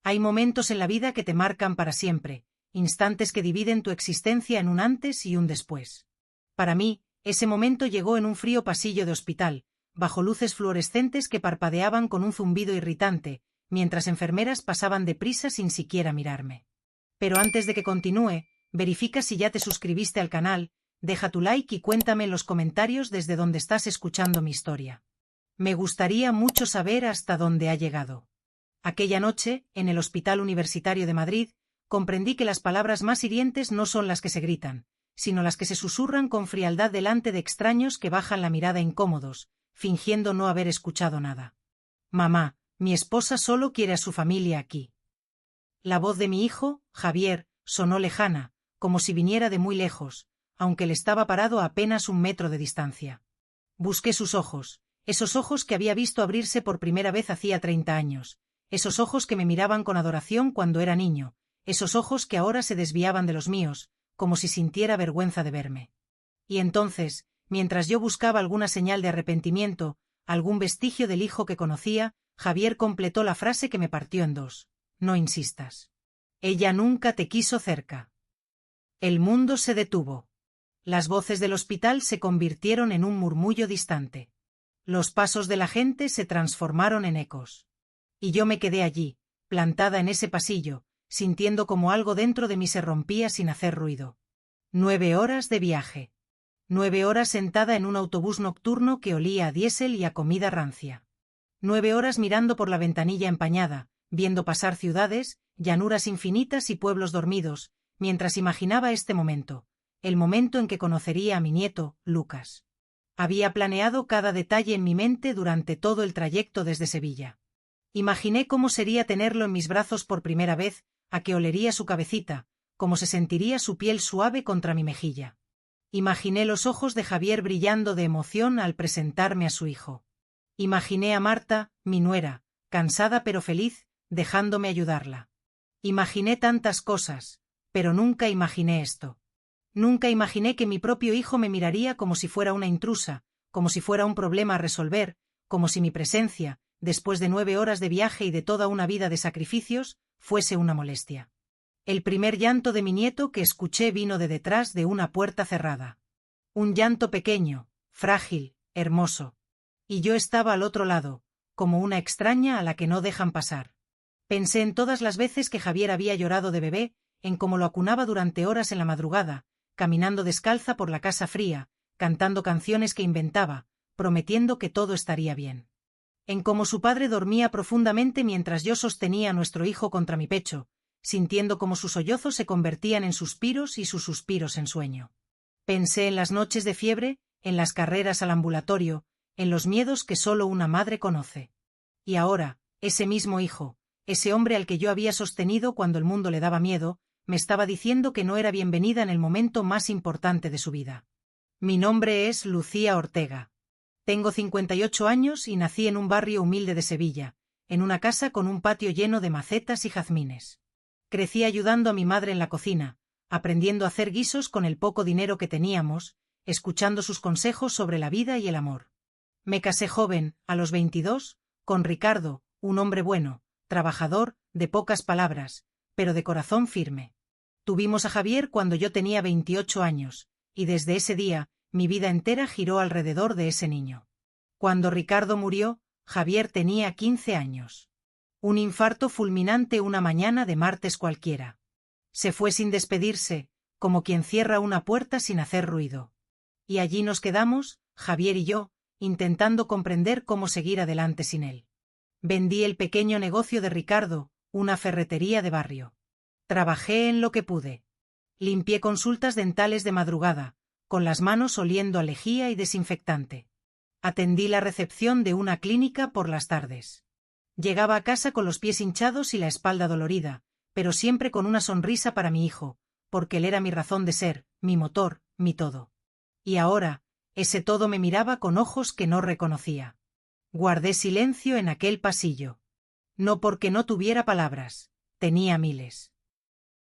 Hay momentos en la vida que te marcan para siempre, instantes que dividen tu existencia en un antes y un después. Para mí, ese momento llegó en un frío pasillo de hospital, bajo luces fluorescentes que parpadeaban con un zumbido irritante, mientras enfermeras pasaban deprisa sin siquiera mirarme. Pero antes de que continúe, verifica si ya te suscribiste al canal, deja tu like y cuéntame en los comentarios desde donde estás escuchando mi historia. Me gustaría mucho saber hasta dónde ha llegado. Aquella noche, en el Hospital Universitario de Madrid, comprendí que las palabras más hirientes no son las que se gritan, sino las que se susurran con frialdad delante de extraños que bajan la mirada incómodos, fingiendo no haber escuchado nada. Mamá, mi esposa solo quiere a su familia aquí. La voz de mi hijo, Javier, sonó lejana, como si viniera de muy lejos, aunque él estaba parado a apenas 1 metro de distancia. Busqué sus ojos, esos ojos que había visto abrirse por primera vez hacía 30 años, esos ojos que me miraban con adoración cuando era niño, esos ojos que ahora se desviaban de los míos, como si sintiera vergüenza de verme. Y entonces, mientras yo buscaba alguna señal de arrepentimiento, algún vestigio del hijo que conocía, Javier completó la frase que me partió en dos. No insistas. Ella nunca te quiso cerca. El mundo se detuvo. Las voces del hospital se convirtieron en un murmullo distante. Los pasos de la gente se transformaron en ecos. Y yo me quedé allí, plantada en ese pasillo, sintiendo como algo dentro de mí se rompía sin hacer ruido. 9 horas de viaje. 9 horas sentada en un autobús nocturno que olía a diésel y a comida rancia. 9 horas mirando por la ventanilla empañada, viendo pasar ciudades, llanuras infinitas y pueblos dormidos, mientras imaginaba este momento, el momento en que conocería a mi nieto, Lucas. Había planeado cada detalle en mi mente durante todo el trayecto desde Sevilla. Imaginé cómo sería tenerlo en mis brazos por primera vez, a qué olería su cabecita, cómo se sentiría su piel suave contra mi mejilla. Imaginé los ojos de Javier brillando de emoción al presentarme a su hijo. Imaginé a Marta, mi nuera, cansada pero feliz, dejándome ayudarla. Imaginé tantas cosas, pero nunca imaginé esto. Nunca imaginé que mi propio hijo me miraría como si fuera una intrusa, como si fuera un problema a resolver, como si mi presencia, después de 9 horas de viaje y de toda una vida de sacrificios, fuese una molestia. El primer llanto de mi nieto que escuché vino de detrás de una puerta cerrada. Un llanto pequeño, frágil, hermoso. Y yo estaba al otro lado, como una extraña a la que no dejan pasar. Pensé en todas las veces que Javier había llorado de bebé, en cómo lo acunaba durante horas en la madrugada, caminando descalza por la casa fría, cantando canciones que inventaba, prometiendo que todo estaría bien. En cómo su padre dormía profundamente mientras yo sostenía a nuestro hijo contra mi pecho, sintiendo cómo sus sollozos se convertían en suspiros y sus suspiros en sueño. Pensé en las noches de fiebre, en las carreras al ambulatorio, en los miedos que solo una madre conoce. Y ahora, ese mismo hijo, ese hombre al que yo había sostenido cuando el mundo le daba miedo, me estaba diciendo que no era bienvenida en el momento más importante de su vida. Mi nombre es Lucía Ortega. Tengo 58 años y nací en un barrio humilde de Sevilla, en una casa con un patio lleno de macetas y jazmines. Crecí ayudando a mi madre en la cocina, aprendiendo a hacer guisos con el poco dinero que teníamos, escuchando sus consejos sobre la vida y el amor. Me casé joven, a los 22, con Ricardo, un hombre bueno, trabajador, de pocas palabras, pero de corazón firme. Tuvimos a Javier cuando yo tenía 28 años, y desde ese día, mi vida entera giró alrededor de ese niño. Cuando Ricardo murió, Javier tenía 15 años. Un infarto fulminante una mañana de martes cualquiera. Se fue sin despedirse, como quien cierra una puerta sin hacer ruido. Y allí nos quedamos, Javier y yo, intentando comprender cómo seguir adelante sin él. Vendí el pequeño negocio de Ricardo, una ferretería de barrio. Trabajé en lo que pude. Limpié consultas dentales de madrugada, con las manos oliendo a lejía y desinfectante. Atendí la recepción de una clínica por las tardes. Llegaba a casa con los pies hinchados y la espalda dolorida, pero siempre con una sonrisa para mi hijo, porque él era mi razón de ser, mi motor, mi todo. Y ahora, ese todo me miraba con ojos que no reconocía. Guardé silencio en aquel pasillo. No porque no tuviera palabras, tenía miles.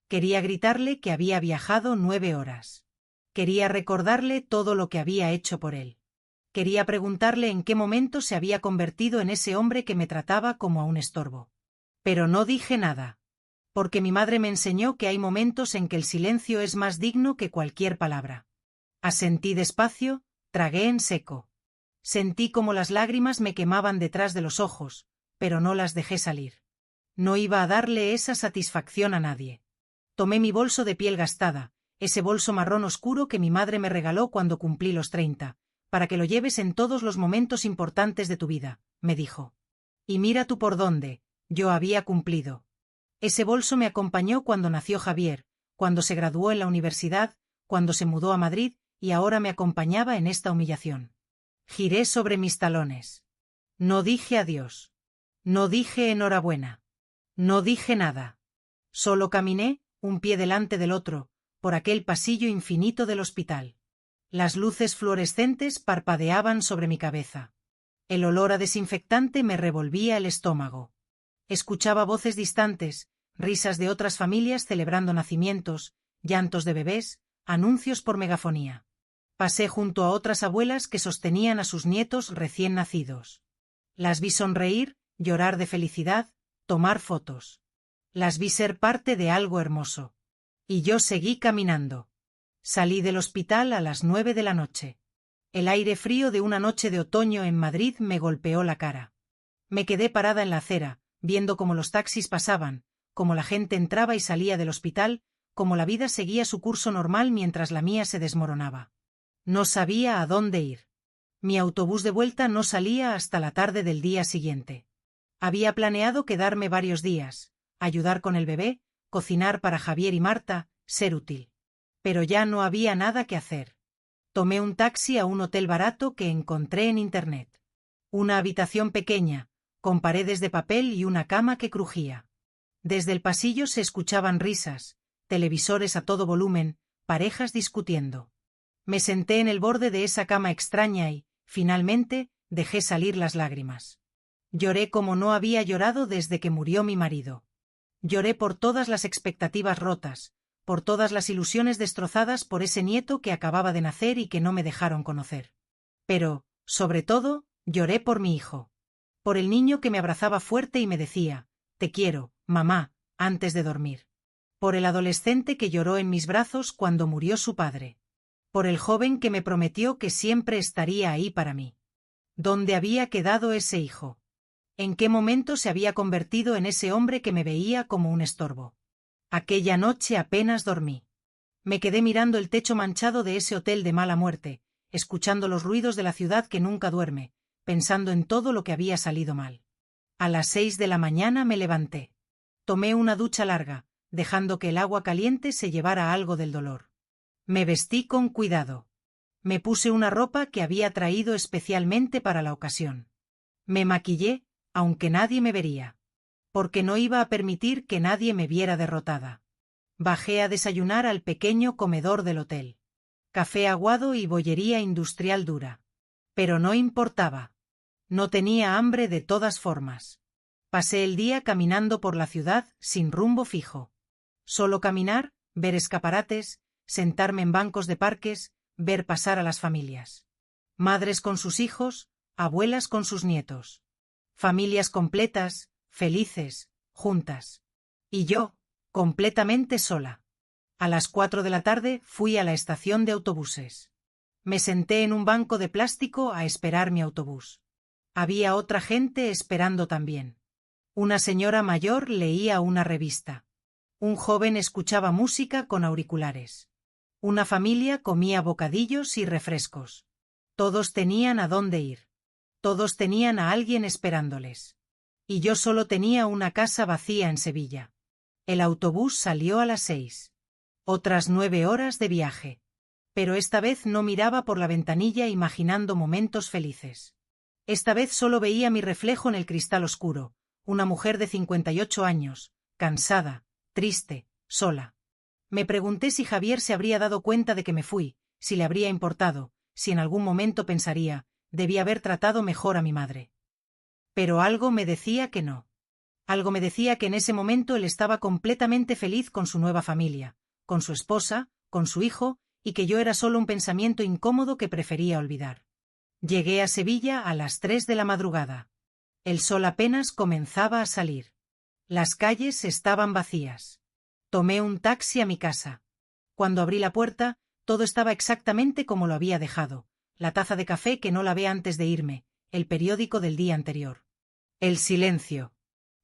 Quería gritarle que había viajado 9 horas. Quería recordarle todo lo que había hecho por él. Quería preguntarle en qué momento se había convertido en ese hombre que me trataba como a un estorbo. Pero no dije nada. Porque mi madre me enseñó que hay momentos en que el silencio es más digno que cualquier palabra. Asentí despacio, tragué en seco. Sentí como las lágrimas me quemaban detrás de los ojos, pero no las dejé salir. No iba a darle esa satisfacción a nadie. Tomé mi bolso de piel gastada, ese bolso marrón oscuro que mi madre me regaló cuando cumplí los 30, para que lo lleves en todos los momentos importantes de tu vida, me dijo. Y mira tú por dónde, yo había cumplido. Ese bolso me acompañó cuando nació Javier, cuando se graduó en la universidad, cuando se mudó a Madrid, y ahora me acompañaba en esta humillación. Giré sobre mis talones. No dije adiós. No dije enhorabuena. No dije nada. Solo caminé, un pie delante del otro, por aquel pasillo infinito del hospital. Las luces fluorescentes parpadeaban sobre mi cabeza. El olor a desinfectante me revolvía el estómago. Escuchaba voces distantes, risas de otras familias celebrando nacimientos, llantos de bebés, anuncios por megafonía. Pasé junto a otras abuelas que sostenían a sus nietos recién nacidos. Las vi sonreír, llorar de felicidad, tomar fotos. Las vi ser parte de algo hermoso. Y yo seguí caminando. Salí del hospital a las 9 de la noche. El aire frío de una noche de otoño en Madrid me golpeó la cara. Me quedé parada en la acera, viendo cómo los taxis pasaban, cómo la gente entraba y salía del hospital, cómo la vida seguía su curso normal mientras la mía se desmoronaba. No sabía a dónde ir. Mi autobús de vuelta no salía hasta la tarde del día siguiente. Había planeado quedarme varios días, ayudar con el bebé, cocinar para Javier y Marta, ser útil. Pero ya no había nada que hacer. Tomé un taxi a un hotel barato que encontré en internet. Una habitación pequeña, con paredes de papel y una cama que crujía. Desde el pasillo se escuchaban risas, televisores a todo volumen, parejas discutiendo. Me senté en el borde de esa cama extraña y, finalmente, dejé salir las lágrimas. Lloré como no había llorado desde que murió mi marido. Lloré por todas las expectativas rotas, por todas las ilusiones destrozadas por ese nieto que acababa de nacer y que no me dejaron conocer. Pero, sobre todo, lloré por mi hijo. Por el niño que me abrazaba fuerte y me decía, «Te quiero, mamá», antes de dormir. Por el adolescente que lloró en mis brazos cuando murió su padre. Por el joven que me prometió que siempre estaría ahí para mí. ¿Dónde había quedado ese hijo? ¿En qué momento se había convertido en ese hombre que me veía como un estorbo? Aquella noche apenas dormí. Me quedé mirando el techo manchado de ese hotel de mala muerte, escuchando los ruidos de la ciudad que nunca duerme, pensando en todo lo que había salido mal. A las 6 de la mañana me levanté. Tomé una ducha larga, dejando que el agua caliente se llevara algo del dolor. Me vestí con cuidado. Me puse una ropa que había traído especialmente para la ocasión. Me maquillé, aunque nadie me vería. Porque no iba a permitir que nadie me viera derrotada. Bajé a desayunar al pequeño comedor del hotel. Café aguado y bollería industrial dura. Pero no importaba. No tenía hambre de todas formas. Pasé el día caminando por la ciudad sin rumbo fijo. Solo caminar, ver escaparates, sentarme en bancos de parques, ver pasar a las familias. Madres con sus hijos, abuelas con sus nietos. Familias completas, felices, juntas. Y yo, completamente sola. A las 4 de la tarde fui a la estación de autobuses. Me senté en un banco de plástico a esperar mi autobús. Había otra gente esperando también. Una señora mayor leía una revista. Un joven escuchaba música con auriculares. Una familia comía bocadillos y refrescos. Todos tenían a dónde ir. Todos tenían a alguien esperándoles. Y yo solo tenía una casa vacía en Sevilla. El autobús salió a las 6. Otras 9 horas de viaje. Pero esta vez no miraba por la ventanilla imaginando momentos felices. Esta vez solo veía mi reflejo en el cristal oscuro, una mujer de 58 años, cansada, triste, sola. Me pregunté si Javier se habría dado cuenta de que me fui, si le habría importado, si en algún momento pensaría, debí haber tratado mejor a mi madre. Pero algo me decía que no. Algo me decía que en ese momento él estaba completamente feliz con su nueva familia, con su esposa, con su hijo, y que yo era solo un pensamiento incómodo que prefería olvidar. Llegué a Sevilla a las 3 de la madrugada. El sol apenas comenzaba a salir. Las calles estaban vacías. Tomé un taxi a mi casa. Cuando abrí la puerta, todo estaba exactamente como lo había dejado: la taza de café que no lavé antes de irme, el periódico del día anterior. El silencio.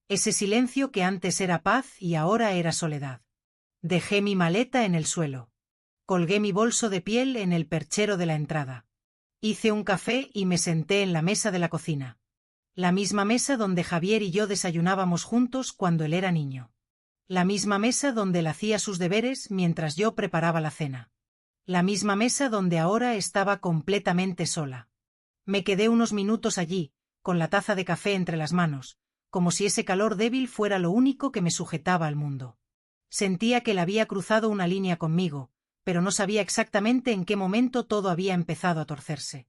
Ese silencio que antes era paz y ahora era soledad. Dejé mi maleta en el suelo. Colgué mi bolso de piel en el perchero de la entrada. Hice un café y me senté en la mesa de la cocina. La misma mesa donde Javier y yo desayunábamos juntos cuando él era niño. La misma mesa donde él hacía sus deberes mientras yo preparaba la cena. La misma mesa donde ahora estaba completamente sola. Me quedé unos minutos allí, con la taza de café entre las manos, como si ese calor débil fuera lo único que me sujetaba al mundo. Sentía que él había cruzado una línea conmigo, pero no sabía exactamente en qué momento todo había empezado a torcerse.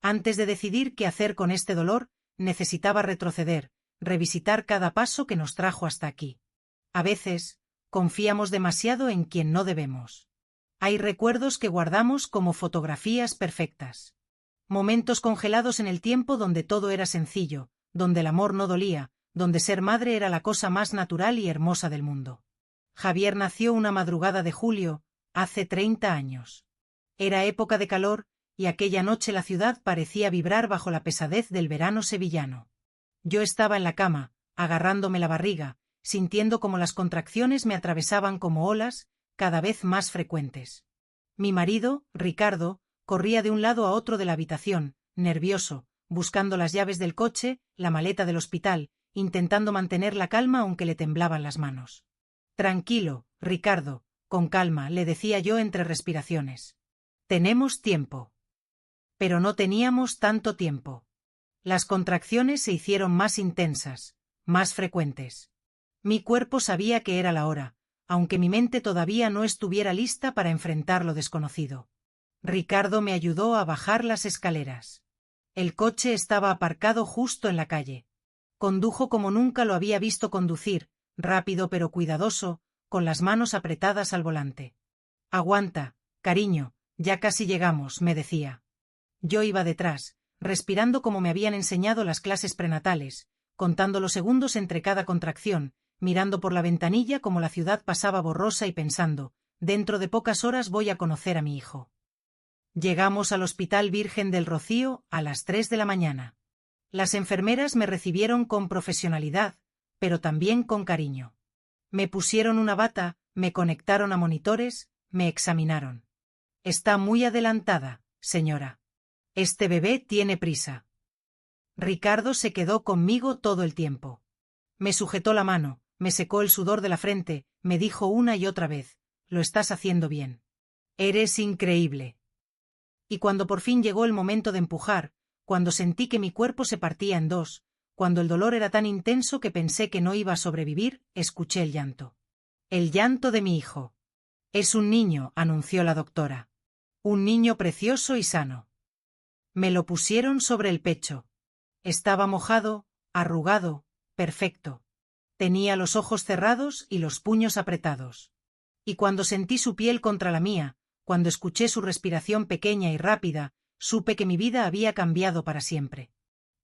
Antes de decidir qué hacer con este dolor, necesitaba retroceder, revisitar cada paso que nos trajo hasta aquí. A veces, confiamos demasiado en quien no debemos. Hay recuerdos que guardamos como fotografías perfectas. Momentos congelados en el tiempo donde todo era sencillo, donde el amor no dolía, donde ser madre era la cosa más natural y hermosa del mundo. Javier nació una madrugada de julio, hace 30 años. Era época de calor, y aquella noche la ciudad parecía vibrar bajo la pesadez del verano sevillano. Yo estaba en la cama, agarrándome la barriga, sintiendo como las contracciones me atravesaban como olas, cada vez más frecuentes. Mi marido, Ricardo, corría de un lado a otro de la habitación, nervioso, buscando las llaves del coche, la maleta del hospital, intentando mantener la calma aunque le temblaban las manos. Tranquilo, Ricardo, con calma, le decía yo entre respiraciones. Tenemos tiempo. Pero no teníamos tanto tiempo. Las contracciones se hicieron más intensas, más frecuentes. Mi cuerpo sabía que era la hora, aunque mi mente todavía no estuviera lista para enfrentar lo desconocido. Ricardo me ayudó a bajar las escaleras. El coche estaba aparcado justo en la calle. Condujo como nunca lo había visto conducir, rápido pero cuidadoso, con las manos apretadas al volante. Aguanta, cariño, ya casi llegamos, me decía. Yo iba detrás, respirando como me habían enseñado las clases prenatales, contando los segundos entre cada contracción, mirando por la ventanilla como la ciudad pasaba borrosa y pensando, dentro de pocas horas voy a conocer a mi hijo. Llegamos al Hospital Virgen del Rocío a las 3 de la mañana. Las enfermeras me recibieron con profesionalidad, pero también con cariño. Me pusieron una bata, me conectaron a monitores, me examinaron. Está muy adelantada, señora. Este bebé tiene prisa. Ricardo se quedó conmigo todo el tiempo. Me sujetó la mano, me secó el sudor de la frente, me dijo una y otra vez, lo estás haciendo bien. Eres increíble. Y cuando por fin llegó el momento de empujar, cuando sentí que mi cuerpo se partía en dos, cuando el dolor era tan intenso que pensé que no iba a sobrevivir, escuché el llanto. El llanto de mi hijo. Es un niño, anunció la doctora. Un niño precioso y sano. Me lo pusieron sobre el pecho. Estaba mojado, arrugado, perfecto. Tenía los ojos cerrados y los puños apretados. Y cuando sentí su piel contra la mía, cuando escuché su respiración pequeña y rápida, supe que mi vida había cambiado para siempre.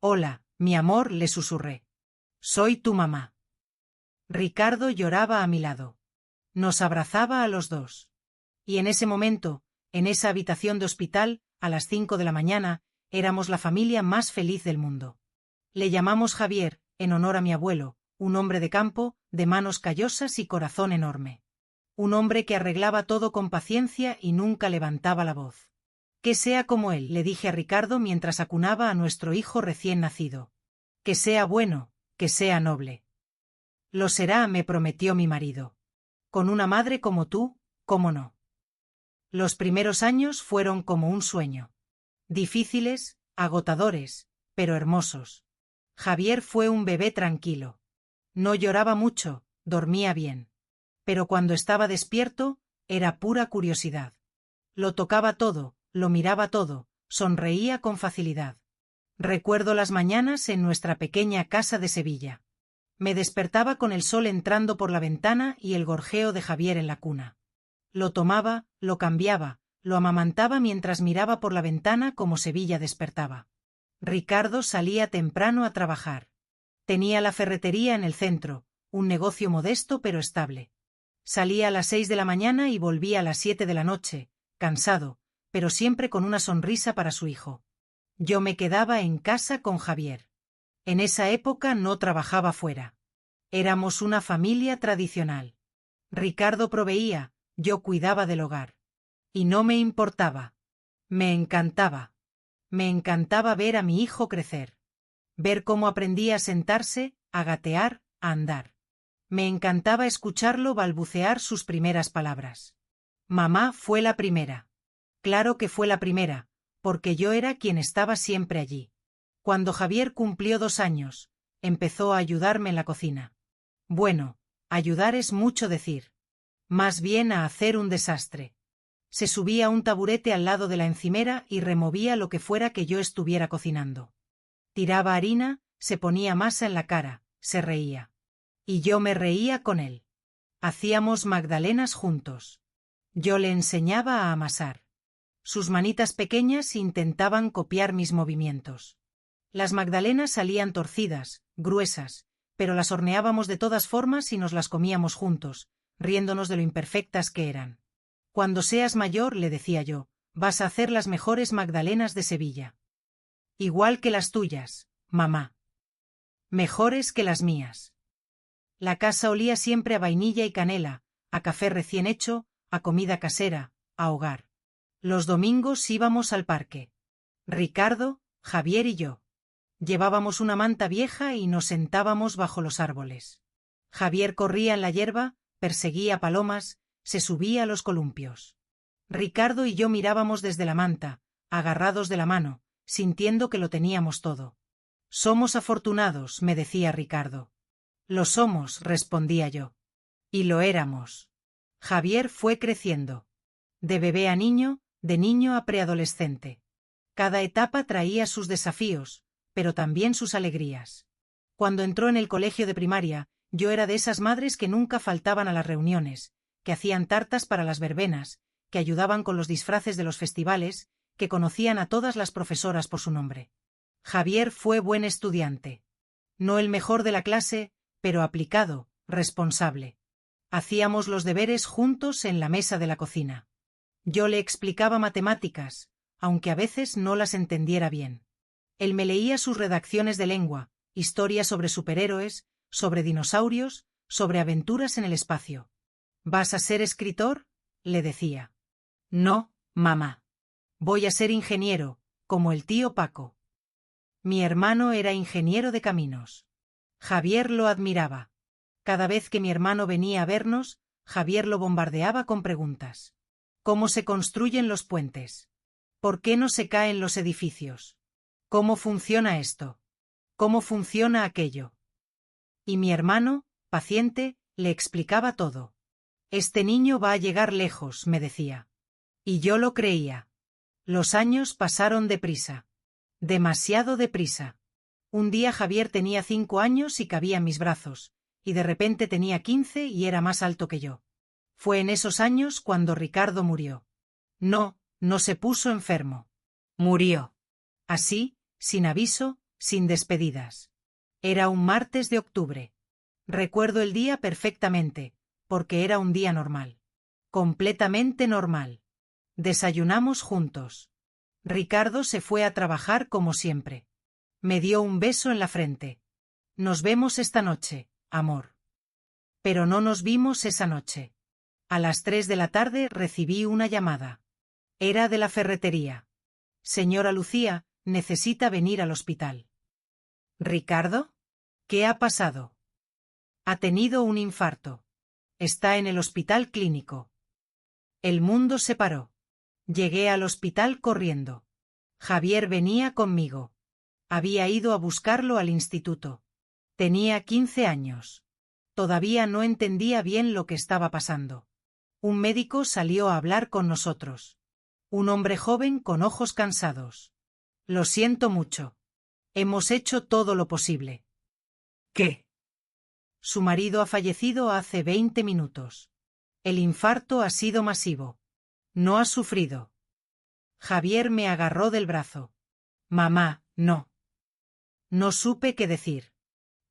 Hola, mi amor, le susurré. Soy tu mamá. Ricardo lloraba a mi lado. Nos abrazaba a los dos. Y en ese momento, en esa habitación de hospital, a las 5 de la mañana, éramos la familia más feliz del mundo. Le llamamos Javier, en honor a mi abuelo, un hombre de campo, de manos callosas y corazón enorme. Un hombre que arreglaba todo con paciencia y nunca levantaba la voz. Que sea como él, le dije a Ricardo mientras acunaba a nuestro hijo recién nacido. Que sea bueno, que sea noble. Lo será, me prometió mi marido. Con una madre como tú, ¿cómo no? Los primeros años fueron como un sueño. Difíciles, agotadores, pero hermosos. Javier fue un bebé tranquilo. No lloraba mucho, dormía bien. Pero cuando estaba despierto, era pura curiosidad. Lo tocaba todo, lo miraba todo, sonreía con facilidad. Recuerdo las mañanas en nuestra pequeña casa de Sevilla. Me despertaba con el sol entrando por la ventana y el gorjeo de Javier en la cuna. Lo tomaba, lo cambiaba, lo amamantaba mientras miraba por la ventana como Sevilla despertaba. Ricardo salía temprano a trabajar. Tenía la ferretería en el centro, un negocio modesto pero estable. Salía a las 6 de la mañana y volvía a las 7 de la noche, cansado, pero siempre con una sonrisa para su hijo. Yo me quedaba en casa con Javier. En esa época no trabajaba fuera. Éramos una familia tradicional. Ricardo proveía, yo cuidaba del hogar. Y no me importaba. Me encantaba. Me encantaba ver a mi hijo crecer. Ver cómo aprendía a sentarse, a gatear, a andar. Me encantaba escucharlo balbucear sus primeras palabras. Mamá fue la primera. Claro que fue la primera, porque yo era quien estaba siempre allí. Cuando Javier cumplió 2 años, empezó a ayudarme en la cocina. Bueno, ayudar es mucho decir. Más bien a hacer un desastre. Se subía a un taburete al lado de la encimera y removía lo que fuera que yo estuviera cocinando. Tiraba harina, se ponía masa en la cara, se reía. Y yo me reía con él. Hacíamos magdalenas juntos. Yo le enseñaba a amasar. Sus manitas pequeñas intentaban copiar mis movimientos. Las magdalenas salían torcidas, gruesas, pero las horneábamos de todas formas y nos las comíamos juntos, riéndonos de lo imperfectas que eran. Cuando seas mayor, le decía yo, vas a hacer las mejores magdalenas de Sevilla. Igual que las tuyas, mamá. Mejores que las mías. La casa olía siempre a vainilla y canela, a café recién hecho, a comida casera, a hogar. Los domingos íbamos al parque. Ricardo, Javier y yo. Llevábamos una manta vieja y nos sentábamos bajo los árboles. Javier corría en la hierba, perseguía palomas, se subía a los columpios. Ricardo y yo mirábamos desde la manta, agarrados de la mano, sintiendo que lo teníamos todo. Somos afortunados, me decía Ricardo. Lo somos, respondía yo. Y lo éramos. Javier fue creciendo. De bebé a niño, de niño a preadolescente. Cada etapa traía sus desafíos, pero también sus alegrías. Cuando entró en el colegio de primaria, yo era de esas madres que nunca faltaban a las reuniones, que hacían tartas para las verbenas, que ayudaban con los disfraces de los festivales, que conocían a todas las profesoras por su nombre. Javier fue buen estudiante. No el mejor de la clase, pero aplicado, responsable. Hacíamos los deberes juntos en la mesa de la cocina. Yo le explicaba matemáticas, aunque a veces no las entendiera bien. Él me leía sus redacciones de lengua, historias sobre superhéroes, sobre dinosaurios, sobre aventuras en el espacio. ¿Vas a ser escritor?, le decía. No, mamá. Voy a ser ingeniero, como el tío Paco. Mi hermano era ingeniero de caminos. Javier lo admiraba. Cada vez que mi hermano venía a vernos, Javier lo bombardeaba con preguntas. ¿Cómo se construyen los puentes? ¿Por qué no se caen los edificios? ¿Cómo funciona esto? ¿Cómo funciona aquello? Y mi hermano, paciente, le explicaba todo. Este niño va a llegar lejos, me decía. Y yo lo creía. Los años pasaron deprisa. Demasiado deprisa. Un día Javier tenía 5 años y cabía en mis brazos, y de repente tenía 15 y era más alto que yo. Fue en esos años cuando Ricardo murió. No, no se puso enfermo. Murió. Así, sin aviso, sin despedidas. Era un martes de octubre. Recuerdo el día perfectamente, porque era un día normal. Completamente normal. Desayunamos juntos. Ricardo se fue a trabajar como siempre. Me dio un beso en la frente. Nos vemos esta noche, amor. Pero no nos vimos esa noche. A las 3 de la tarde recibí una llamada. Era de la ferretería. Señora Lucía, necesita venir al hospital. ¿Ricardo? ¿Qué ha pasado? Ha tenido un infarto. Está en el hospital clínico. El mundo se paró. Llegué al hospital corriendo. Javier venía conmigo. Había ido a buscarlo al instituto. Tenía 15 años. Todavía no entendía bien lo que estaba pasando. Un médico salió a hablar con nosotros. Un hombre joven con ojos cansados. Lo siento mucho. Hemos hecho todo lo posible. ¿Qué? Su marido ha fallecido hace 20 minutos. El infarto ha sido masivo. No ha sufrido. Javier me agarró del brazo. Mamá, no. No supe qué decir.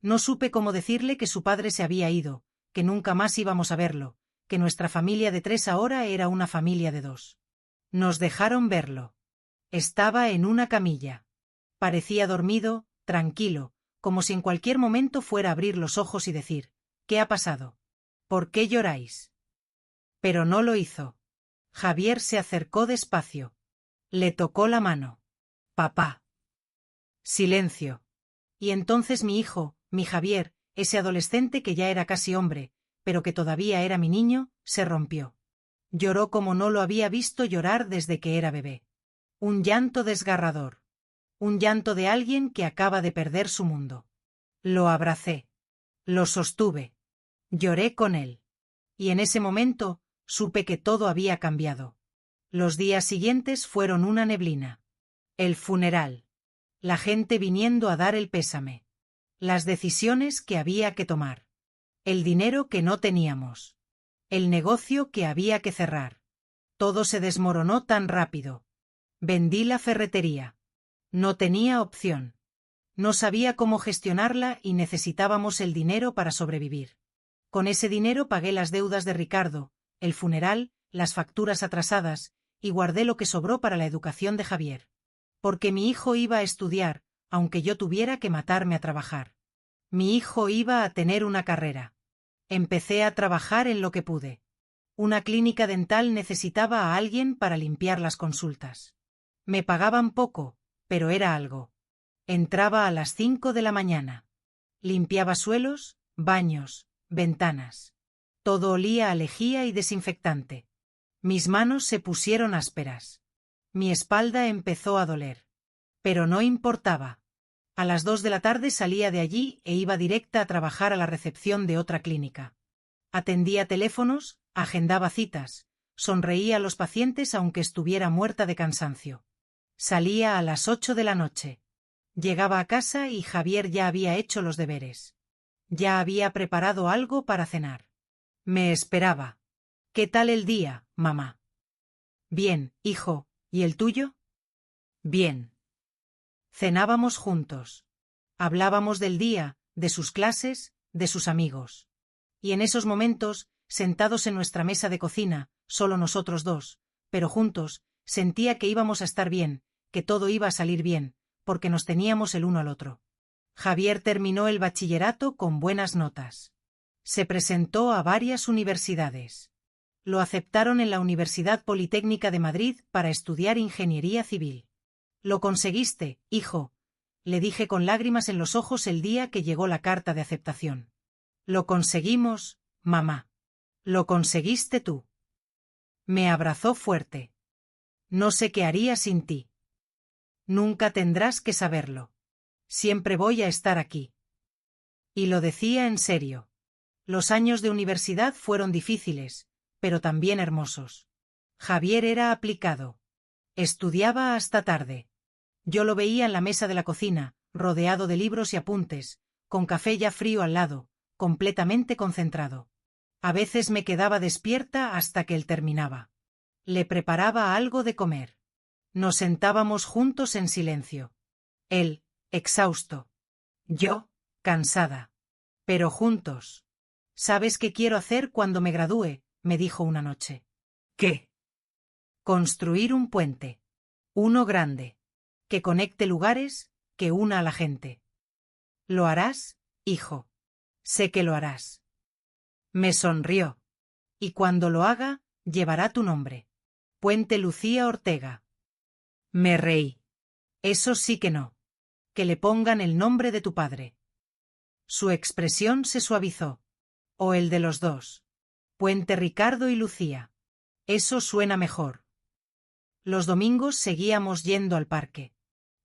No supe cómo decirle que su padre se había ido, que nunca más íbamos a verlo, que nuestra familia de 3 ahora era una familia de 2. Nos dejaron verlo. Estaba en una camilla. Parecía dormido, tranquilo, como si en cualquier momento fuera a abrir los ojos y decir: ¿qué ha pasado? ¿Por qué lloráis? Pero no lo hizo. Javier se acercó despacio. Le tocó la mano. Papá. Silencio. Y entonces mi hijo, mi Javier, ese adolescente que ya era casi hombre, pero que todavía era mi niño, se rompió. Lloró como no lo había visto llorar desde que era bebé. Un llanto desgarrador. Un llanto de alguien que acaba de perder su mundo. Lo abracé. Lo sostuve. Lloré con él. Y en ese momento, supe que todo había cambiado. Los días siguientes fueron una neblina. El funeral. La gente viniendo a dar el pésame. Las decisiones que había que tomar. El dinero que no teníamos. El negocio que había que cerrar. Todo se desmoronó tan rápido. Vendí la ferretería. No tenía opción. No sabía cómo gestionarla y necesitábamos el dinero para sobrevivir. Con ese dinero pagué las deudas de Ricardo, el funeral, las facturas atrasadas, y guardé lo que sobró para la educación de Javier. Porque mi hijo iba a estudiar, aunque yo tuviera que matarme a trabajar. Mi hijo iba a tener una carrera. Empecé a trabajar en lo que pude. Una clínica dental necesitaba a alguien para limpiar las consultas. Me pagaban poco, pero era algo. Entraba a las 5 de la mañana. Limpiaba suelos, baños, ventanas. Todo olía a lejía y desinfectante. Mis manos se pusieron ásperas. Mi espalda empezó a doler. Pero no importaba. A las 2 de la tarde salía de allí e iba directa a trabajar a la recepción de otra clínica. Atendía teléfonos, agendaba citas, sonreía a los pacientes aunque estuviera muerta de cansancio. Salía a las 8 de la noche. Llegaba a casa y Javier ya había hecho los deberes. Ya había preparado algo para cenar. Me esperaba. ¿Qué tal el día, mamá? Bien, hijo, ¿y el tuyo? Bien. Cenábamos juntos. Hablábamos del día, de sus clases, de sus amigos. Y en esos momentos, sentados en nuestra mesa de cocina, solo nosotros dos, pero juntos, sentía que íbamos a estar bien, que todo iba a salir bien, porque nos teníamos el uno al otro. Javier terminó el bachillerato con buenas notas. Se presentó a varias universidades. Lo aceptaron en la Universidad Politécnica de Madrid para estudiar ingeniería civil. Lo conseguiste, hijo, le dije con lágrimas en los ojos el día que llegó la carta de aceptación. Lo conseguimos, mamá. Lo conseguiste tú. Me abrazó fuerte. No sé qué haría sin ti. Nunca tendrás que saberlo. Siempre voy a estar aquí. Y lo decía en serio. Los años de universidad fueron difíciles, pero también hermosos. Javier era aplicado. Estudiaba hasta tarde. Yo lo veía en la mesa de la cocina, rodeado de libros y apuntes, con café ya frío al lado, completamente concentrado. A veces me quedaba despierta hasta que él terminaba. Le preparaba algo de comer. Nos sentábamos juntos en silencio. Él, exhausto. Yo, cansada. Pero juntos. ¿Sabes qué quiero hacer cuando me gradúe?, me dijo una noche. ¿Qué? Construir un puente. Uno grande. Que conecte lugares, que una a la gente. ¿Lo harás, hijo? Sé que lo harás. Me sonrió. Y cuando lo haga, llevará tu nombre. Puente Lucía Ortega. Me reí. Eso sí que no. Que le pongan el nombre de tu padre. Su expresión se suavizó. O el de los dos. Puente Ricardo y Lucía. Eso suena mejor. Los domingos seguíamos yendo al parque.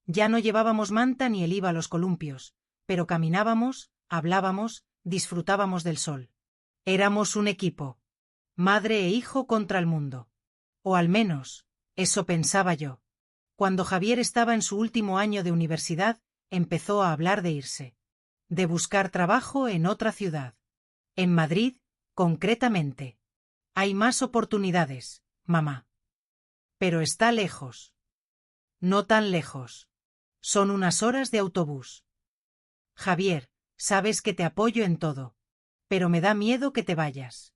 Ya no llevábamos manta ni el IVA a los columpios, pero caminábamos, hablábamos, disfrutábamos del sol. Éramos un equipo. Madre e hijo contra el mundo. O al menos, eso pensaba yo. Cuando Javier estaba en su último año de universidad, empezó a hablar de irse. De buscar trabajo en otra ciudad. En Madrid, concretamente. Hay más oportunidades, mamá. Pero está lejos. No tan lejos. Son unas horas de autobús. Javier, Sabes que te apoyo en todo. Pero me da miedo que te vayas.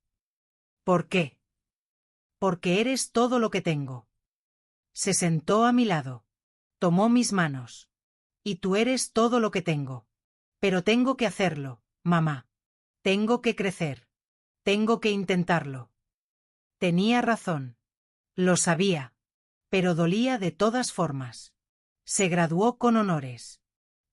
¿Por qué? Porque eres todo lo que tengo. Se sentó a mi lado. Tomó mis manos. Y tú eres todo lo que tengo. Pero tengo que hacerlo, mamá. Tengo que crecer. Tengo que intentarlo. Tenía razón. Lo sabía. Pero dolía de todas formas. Se graduó con honores.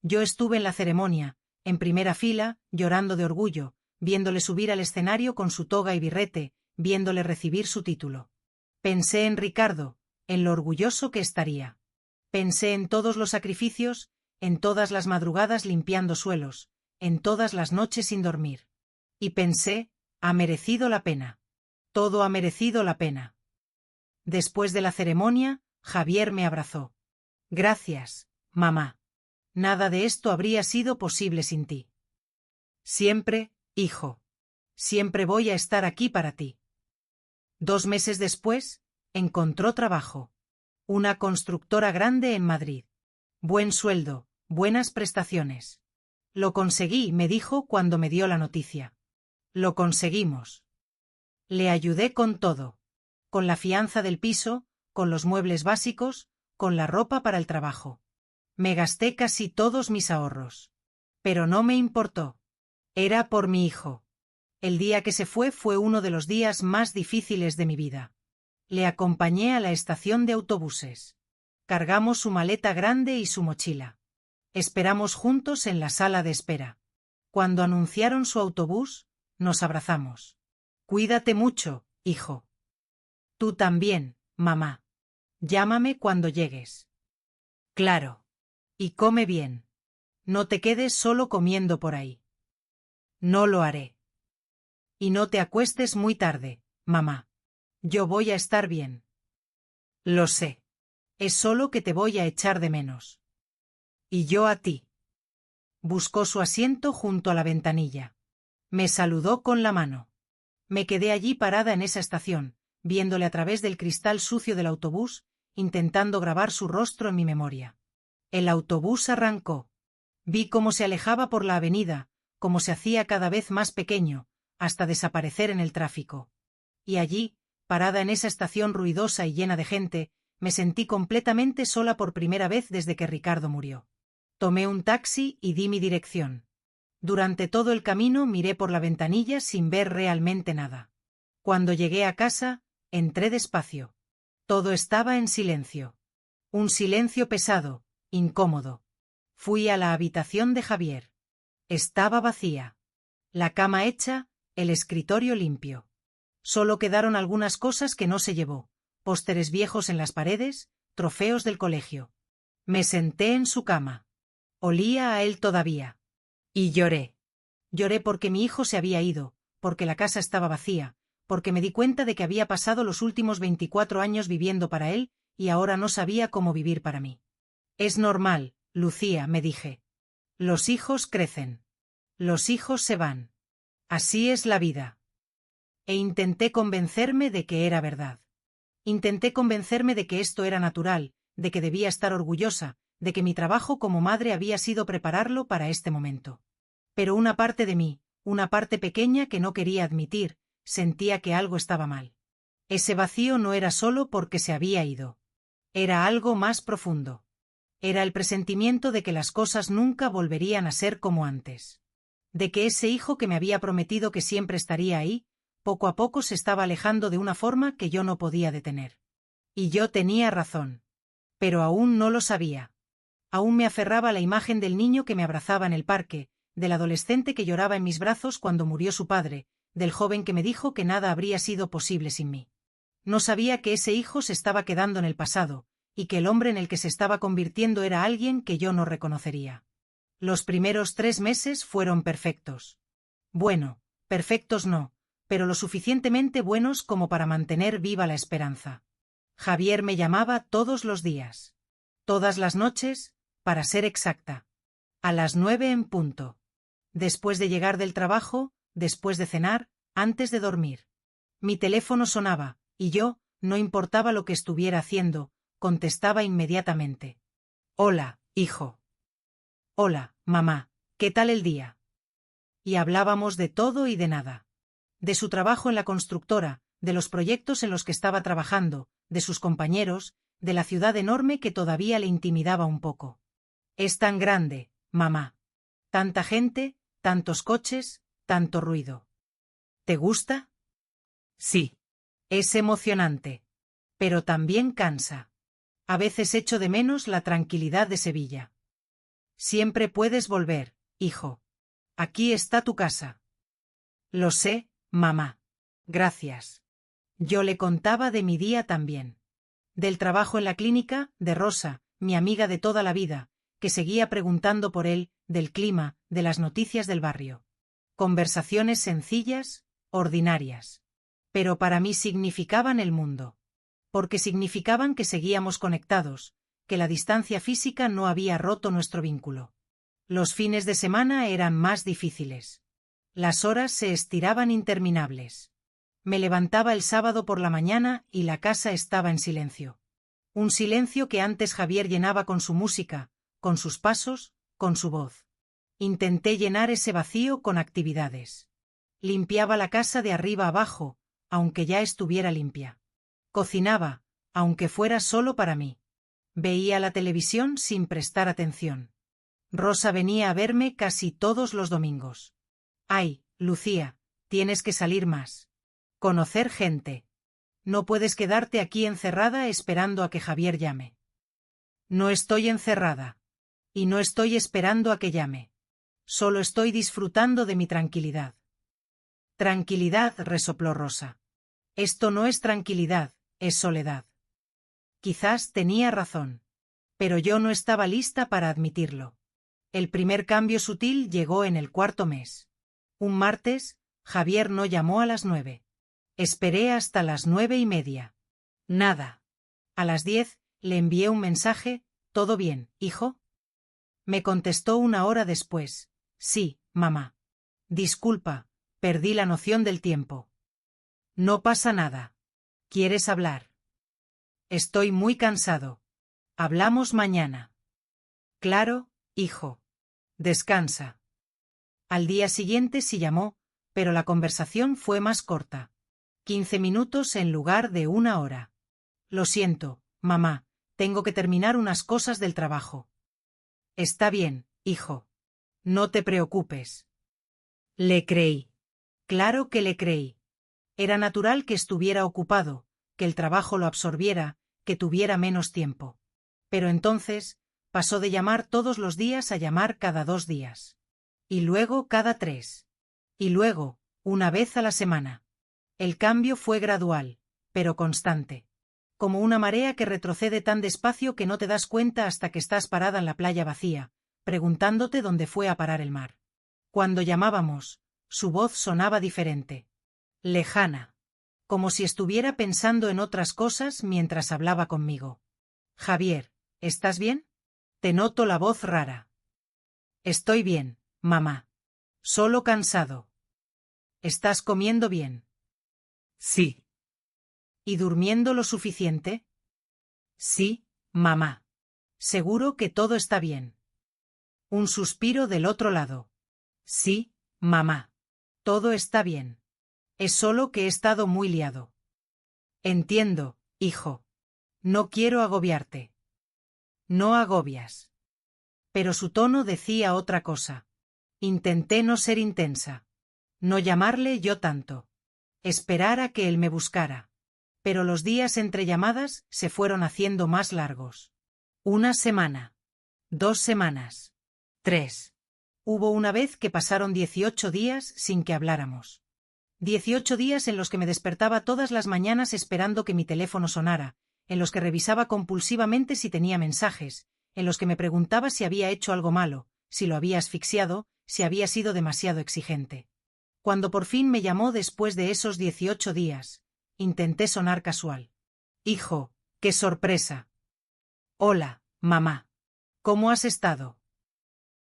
Yo estuve en la ceremonia, en primera fila, llorando de orgullo, viéndole subir al escenario con su toga y birrete, viéndole recibir su título. Pensé en Ricardo, en lo orgulloso que estaría. Pensé en todos los sacrificios, en todas las madrugadas limpiando suelos, en todas las noches sin dormir. Y pensé, ha merecido la pena. Todo ha merecido la pena. Después de la ceremonia, Javier me abrazó. Gracias, mamá. Nada de esto habría sido posible sin ti. Siempre, hijo. Siempre voy a estar aquí para ti. 2 meses después, encontró trabajo. Una constructora grande en Madrid. Buen sueldo, buenas prestaciones. Lo conseguí, me dijo cuando me dio la noticia. Lo conseguimos. Le ayudé con todo. Con la fianza del piso, con los muebles básicos, con la ropa para el trabajo. Me gasté casi todos mis ahorros. Pero no me importó. Era por mi hijo. El día que se fue uno de los días más difíciles de mi vida. Le acompañé a la estación de autobuses. Cargamos su maleta grande y su mochila. Esperamos juntos en la sala de espera. Cuando anunciaron su autobús, nos abrazamos. Cuídate mucho, hijo. Tú también, mamá. Llámame cuando llegues. Claro. Y come bien. No te quedes solo comiendo por ahí. No lo haré. Y no te acuestes muy tarde, mamá. Yo voy a estar bien. Lo sé. Es solo que te voy a echar de menos. Y yo a ti. Buscó su asiento junto a la ventanilla. Me saludó con la mano. Me quedé allí parada en esa estación, viéndole a través del cristal sucio del autobús, intentando grabar su rostro en mi memoria. El autobús arrancó. Vi cómo se alejaba por la avenida, cómo se hacía cada vez más pequeño, hasta desaparecer en el tráfico. Y allí, parada en esa estación ruidosa y llena de gente, me sentí completamente sola por primera vez desde que Ricardo murió. Tomé un taxi y di mi dirección. Durante todo el camino miré por la ventanilla sin ver realmente nada. Cuando llegué a casa, entré despacio. Todo estaba en silencio. Un silencio pesado, incómodo. Fui a la habitación de Javier. Estaba vacía. La cama hecha, el escritorio limpio. Solo quedaron algunas cosas que no se llevó, pósteres viejos en las paredes, trofeos del colegio. Me senté en su cama. Olía a él todavía. Y lloré. Lloré porque mi hijo se había ido, porque la casa estaba vacía, porque me di cuenta de que había pasado los últimos 24 años viviendo para él, y ahora no sabía cómo vivir para mí. Es normal, Lucía, me dije. Los hijos crecen. Los hijos se van. Así es la vida. E intenté convencerme de que era verdad. Intenté convencerme de que esto era natural, de que debía estar orgullosa, de que mi trabajo como madre había sido prepararlo para este momento. Pero una parte de mí, una parte pequeña que no quería admitir, sentía que algo estaba mal. Ese vacío no era solo porque se había ido. Era algo más profundo. Era el presentimiento de que las cosas nunca volverían a ser como antes. De que ese hijo que me había prometido que siempre estaría ahí, poco a poco se estaba alejando de una forma que yo no podía detener. Y yo tenía razón. Pero aún no lo sabía. Aún me aferraba a la imagen del niño que me abrazaba en el parque, del adolescente que lloraba en mis brazos cuando murió su padre, del joven que me dijo que nada habría sido posible sin mí. No sabía que ese hijo se estaba quedando en el pasado, y que el hombre en el que se estaba convirtiendo era alguien que yo no reconocería. Los primeros 3 meses fueron perfectos. Bueno, perfectos no, pero lo suficientemente buenos como para mantener viva la esperanza. Javier me llamaba todos los días. Todas las noches, para ser exacta. A las 9 en punto. Después de llegar del trabajo, después de cenar, antes de dormir. Mi teléfono sonaba, y yo, no importaba lo que estuviera haciendo, contestaba inmediatamente. Hola, hijo. Hola, mamá, ¿qué tal el día? Y hablábamos de todo y de nada. De su trabajo en la constructora, de los proyectos en los que estaba trabajando, de sus compañeros, de la ciudad enorme que todavía le intimidaba un poco. Es tan grande, mamá. Tanta gente, tantos coches, tanto ruido. ¿Te gusta? Sí. Es emocionante. Pero también cansa. A veces echo de menos la tranquilidad de Sevilla. Siempre puedes volver, hijo. Aquí está tu casa. Lo sé, mamá. Gracias. Yo le contaba de mi día también. Del trabajo en la clínica, de Rosa, mi amiga de toda la vida, que seguía preguntando por él, del clima, de las noticias del barrio. Conversaciones sencillas, ordinarias. Pero para mí significaban el mundo. Porque significaban que seguíamos conectados, que la distancia física no había roto nuestro vínculo. Los fines de semana eran más difíciles. Las horas se estiraban interminables. Me levantaba el sábado por la mañana y la casa estaba en silencio. Un silencio que antes Javier llenaba con su música, con sus pasos, con su voz. Intenté llenar ese vacío con actividades. Limpiaba la casa de arriba abajo, aunque ya estuviera limpia. Cocinaba, aunque fuera solo para mí. Veía la televisión sin prestar atención. Rosa venía a verme casi todos los domingos. Ay, Lucía, tienes que salir más. Conocer gente. No puedes quedarte aquí encerrada esperando a que Javier llame. No estoy encerrada. Y no estoy esperando a que llame. Solo estoy disfrutando de mi tranquilidad. Tranquilidad, resopló Rosa. Esto no es tranquilidad, es soledad. Quizás tenía razón. Pero yo no estaba lista para admitirlo. El primer cambio sutil llegó en el cuarto mes. Un martes, Javier no llamó a las 9. Esperé hasta las 9:30. Nada. A las 10, le envié un mensaje, ¿todo bien, hijo? Me contestó una hora después, sí, mamá. Disculpa, perdí la noción del tiempo. No pasa nada. ¿Quieres hablar? Estoy muy cansado. Hablamos mañana. Claro, hijo. Descansa. Al día siguiente sí llamó, pero la conversación fue más corta. 15 minutos en lugar de 1 hora. Lo siento, mamá, tengo que terminar unas cosas del trabajo. Está bien, hijo. No te preocupes. Le creí. Claro que le creí. Era natural que estuviera ocupado, que el trabajo lo absorbiera, que tuviera menos tiempo. Pero entonces, pasó de llamar todos los días a llamar cada 2 días. Y luego cada 3. Y luego, una vez a la semana. El cambio fue gradual, pero constante. Como una marea que retrocede tan despacio que no te das cuenta hasta que estás parada en la playa vacía, preguntándote dónde fue a parar el mar. Cuando llamábamos, su voz sonaba diferente. Lejana. Como si estuviera pensando en otras cosas mientras hablaba conmigo. Javier, ¿estás bien? Te noto la voz rara. Estoy bien, mamá. Solo cansado. ¿Estás comiendo bien? Sí. ¿Y durmiendo lo suficiente? Sí, mamá. Seguro que todo está bien. Un suspiro del otro lado. Sí, mamá. Todo está bien. Es solo que he estado muy liado. Entiendo, hijo. No quiero agobiarte. No agobias. Pero su tono decía otra cosa. Intenté no ser intensa. No llamarle yo tanto. Esperar a que él me buscara. Pero los días entre llamadas se fueron haciendo más largos. 1 semana. 2 semanas. 3. Hubo una vez que pasaron 18 días sin que habláramos. 18 días en los que me despertaba todas las mañanas esperando que mi teléfono sonara, en los que revisaba compulsivamente si tenía mensajes, en los que me preguntaba si había hecho algo malo, si lo había asfixiado, si había sido demasiado exigente. Cuando por fin me llamó después de esos 18 días, intenté sonar casual. Hijo, qué sorpresa. Hola, mamá. ¿Cómo has estado?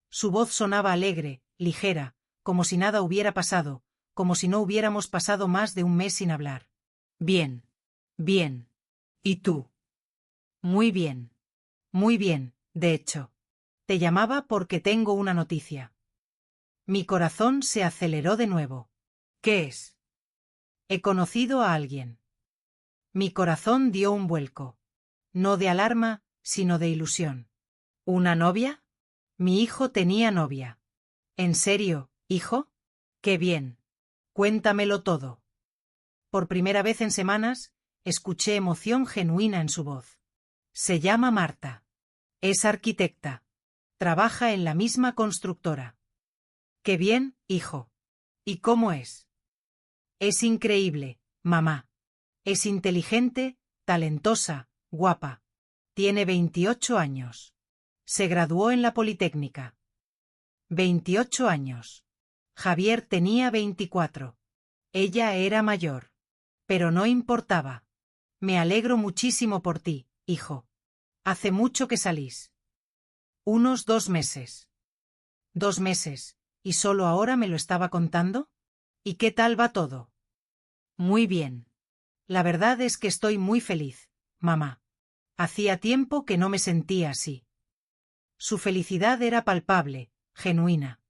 Su voz sonaba alegre, ligera, como si nada hubiera pasado, como si no hubiéramos pasado más de un mes sin hablar. Bien. Bien. ¿Y tú? Muy bien. Muy bien, de hecho. Te llamaba porque tengo una noticia. Mi corazón se aceleró de nuevo. ¿Qué es? He conocido a alguien. Mi corazón dio un vuelco. No de alarma, sino de ilusión. ¿Una novia? Mi hijo tenía novia. ¿En serio, hijo? ¡Qué bien! Cuéntamelo todo. Por primera vez en semanas, escuché emoción genuina en su voz. Se llama Marta. Es arquitecta. Trabaja en la misma constructora. ¡Qué bien, hijo! ¿Y cómo es? Es increíble, mamá. Es inteligente, talentosa, guapa. Tiene 28 años. Se graduó en la Politécnica. 28 años. Javier tenía 24. Ella era mayor. Pero no importaba. Me alegro muchísimo por ti, hijo. ¿Hace mucho que salís? Unos 2 meses. 2 meses, ¿y solo ahora me lo estaba contando? ¿Y qué tal va todo? Muy bien. La verdad es que estoy muy feliz, mamá. Hacía tiempo que no me sentía así. Su felicidad era palpable, genuina.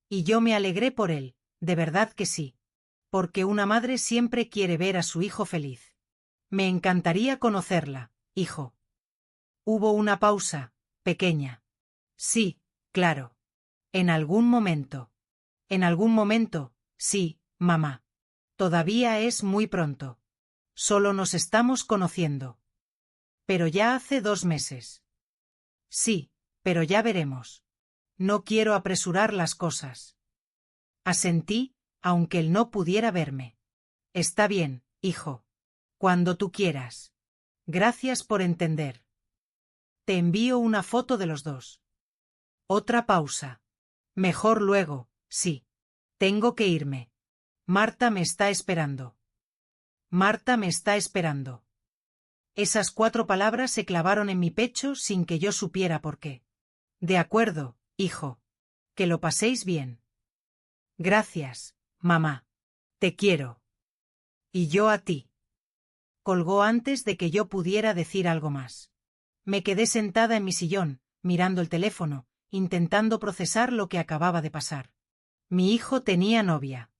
Y yo me alegré por él, de verdad que sí. Porque una madre siempre quiere ver a su hijo feliz. Me encantaría conocerla, hijo. Hubo una pausa, pequeña. Sí, claro. En algún momento. En algún momento, sí, mamá. Todavía es muy pronto. Solo nos estamos conociendo. Pero ya hace 2 meses. Sí, pero ya veremos. No quiero apresurar las cosas. Asentí, aunque él no pudiera verme. Está bien, hijo. Cuando tú quieras. Gracias por entender. Te envío una foto de los dos. Otra pausa. Mejor luego, sí. Tengo que irme. Marta me está esperando. Marta me está esperando. Esas 4 palabras se clavaron en mi pecho sin que yo supiera por qué. De acuerdo, hijo. Que lo paséis bien. Gracias, mamá. Te quiero. Y yo a ti. Colgó antes de que yo pudiera decir algo más. Me quedé sentada en mi sillón, mirando el teléfono, intentando procesar lo que acababa de pasar. Mi hijo tenía novia.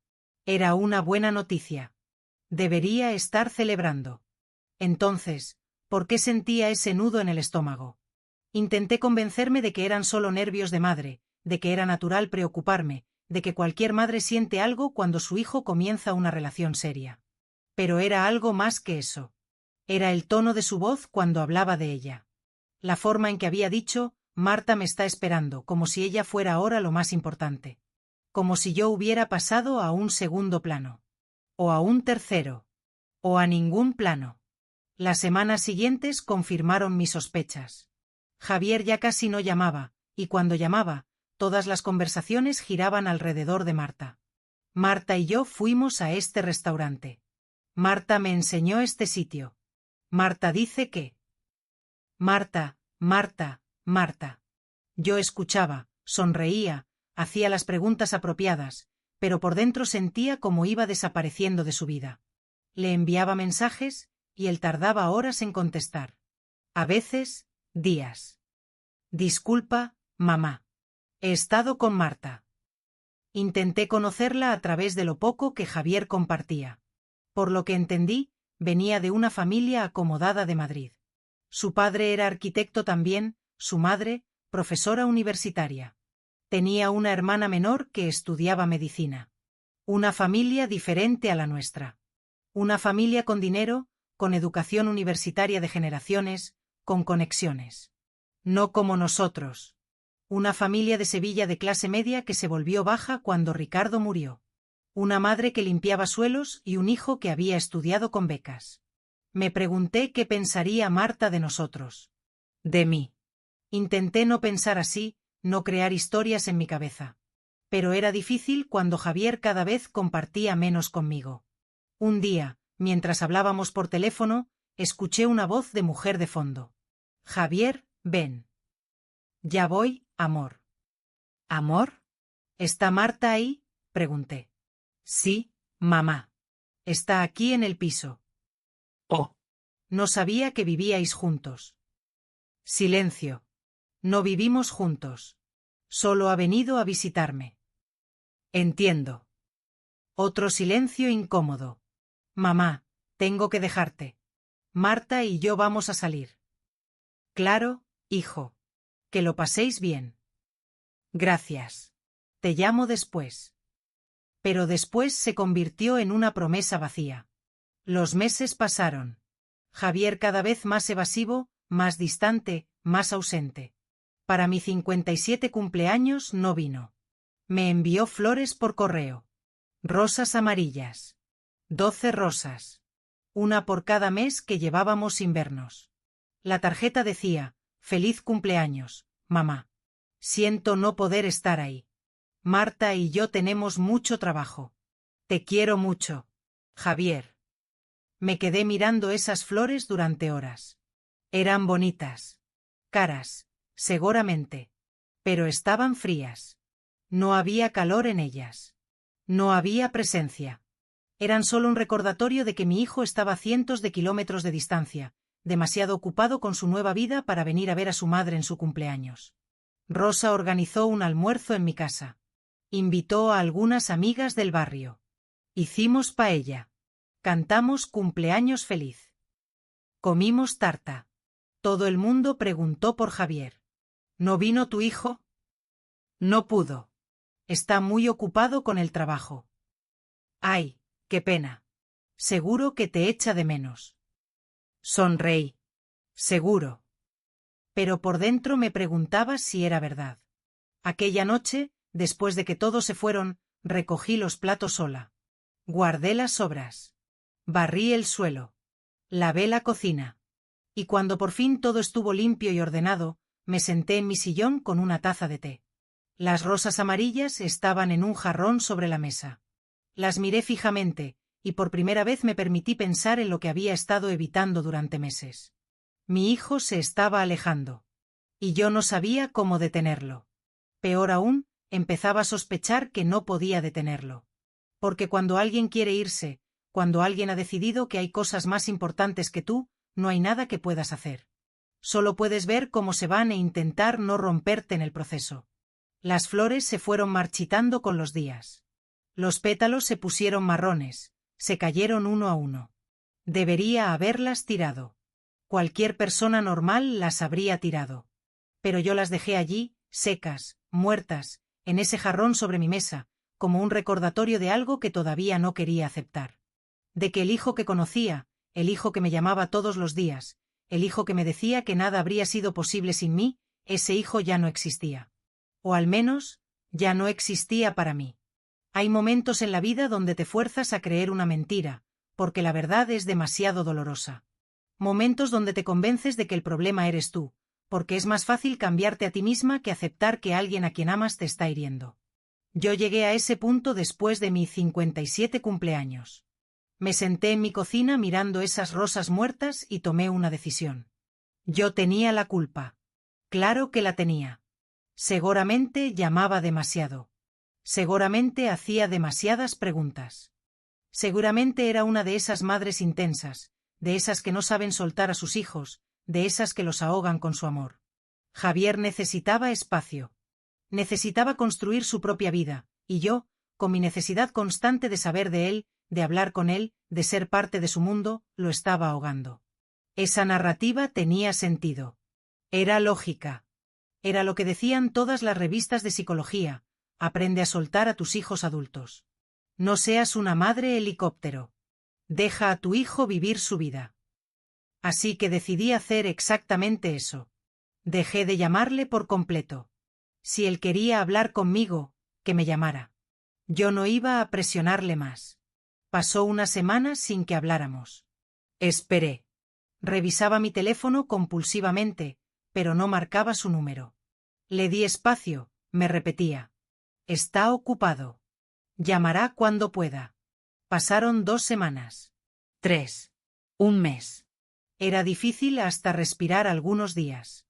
Era una buena noticia. Debería estar celebrando. Entonces, ¿por qué sentía ese nudo en el estómago? Intenté convencerme de que eran solo nervios de madre, de que era natural preocuparme, de que cualquier madre siente algo cuando su hijo comienza una relación seria. Pero era algo más que eso. Era el tono de su voz cuando hablaba de ella. La forma en que había dicho, Marta me está esperando, como si ella fuera ahora lo más importante. Como si yo hubiera pasado a un segundo plano. O a un tercero. O a ningún plano. Las semanas siguientes confirmaron mis sospechas. Javier ya casi no llamaba, y cuando llamaba, todas las conversaciones giraban alrededor de Marta. Marta y yo fuimos a este restaurante. Marta me enseñó este sitio. Marta dice que... Marta, Marta, Marta. Yo escuchaba, sonreía, hacía las preguntas apropiadas, pero por dentro sentía como iba desapareciendo de su vida. Le enviaba mensajes, y él tardaba horas en contestar. A veces, días. Disculpa, mamá. He estado con Marta. Intenté conocerla a través de lo poco que Javier compartía. Por lo que entendí, venía de una familia acomodada de Madrid. Su padre era arquitecto también, su madre, profesora universitaria. Tenía una hermana menor que estudiaba medicina. Una familia diferente a la nuestra. Una familia con dinero, con educación universitaria de generaciones, con conexiones. No como nosotros. Una familia de Sevilla de clase media que se volvió baja cuando Ricardo murió. Una madre que limpiaba suelos y un hijo que había estudiado con becas. Me pregunté qué pensaría Marta de nosotros. De mí. Intenté no pensar así, no crear historias en mi cabeza. Pero era difícil cuando Javier cada vez compartía menos conmigo. Un día, mientras hablábamos por teléfono, escuché una voz de mujer de fondo. Javier, ven. Ya voy, amor. ¿Amor? ¿Está Marta ahí? Pregunté. Sí, mamá. Está aquí en el piso. Oh. No sabía que vivíais juntos. Silencio. No vivimos juntos. Solo ha venido a visitarme. Entiendo. Otro silencio incómodo. Mamá, tengo que dejarte. Marta y yo vamos a salir. Claro, hijo. Que lo paséis bien. Gracias. Te llamo después. Pero después se convirtió en una promesa vacía. Los meses pasaron. Javier cada vez más evasivo, más distante, más ausente. Para mi 57 cumpleaños no vino. Me envió flores por correo. Rosas amarillas. 12 rosas. Una por cada mes que llevábamos sin vernos. La tarjeta decía, «Feliz cumpleaños, mamá. Siento no poder estar ahí. Marta y yo tenemos mucho trabajo. Te quiero mucho. Javier». Me quedé mirando esas flores durante horas. Eran bonitas. Caras, seguramente. Pero estaban frías. No había calor en ellas. No había presencia. Eran solo un recordatorio de que mi hijo estaba a cientos de kilómetros de distancia, demasiado ocupado con su nueva vida para venir a ver a su madre en su cumpleaños. Rosa organizó un almuerzo en mi casa. Invitó a algunas amigas del barrio. Hicimos paella. Cantamos cumpleaños feliz. Comimos tarta. Todo el mundo preguntó por Javier. ¿No vino tu hijo? No pudo. Está muy ocupado con el trabajo. Ay, qué pena. Seguro que te echa de menos. Sonreí. Seguro. Pero por dentro me preguntaba si era verdad. Aquella noche, después de que todos se fueron, recogí los platos sola. Guardé las sobras. Barrí el suelo. Lavé la cocina. Y cuando por fin todo estuvo limpio y ordenado, me senté en mi sillón con una taza de té. Las rosas amarillas estaban en un jarrón sobre la mesa. Las miré fijamente, y por primera vez me permití pensar en lo que había estado evitando durante meses. Mi hijo se estaba alejando. Y yo no sabía cómo detenerlo. Peor aún, empezaba a sospechar que no podía detenerlo. Porque cuando alguien quiere irse, cuando alguien ha decidido que hay cosas más importantes que tú, no hay nada que puedas hacer. Solo puedes ver cómo se van e intentar no romperte en el proceso. Las flores se fueron marchitando con los días. Los pétalos se pusieron marrones, se cayeron uno a uno. Debería haberlas tirado. Cualquier persona normal las habría tirado. Pero yo las dejé allí, secas, muertas, en ese jarrón sobre mi mesa, como un recordatorio de algo que todavía no quería aceptar. De que el hijo que conocía, el hijo que me llamaba todos los días, el hijo que me decía que nada habría sido posible sin mí, ese hijo ya no existía. O al menos, ya no existía para mí. Hay momentos en la vida donde te fuerzas a creer una mentira, porque la verdad es demasiado dolorosa. Momentos donde te convences de que el problema eres tú, porque es más fácil cambiarte a ti misma que aceptar que alguien a quien amas te está hiriendo. Yo llegué a ese punto después de mi 57 cumpleaños. Me senté en mi cocina mirando esas rosas muertas y tomé una decisión. Yo tenía la culpa. Claro que la tenía. Seguramente llamaba demasiado. Seguramente hacía demasiadas preguntas. Seguramente era una de esas madres intensas, de esas que no saben soltar a sus hijos, de esas que los ahogan con su amor. Javier necesitaba espacio. Necesitaba construir su propia vida, y yo, con mi necesidad constante de saber de él, de hablar con él, de ser parte de su mundo, lo estaba ahogando. Esa narrativa tenía sentido. Era lógica. Era lo que decían todas las revistas de psicología: aprende a soltar a tus hijos adultos. No seas una madre helicóptero. Deja a tu hijo vivir su vida. Así que decidí hacer exactamente eso. Dejé de llamarle por completo. Si él quería hablar conmigo, que me llamara. Yo no iba a presionarle más. Pasó una semana sin que habláramos. Esperé. Revisaba mi teléfono compulsivamente, pero no marcaba su número. Le di espacio, me repetía. Está ocupado. Llamará cuando pueda. Pasaron 2 semanas. 3. Un mes. Era difícil hasta respirar algunos días.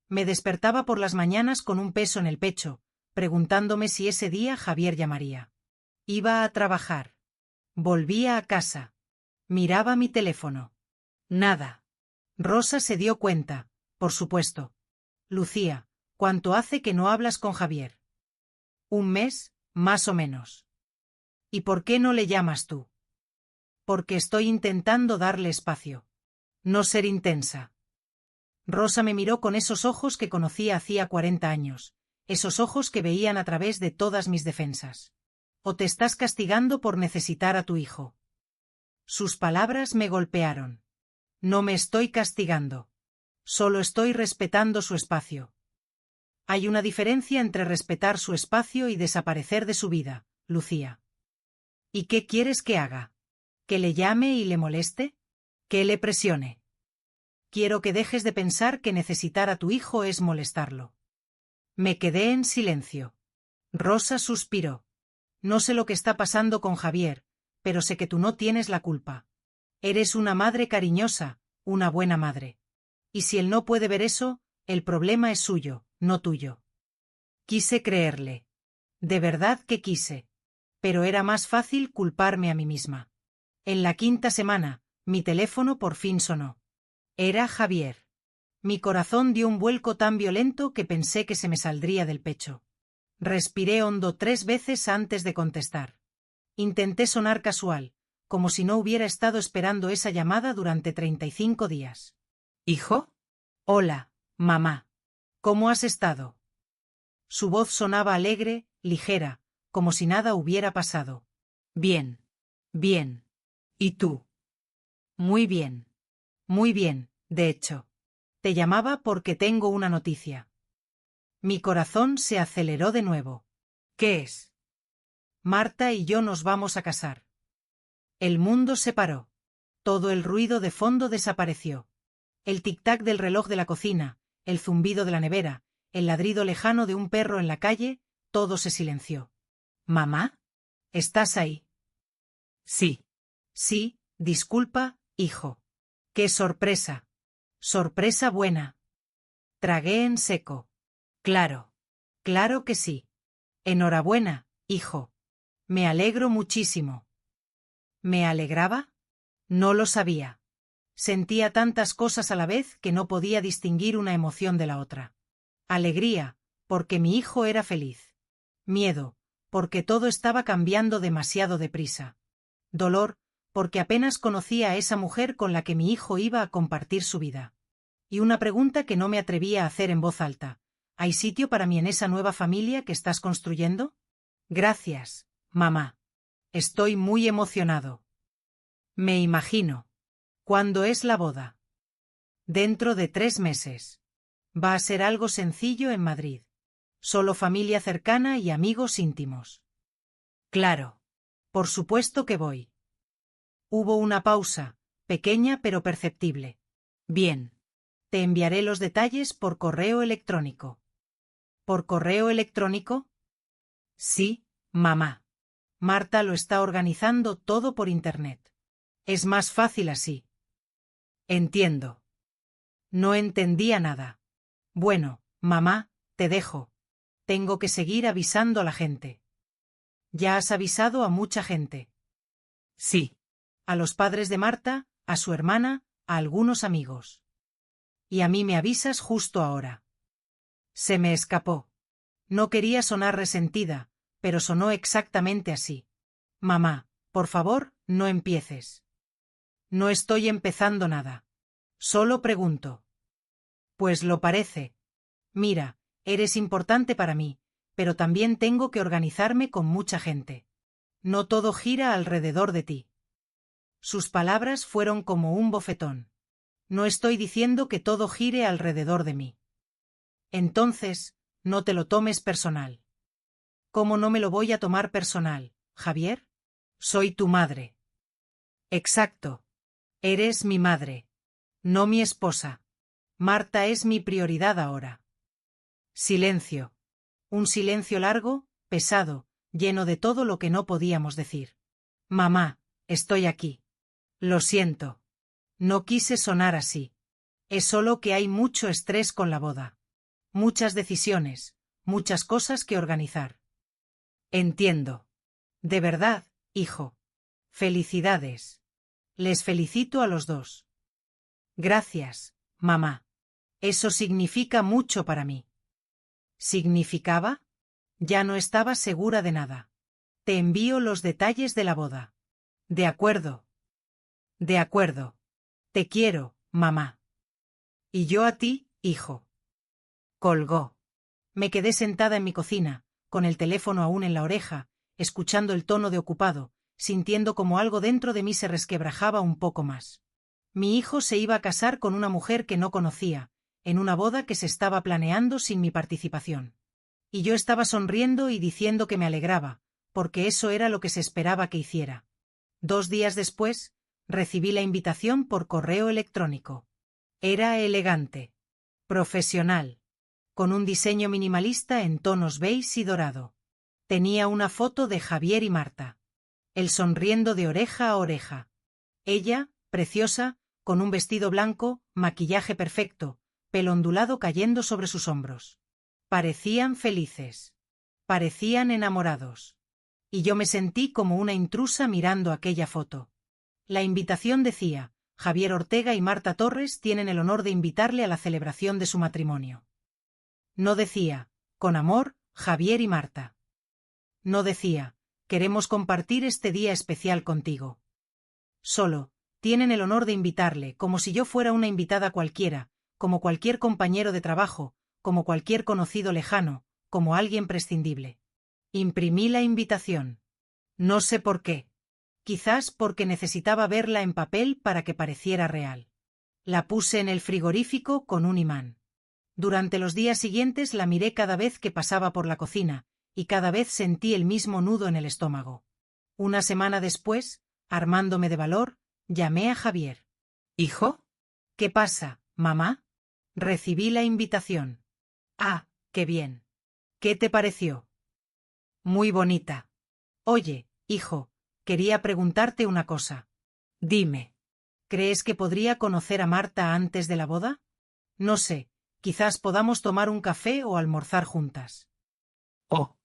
Me despertaba por las mañanas con un peso en el pecho, preguntándome si ese día Javier llamaría. Iba a trabajar. Volvía a casa. Miraba mi teléfono. Nada. Rosa se dio cuenta, por supuesto. Lucía, ¿cuánto hace que no hablas con Javier? 1 mes, Más o menos. ¿Y por qué no le llamas tú? Porque estoy intentando darle espacio. No ser intensa. Rosa me miró con esos ojos que conocía hacía 40 años, esos ojos que veían a través de todas mis defensas. ¿O te estás castigando por necesitar a tu hijo? Sus palabras me golpearon. No me estoy castigando. Solo estoy respetando su espacio. Hay una diferencia entre respetar su espacio y desaparecer de su vida, Lucía. ¿Y qué quieres que haga? ¿Que le llame y le moleste? ¿Que le presione? Quiero que dejes de pensar que necesitar a tu hijo es molestarlo. Me quedé en silencio. Rosa suspiró. No sé lo que está pasando con Javier, pero sé que tú no tienes la culpa. Eres una madre cariñosa, una buena madre. Y si él no puede ver eso, el problema es suyo, no tuyo. Quise creerle. De verdad que quise. Pero era más fácil culparme a mí misma. En la 5ª semana, mi teléfono por fin sonó. Era Javier. Mi corazón dio un vuelco tan violento que pensé que se me saldría del pecho. Respiré hondo 3 veces antes de contestar. Intenté sonar casual, como si no hubiera estado esperando esa llamada durante 35 días. ¿Hijo? Hola, mamá. ¿Cómo has estado? Su voz sonaba alegre, ligera, como si nada hubiera pasado. Bien. Bien. ¿Y tú? Muy bien. Muy bien, de hecho. Te llamaba porque tengo una noticia. Mi corazón se aceleró de nuevo. ¿Qué es? Marta y yo nos vamos a casar. El mundo se paró. Todo el ruido de fondo desapareció. El tic-tac del reloj de la cocina, el zumbido de la nevera, el ladrido lejano de un perro en la calle, todo se silenció. ¿Mamá? ¿Estás ahí? Sí. Sí, disculpa, hijo. ¡Qué sorpresa! Sorpresa buena. Tragué en seco. Claro. Claro que sí. Enhorabuena, hijo. Me alegro muchísimo. ¿Me alegraba? No lo sabía. Sentía tantas cosas a la vez que no podía distinguir una emoción de la otra. Alegría, porque mi hijo era feliz. Miedo, porque todo estaba cambiando demasiado deprisa. Dolor, porque apenas conocía a esa mujer con la que mi hijo iba a compartir su vida. Y una pregunta que no me atrevía a hacer en voz alta. ¿Hay sitio para mí en esa nueva familia que estás construyendo? Gracias, mamá. Estoy muy emocionado. Me imagino. ¿Cuándo es la boda? Dentro de 3 meses. Va a ser algo sencillo en Madrid. Solo familia cercana y amigos íntimos. Claro. Por supuesto que voy. Hubo una pausa, pequeña pero perceptible. Bien. Te enviaré los detalles por correo electrónico. ¿Por correo electrónico? Sí, mamá. Marta lo está organizando todo por internet. Es más fácil así. Entiendo. No entendía nada. Bueno, mamá, te dejo. Tengo que seguir avisando a la gente. ¿Ya has avisado a mucha gente? Sí. A los padres de Marta, a su hermana, a algunos amigos. Y a mí me avisas justo ahora. Se me escapó. No quería sonar resentida, pero sonó exactamente así. Mamá, por favor, no empieces. No estoy empezando nada. Solo pregunto. Pues lo parece. Mira, eres importante para mí, pero también tengo que organizarme con mucha gente. No todo gira alrededor de ti. Sus palabras fueron como un bofetón. No estoy diciendo que todo gire alrededor de mí. Entonces, no te lo tomes personal. ¿Cómo no me lo voy a tomar personal, Javier? Soy tu madre. Exacto. Eres mi madre. No mi esposa. Marta es mi prioridad ahora. Silencio. Un silencio largo, pesado, lleno de todo lo que no podíamos decir. Mamá, estoy aquí. Lo siento. No quise sonar así. Es solo que hay mucho estrés con la boda. Muchas decisiones, muchas cosas que organizar. Entiendo. De verdad, hijo. Felicidades. Les felicito a los dos. Gracias, mamá. Eso significa mucho para mí. ¿Significaba? Ya no estaba segura de nada. Te envío los detalles de la boda. De acuerdo. De acuerdo. Te quiero, mamá. Y yo a ti, hijo. Colgó. Me quedé sentada en mi cocina, con el teléfono aún en la oreja, escuchando el tono de ocupado, sintiendo como algo dentro de mí se resquebrajaba un poco más. Mi hijo se iba a casar con una mujer que no conocía, en una boda que se estaba planeando sin mi participación. Y yo estaba sonriendo y diciendo que me alegraba, porque eso era lo que se esperaba que hiciera. 2 días después, recibí la invitación por correo electrónico. Era elegante, profesional, con un diseño minimalista en tonos beige y dorado. Tenía una foto de Javier y Marta. Él sonriendo de oreja a oreja. Ella, preciosa, con un vestido blanco, maquillaje perfecto, pelo ondulado cayendo sobre sus hombros. Parecían felices. Parecían enamorados. Y yo me sentí como una intrusa mirando aquella foto. La invitación decía: Javier Ortega y Marta Torres tienen el honor de invitarle a la celebración de su matrimonio. No decía: con amor, Javier y Marta. No decía: queremos compartir este día especial contigo. Solo: tienen el honor de invitarle, como si yo fuera una invitada cualquiera, como cualquier compañero de trabajo, como cualquier conocido lejano, como alguien prescindible. Imprimí la invitación. No sé por qué. Quizás porque necesitaba verla en papel para que pareciera real. La puse en el frigorífico con un imán. Durante los días siguientes la miré cada vez que pasaba por la cocina, y cada vez sentí el mismo nudo en el estómago. Una semana después, armándome de valor, llamé a Javier. ¿Hijo? ¿Qué pasa, mamá? Recibí la invitación. Ah, qué bien. ¿Qué te pareció? Muy bonita. Oye, hijo, quería preguntarte una cosa. Dime. ¿Crees que podría conocer a Marta antes de la boda? No sé, quizás podamos tomar un café o almorzar juntas. Oh.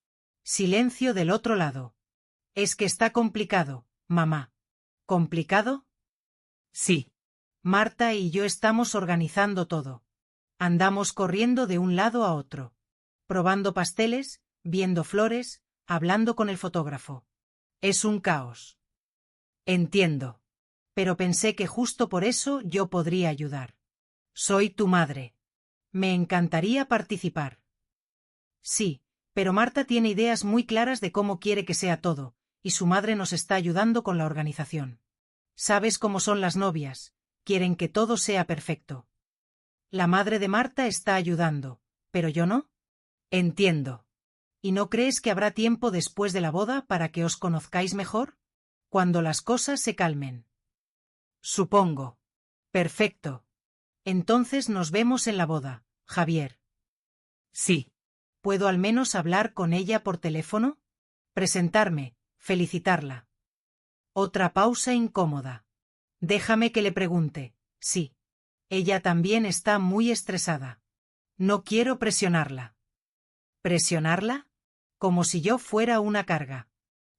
Silencio del otro lado. Es que está complicado, mamá. ¿Complicado? Sí. Marta y yo estamos organizando todo. Andamos corriendo de un lado a otro. Probando pasteles, viendo flores, hablando con el fotógrafo. Es un caos. Entiendo. Pero pensé que justo por eso yo podría ayudar. Soy tu madre. Me encantaría participar. Sí, pero Marta tiene ideas muy claras de cómo quiere que sea todo, y su madre nos está ayudando con la organización. ¿Sabes cómo son las novias? Quieren que todo sea perfecto. La madre de Marta está ayudando, pero yo no. Entiendo. ¿Y no crees que habrá tiempo después de la boda para que os conozcáis mejor? Cuando las cosas se calmen. Supongo. Perfecto. Entonces nos vemos en la boda, Javier. Sí. ¿Puedo al menos hablar con ella por teléfono? Presentarme, felicitarla. Otra pausa incómoda. Déjame que le pregunte. Sí. Ella también está muy estresada. No quiero presionarla. ¿Presionarla? Como si yo fuera una carga.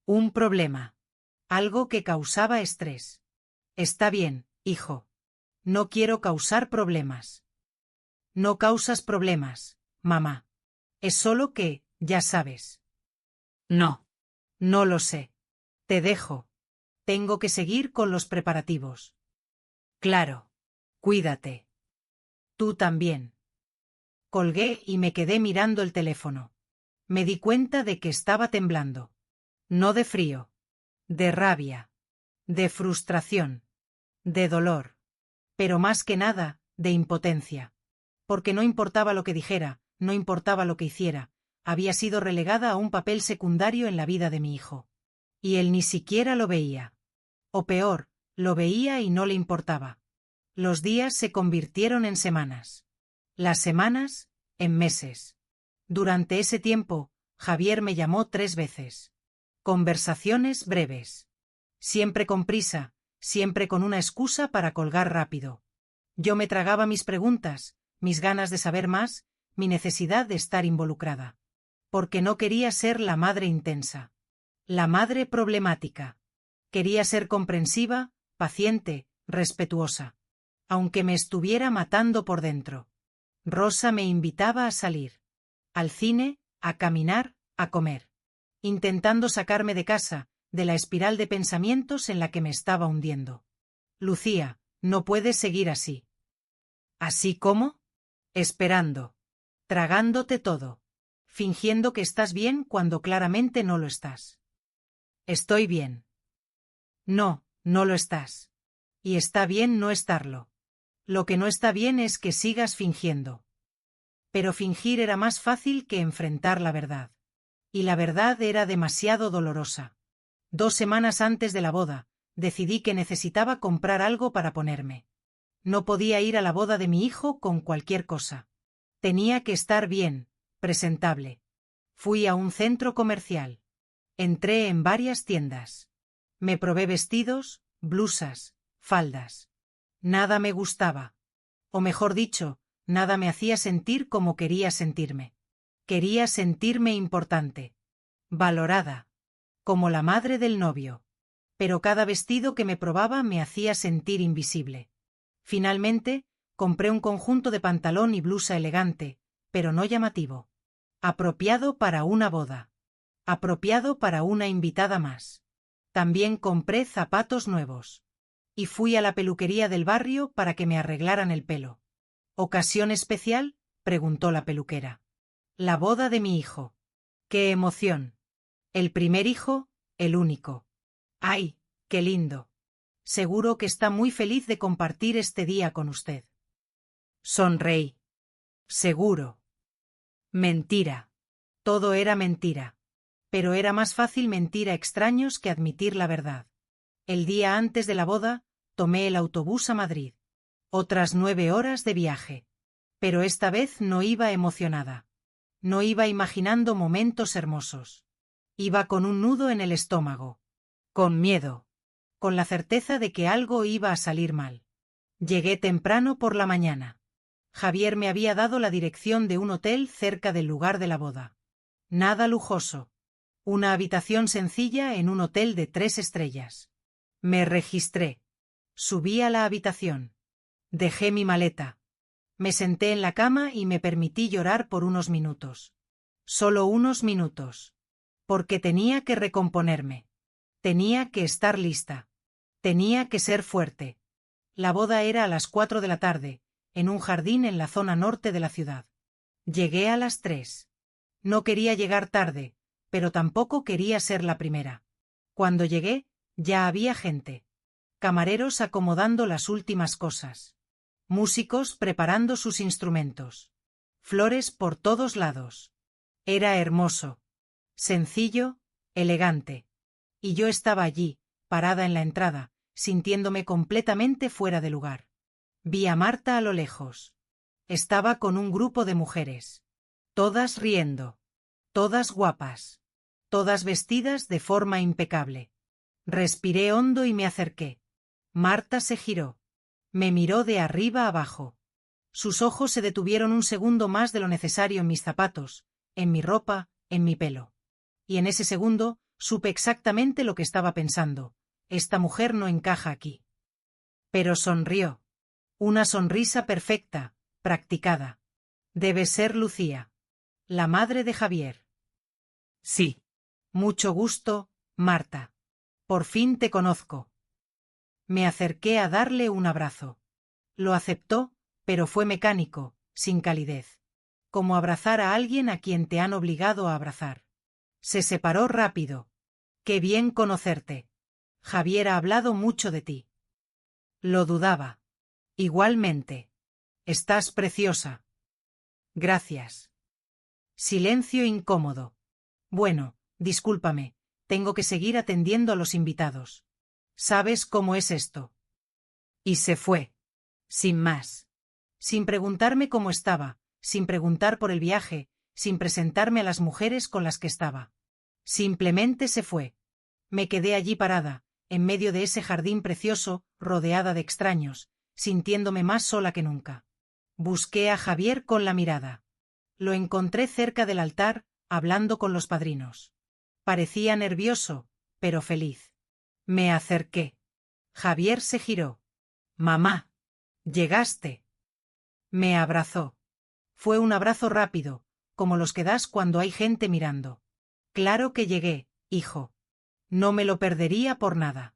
Un problema. Algo que causaba estrés. Está bien, hijo. No quiero causar problemas. No causas problemas, mamá. Es solo que, ya sabes. No. No lo sé. Te dejo. Tengo que seguir con los preparativos. Claro. Cuídate. Tú también. Colgué y me quedé mirando el teléfono. Me di cuenta de que estaba temblando. No de frío. De rabia. De frustración. De dolor. Pero más que nada, de impotencia. Porque no importaba lo que dijera, no importaba lo que hiciera, había sido relegada a un papel secundario en la vida de mi hijo. Y él ni siquiera lo veía. O peor, lo veía y no le importaba. Los días se convirtieron en semanas. Las semanas, en meses. Durante ese tiempo, Javier me llamó 3 veces. Conversaciones breves. Siempre con prisa, siempre con una excusa para colgar rápido. Yo me tragaba mis preguntas, mis ganas de saber más, mi necesidad de estar involucrada. Porque no quería ser la madre intensa. La madre problemática. Quería ser comprensiva, paciente, respetuosa. Aunque me estuviera matando por dentro. Rosa me invitaba a salir. Al cine, a caminar, a comer. intentando sacarme de casa, de la espiral de pensamientos en la que me estaba hundiendo. Lucía, no puedes seguir así. ¿Así cómo? Esperando. Tragándote todo. Fingiendo que estás bien cuando claramente no lo estás. Estoy bien. No, no lo estás. Y está bien no estarlo. Lo que no está bien es que sigas fingiendo. Pero fingir era más fácil que enfrentar la verdad. Y la verdad era demasiado dolorosa. 2 semanas antes de la boda, decidí que necesitaba comprar algo para ponerme. No podía ir a la boda de mi hijo con cualquier cosa. Tenía que estar bien, presentable. Fui a un centro comercial. Entré en varias tiendas. Me probé vestidos, blusas, faldas. Nada me gustaba. O mejor dicho, nada me hacía sentir como quería sentirme. Quería sentirme importante. Valorada. Como la madre del novio. Pero cada vestido que me probaba me hacía sentir invisible. Finalmente, compré un conjunto de pantalón y blusa elegante, pero no llamativo. Apropiado para una boda. Apropiado para una invitada más. También compré zapatos nuevos. Y fui a la peluquería del barrio para que me arreglaran el pelo. ¿Ocasión especial?, preguntó la peluquera. La boda de mi hijo. ¡Qué emoción! El primer hijo, el único. ¡Ay, qué lindo! Seguro que está muy feliz de compartir este día con usted. Sonreí. Seguro. Mentira. Todo era mentira. Pero era más fácil mentir a extraños que admitir la verdad. El día antes de la boda, tomé el autobús a Madrid. Otras 9 horas de viaje. Pero esta vez no iba emocionada. No iba imaginando momentos hermosos. Iba con un nudo en el estómago. Con miedo. Con la certeza de que algo iba a salir mal. Llegué temprano por la mañana. Javier me había dado la dirección de un hotel cerca del lugar de la boda. Nada lujoso. Una habitación sencilla en un hotel de 3 estrellas. Me registré. Subí a la habitación. Dejé mi maleta. Me senté en la cama y me permití llorar por unos minutos. Solo unos minutos. Porque tenía que recomponerme. Tenía que estar lista. Tenía que ser fuerte. La boda era a las 4 de la tarde, en un jardín en la zona norte de la ciudad. Llegué a las 3. No quería llegar tarde, pero tampoco quería ser la primera. Cuando llegué, ya había gente. Camareros acomodando las últimas cosas. Músicos preparando sus instrumentos. Flores por todos lados. Era hermoso. Sencillo, elegante. Y yo estaba allí, parada en la entrada, sintiéndome completamente fuera de lugar. Vi a Marta a lo lejos. Estaba con un grupo de mujeres. Todas riendo. Todas guapas. Todas vestidas de forma impecable. Respiré hondo y me acerqué. Marta se giró. Me miró de arriba abajo. Sus ojos se detuvieron un segundo más de lo necesario en mis zapatos, en mi ropa, en mi pelo. Y en ese segundo, supe exactamente lo que estaba pensando. Esta mujer no encaja aquí. Pero sonrió. Una sonrisa perfecta, practicada. Debe ser Lucía. La madre de Javier. Sí. Mucho gusto, Marta. Por fin te conozco. Me acerqué a darle un abrazo. Lo aceptó, pero fue mecánico, sin calidez. Como abrazar a alguien a quien te han obligado a abrazar. Se separó rápido. Qué bien conocerte. Javier ha hablado mucho de ti. Lo dudaba. Igualmente. Estás preciosa. Gracias. Silencio incómodo. Bueno, discúlpame, tengo que seguir atendiendo a los invitados. ¿Sabes cómo es esto? Y se fue. Sin más. Sin preguntarme cómo estaba, sin preguntar por el viaje, sin presentarme a las mujeres con las que estaba. Simplemente se fue. Me quedé allí parada, en medio de ese jardín precioso, rodeada de extraños, sintiéndome más sola que nunca. Busqué a Javier con la mirada. Lo encontré cerca del altar, hablando con los padrinos. Parecía nervioso, pero feliz. Me acerqué. Javier se giró. Mamá. Llegaste. Me abrazó. Fue un abrazo rápido, como los que das cuando hay gente mirando. Claro que llegué, hijo. No me lo perdería por nada.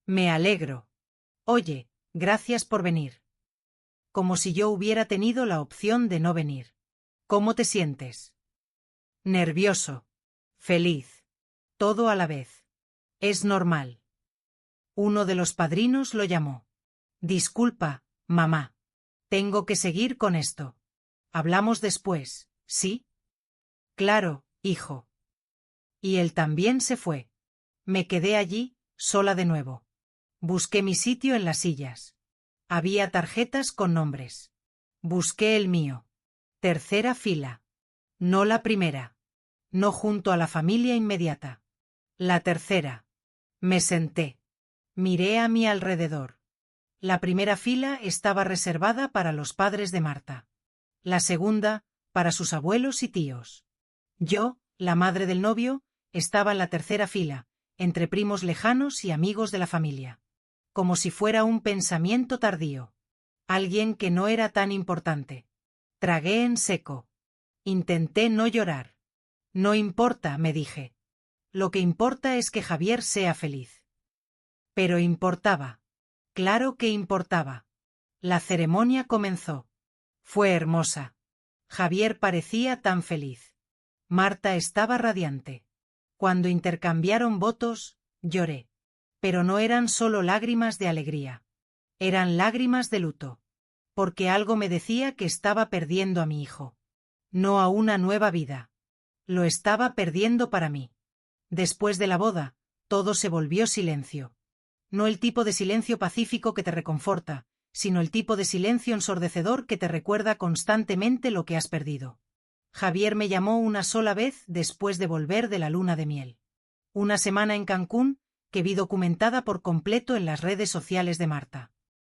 Me alegro. Oye, gracias por venir. Como si yo hubiera tenido la opción de no venir. ¿Cómo te sientes? Nervioso. Feliz. Todo a la vez. Es normal. Uno de los padrinos lo llamó. Disculpa, mamá. Tengo que seguir con esto. Hablamos después, ¿sí? Claro, hijo. Y él también se fue. Me quedé allí, sola de nuevo. Busqué mi sitio en las sillas. Había tarjetas con nombres. Busqué el mío. Tercera fila. No la primera. No junto a la familia inmediata. La tercera. Me senté. Miré a mi alrededor. La primera fila estaba reservada para los padres de Marta. La segunda, para sus abuelos y tíos. Yo, la madre del novio, estaba en la tercera fila, entre primos lejanos y amigos de la familia. Como si fuera un pensamiento tardío. Alguien que no era tan importante. Tragué en seco. Intenté no llorar. No importa, me dije. Lo que importa es que Javier sea feliz. Pero importaba. Claro que importaba. La ceremonia comenzó. Fue hermosa. Javier parecía tan feliz. Marta estaba radiante. Cuando intercambiaron votos, lloré. Pero no eran solo lágrimas de alegría. Eran lágrimas de luto. Porque algo me decía que estaba perdiendo a mi hijo. No a una nueva vida. Lo estaba perdiendo para mí. Después de la boda, todo se volvió silencio. No el tipo de silencio pacífico que te reconforta, sino el tipo de silencio ensordecedor que te recuerda constantemente lo que has perdido. Javier me llamó una sola vez después de volver de la luna de miel. Una semana en Cancún, que vi documentada por completo en las redes sociales de Marta.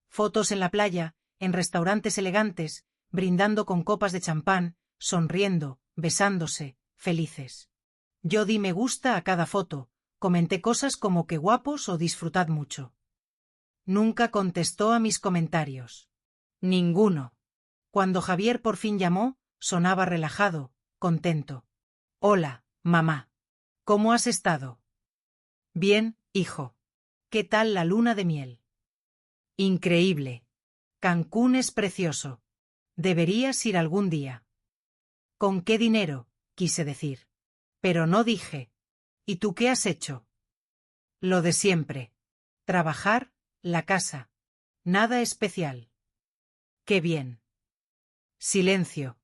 Fotos en la playa, en restaurantes elegantes, brindando con copas de champán, sonriendo, besándose, felices. Yo di me gusta a cada foto, comenté cosas como que guapos o disfrutad mucho. Nunca contestó a mis comentarios. Ninguno. Cuando Javier por fin llamó, sonaba relajado, contento. Hola, mamá. ¿Cómo has estado? Bien, hijo. ¿Qué tal la luna de miel? Increíble. Cancún es precioso. Deberías ir algún día. ¿Con qué dinero? Quise decir. Pero no dije. ¿Y tú qué has hecho? Lo de siempre. Trabajar, la casa. Nada especial. Qué bien. Silencio.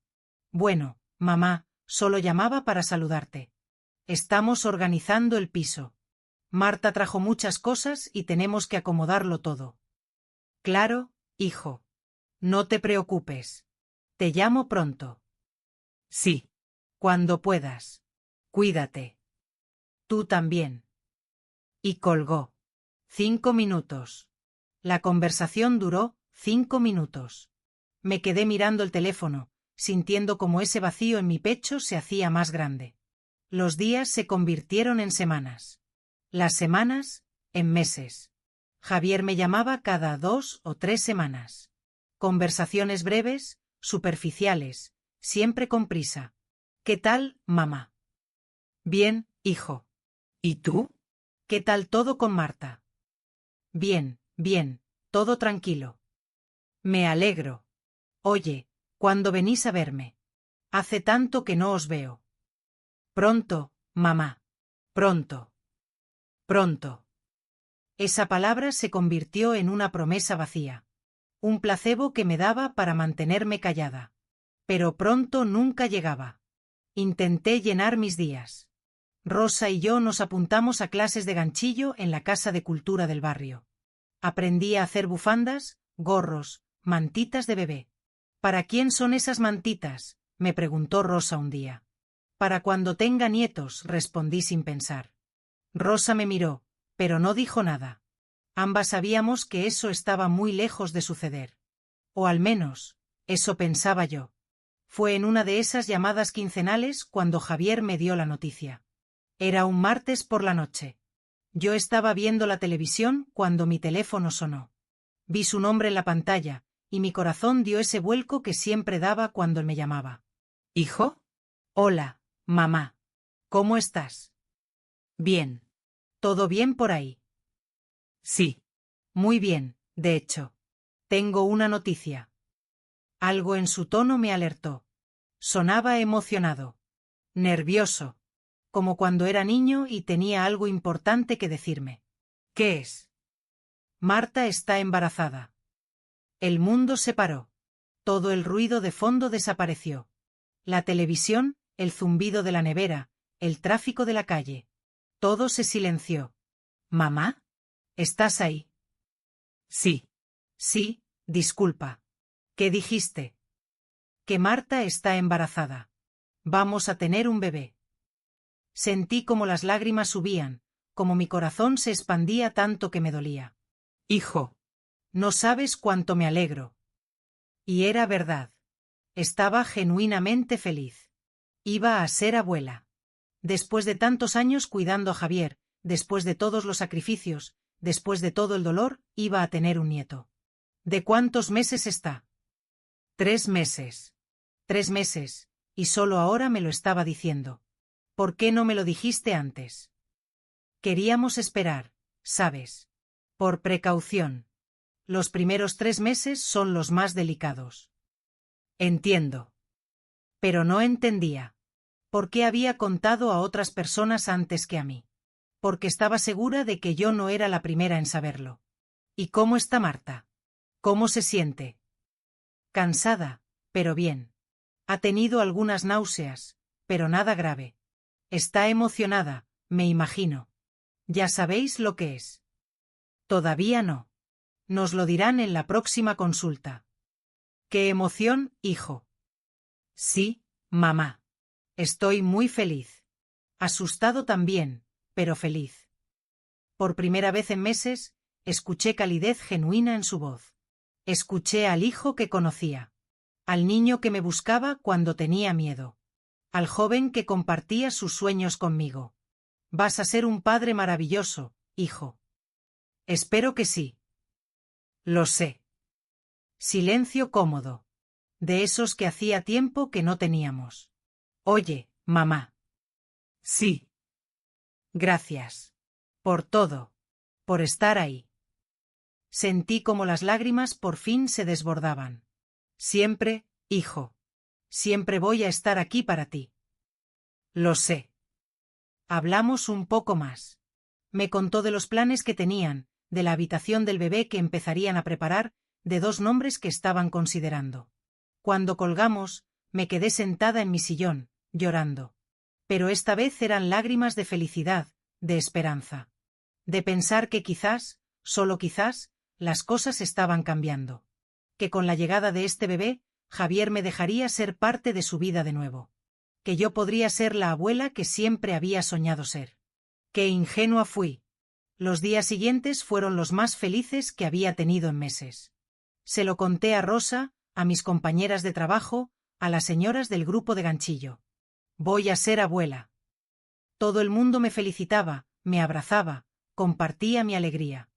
Bueno, mamá, solo llamaba para saludarte. Estamos organizando el piso. Marta trajo muchas cosas y tenemos que acomodarlo todo. Claro, hijo. No te preocupes. Te llamo pronto. Sí. Cuando puedas. Cuídate. Tú también. Y colgó. 5 minutos. La conversación duró 5 minutos. Me quedé mirando el teléfono, sintiendo como ese vacío en mi pecho se hacía más grande. Los días se convirtieron en semanas. Las semanas, en meses. Javier me llamaba cada 2 o 3 semanas. Conversaciones breves, superficiales, siempre con prisa. ¿Qué tal, mamá? Bien, hijo. ¿Y tú? ¿Qué tal todo con Marta? Bien, bien, todo tranquilo. Me alegro. Oye, ¿cuándo venís a verme? Hace tanto que no os veo. Pronto, mamá. Pronto. Pronto. Esa palabra se convirtió en una promesa vacía. Un placebo que me daba para mantenerme callada. Pero pronto nunca llegaba. Intenté llenar mis días. Rosa y yo nos apuntamos a clases de ganchillo en la Casa de Cultura del barrio. Aprendí a hacer bufandas, gorros, mantitas de bebé. ¿Para quién son esas mantitas?, me preguntó Rosa un día. Para cuando tenga nietos, respondí sin pensar. Rosa me miró, pero no dijo nada. Ambas sabíamos que eso estaba muy lejos de suceder. O al menos, eso pensaba yo. Fue en una de esas llamadas quincenales cuando Javier me dio la noticia. Era un martes por la noche. Yo estaba viendo la televisión cuando mi teléfono sonó. Vi su nombre en la pantalla, y mi corazón dio ese vuelco que siempre daba cuando él me llamaba. ¿Hijo? Hola, mamá. ¿Cómo estás? Bien. ¿Todo bien por ahí? Sí. Muy bien, de hecho. Tengo una noticia. Algo en su tono me alertó. Sonaba emocionado. Nervioso. Como cuando era niño y tenía algo importante que decirme. ¿Qué es? Marta está embarazada. El mundo se paró. Todo el ruido de fondo desapareció. La televisión, el zumbido de la nevera, el tráfico de la calle. Todo se silenció. ¿Mamá? ¿Estás ahí? Sí. Sí, disculpa. ¿Qué dijiste? Que Marta está embarazada. Vamos a tener un bebé. Sentí como las lágrimas subían, como mi corazón se expandía tanto que me dolía. Hijo. No sabes cuánto me alegro. Y era verdad. Estaba genuinamente feliz. Iba a ser abuela. Después de tantos años cuidando a Javier, después de todos los sacrificios, después de todo el dolor, iba a tener un nieto. ¿De cuántos meses está? 3 meses. 3 meses, y solo ahora me lo estaba diciendo. ¿Por qué no me lo dijiste antes? Queríamos esperar, ¿sabes? Por precaución. Los primeros 3 meses son los más delicados. Entiendo. Pero no entendía. ¿Por qué había contado a otras personas antes que a mí? Porque estaba segura de que yo no era la primera en saberlo. ¿Y cómo está Marta? ¿Cómo se siente? Cansada, pero bien. Ha tenido algunas náuseas, pero nada grave. Está emocionada, me imagino. ¿Ya sabéis lo que es? Todavía no. Nos lo dirán en la próxima consulta. ¡Qué emoción, hijo! Sí, mamá. Estoy muy feliz. Asustado también, pero feliz. Por primera vez en meses, escuché calidez genuina en su voz. Escuché al hijo que conocía. Al niño que me buscaba cuando tenía miedo. Al joven que compartía sus sueños conmigo. Vas a ser un padre maravilloso, hijo. Espero que sí. Lo sé. Silencio cómodo. De esos que hacía tiempo que no teníamos. Oye, mamá. Sí. Gracias. Por todo. Por estar ahí. Sentí como las lágrimas por fin se desbordaban. Siempre, hijo. Siempre voy a estar aquí para ti. Lo sé. Hablamos un poco más. Me contó de los planes que tenían, de la habitación del bebé que empezarían a preparar, de 2 nombres que estaban considerando. Cuando colgamos, me quedé sentada en mi sillón, llorando. Pero esta vez eran lágrimas de felicidad, de esperanza. De pensar que quizás, solo quizás, las cosas estaban cambiando. Que con la llegada de este bebé, Javier me dejaría ser parte de su vida de nuevo. Que yo podría ser la abuela que siempre había soñado ser. Qué ingenua fui. Los días siguientes fueron los más felices que había tenido en meses. Se lo conté a Rosa, a mis compañeras de trabajo, a las señoras del grupo de ganchillo. Voy a ser abuela. Todo el mundo me felicitaba, me abrazaba, compartía mi alegría.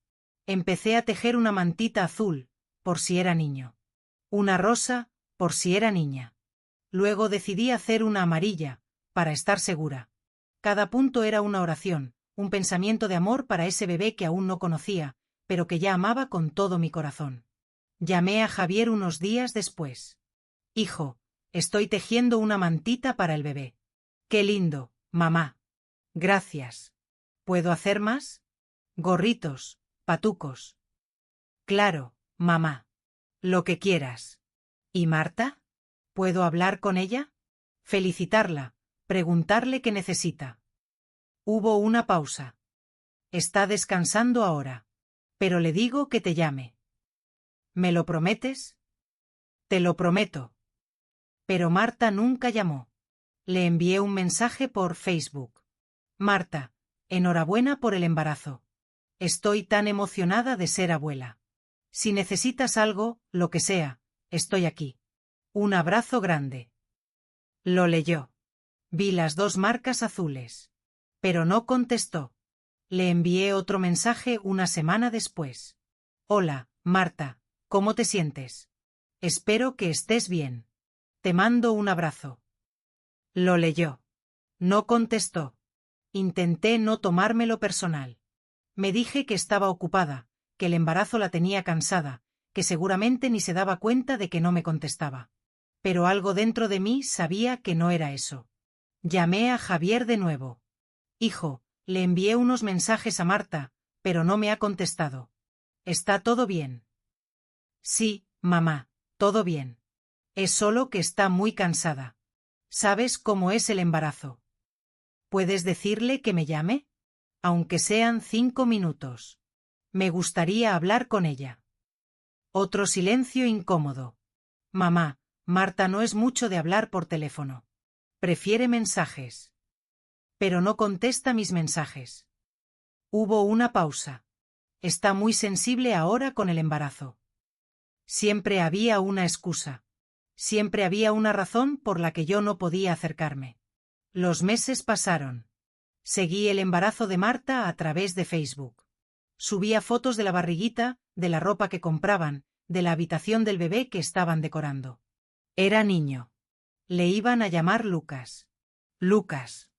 Empecé a tejer una mantita azul, por si era niño. Una rosa, por si era niña. Luego decidí hacer una amarilla, para estar segura. Cada punto era una oración, un pensamiento de amor para ese bebé que aún no conocía, pero que ya amaba con todo mi corazón. Llamé a Javier unos días después. Hijo, estoy tejiendo una mantita para el bebé. Qué lindo, mamá. Gracias. ¿Puedo hacer más? Gorritos, patucos. Claro, mamá. Lo que quieras. ¿Y Marta? ¿Puedo hablar con ella? Felicitarla, preguntarle qué necesita. Hubo una pausa. Está descansando ahora. Pero le digo que te llame. ¿Me lo prometes? Te lo prometo. Pero Marta nunca llamó. Le envié un mensaje por Facebook. Marta, enhorabuena por el embarazo. Estoy tan emocionada de ser abuela. Si necesitas algo, lo que sea, estoy aquí. Un abrazo grande. Lo leyó. Vi las 2 marcas azules. Pero no contestó. Le envié otro mensaje una semana después. Hola, Marta, ¿cómo te sientes? Espero que estés bien. Te mando un abrazo. Lo leyó. No contestó. Intenté no tomármelo personal. Me dije que estaba ocupada, que el embarazo la tenía cansada, que seguramente ni se daba cuenta de que no me contestaba. Pero algo dentro de mí sabía que no era eso. Llamé a Javier de nuevo. Hijo, le envié unos mensajes a Marta, pero no me ha contestado. ¿Está todo bien? Sí, mamá, todo bien. Es solo que está muy cansada. ¿Sabes cómo es el embarazo? ¿Puedes decirle que me llame? Aunque sean 5 minutos. Me gustaría hablar con ella. Otro silencio incómodo. Mamá, Marta no es mucho de hablar por teléfono. Prefiere mensajes. Pero no contesta mis mensajes. Hubo una pausa. Está muy sensible ahora con el embarazo. Siempre había una excusa. Siempre había una razón por la que yo no podía acercarme. Los meses pasaron. Seguí el embarazo de Marta a través de Facebook. Subía fotos de la barriguita, de la ropa que compraban, de la habitación del bebé que estaban decorando. Era niño. Le iban a llamar Lucas. Lucas.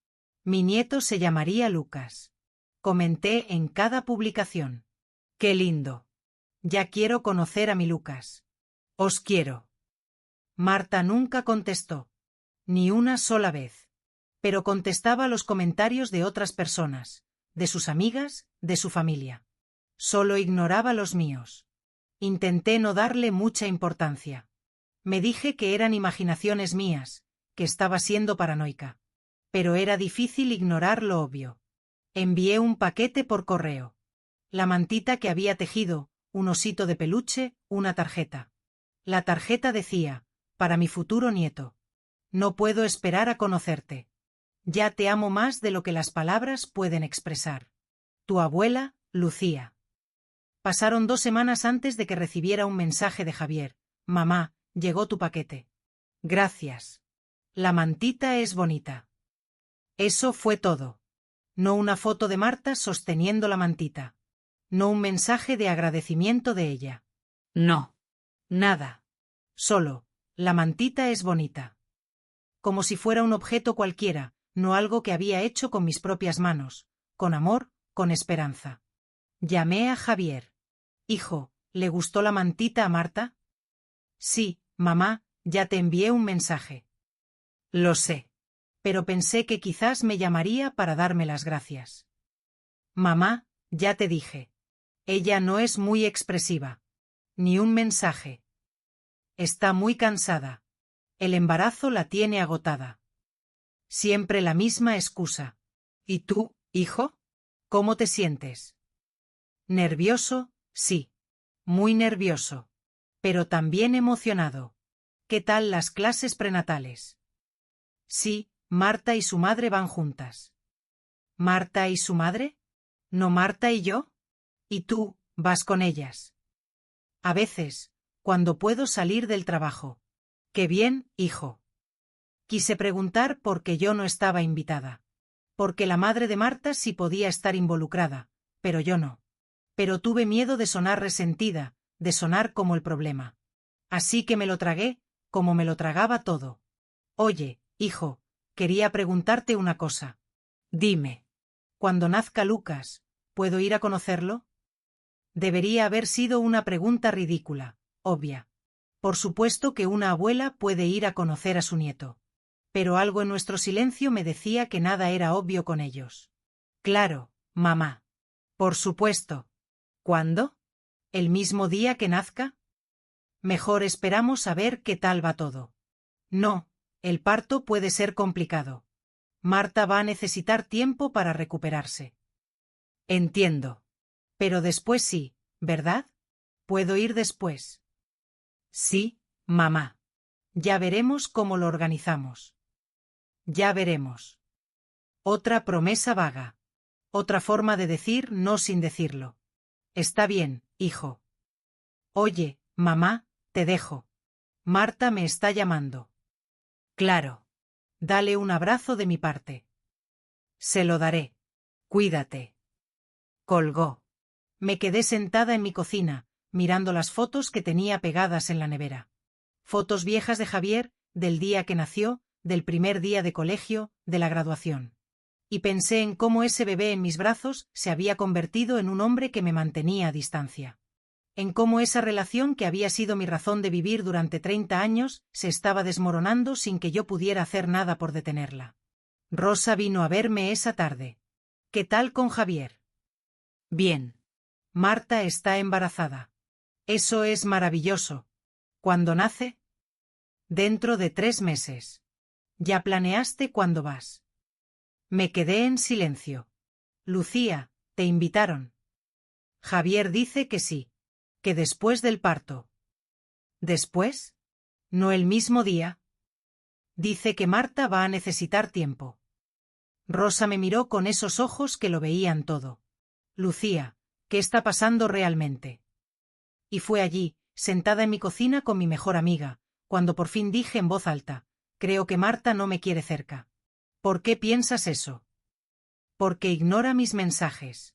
Mi nieto se llamaría Lucas. Comenté en cada publicación. ¡Qué lindo! Ya quiero conocer a mi Lucas. Os quiero. Marta nunca contestó. Ni una sola vez. Pero contestaba los comentarios de otras personas, de sus amigas, de su familia. Solo ignoraba los míos. Intenté no darle mucha importancia. Me dije que eran imaginaciones mías, que estaba siendo paranoica. Pero era difícil ignorar lo obvio. Envié un paquete por correo. La mantita que había tejido, un osito de peluche, una tarjeta. La tarjeta decía, para mi futuro nieto. No puedo esperar a conocerte. Ya te amo más de lo que las palabras pueden expresar. Tu abuela, Lucía. Pasaron 2 semanas antes de que recibiera un mensaje de Javier. Mamá, llegó tu paquete. Gracias. La mantita es bonita. Eso fue todo. No una foto de Marta sosteniendo la mantita. No un mensaje de agradecimiento de ella. No. Nada. Solo, la mantita es bonita. Como si fuera un objeto cualquiera, no algo que había hecho con mis propias manos, con amor, con esperanza. Llamé a Javier. Hijo, ¿le gustó la mantita a Marta? Sí, mamá, ya te envié un mensaje. Lo sé. Pero pensé que quizás me llamaría para darme las gracias. Mamá, ya te dije. Ella no es muy expresiva. Ni un mensaje. Está muy cansada. El embarazo la tiene agotada. Siempre la misma excusa. ¿Y tú, hijo? ¿Cómo te sientes? Nervioso, sí. Muy nervioso. Pero también emocionado. ¿Qué tal las clases prenatales? Sí, Marta y su madre van juntas. ¿Marta y su madre? ¿No Marta y yo? ¿Y tú, vas con ellas? A veces, cuando puedo salir del trabajo. Qué bien, hijo. Quise preguntar por qué yo no estaba invitada. Porque la madre de Marta sí podía estar involucrada, pero yo no. Pero tuve miedo de sonar resentida, de sonar como el problema. Así que me lo tragué, como me lo tragaba todo. Oye, hijo, quería preguntarte una cosa. Dime. Cuando nazca Lucas, ¿puedo ir a conocerlo? Debería haber sido una pregunta ridícula, obvia. Por supuesto que una abuela puede ir a conocer a su nieto. Pero algo en nuestro silencio me decía que nada era obvio con ellos. Claro, mamá. Por supuesto. ¿Cuándo? ¿El mismo día que nazca? Mejor esperamos a ver qué tal va todo. No, el parto puede ser complicado. Marta va a necesitar tiempo para recuperarse. Entiendo. Pero después sí, ¿verdad? ¿Puedo ir después? Sí, mamá. Ya veremos cómo lo organizamos. Ya veremos. Otra promesa vaga. Otra forma de decir no sin decirlo. Está bien, hijo. Oye, mamá, te dejo. Marta me está llamando. Claro. Dale un abrazo de mi parte. Se lo daré. Cuídate. Colgó. Me quedé sentada en mi cocina, mirando las fotos que tenía pegadas en la nevera. Fotos viejas de Javier, del día que nació, del primer día de colegio, de la graduación. Y pensé en cómo ese bebé en mis brazos se había convertido en un hombre que me mantenía a distancia. En cómo esa relación que había sido mi razón de vivir durante 30 años se estaba desmoronando sin que yo pudiera hacer nada por detenerla. Rosa vino a verme esa tarde. ¿Qué tal con Javier? Bien. Marta está embarazada. Eso es maravilloso. ¿Cuándo nace? Dentro de 3 meses. ¿Ya planeaste cuándo vas? Me quedé en silencio. Lucía, ¿te invitaron? Javier dice que sí. Que después del parto. ¿Después? ¿No el mismo día? Dice que Marta va a necesitar tiempo. Rosa me miró con esos ojos que lo veían todo. Lucía, ¿qué está pasando realmente? Y fue allí, sentada en mi cocina con mi mejor amiga, cuando por fin dije en voz alta, creo que Marta no me quiere cerca. ¿Por qué piensas eso? Porque ignora mis mensajes.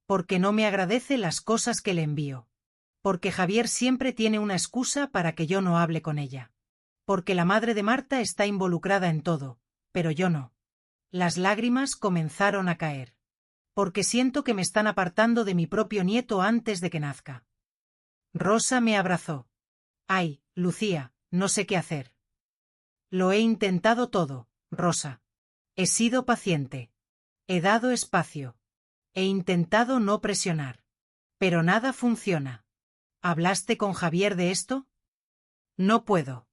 Porque no me agradece las cosas que le envío. Porque Javier siempre tiene una excusa para que yo no hable con ella. Porque la madre de Marta está involucrada en todo, pero yo no. Las lágrimas comenzaron a caer. Porque siento que me están apartando de mi propio nieto antes de que nazca. Rosa me abrazó. Ay, Lucía, no sé qué hacer. Lo he intentado todo, Rosa. He sido paciente. He dado espacio. He intentado no presionar. Pero nada funciona. ¿Hablaste con Javier de esto? No puedo.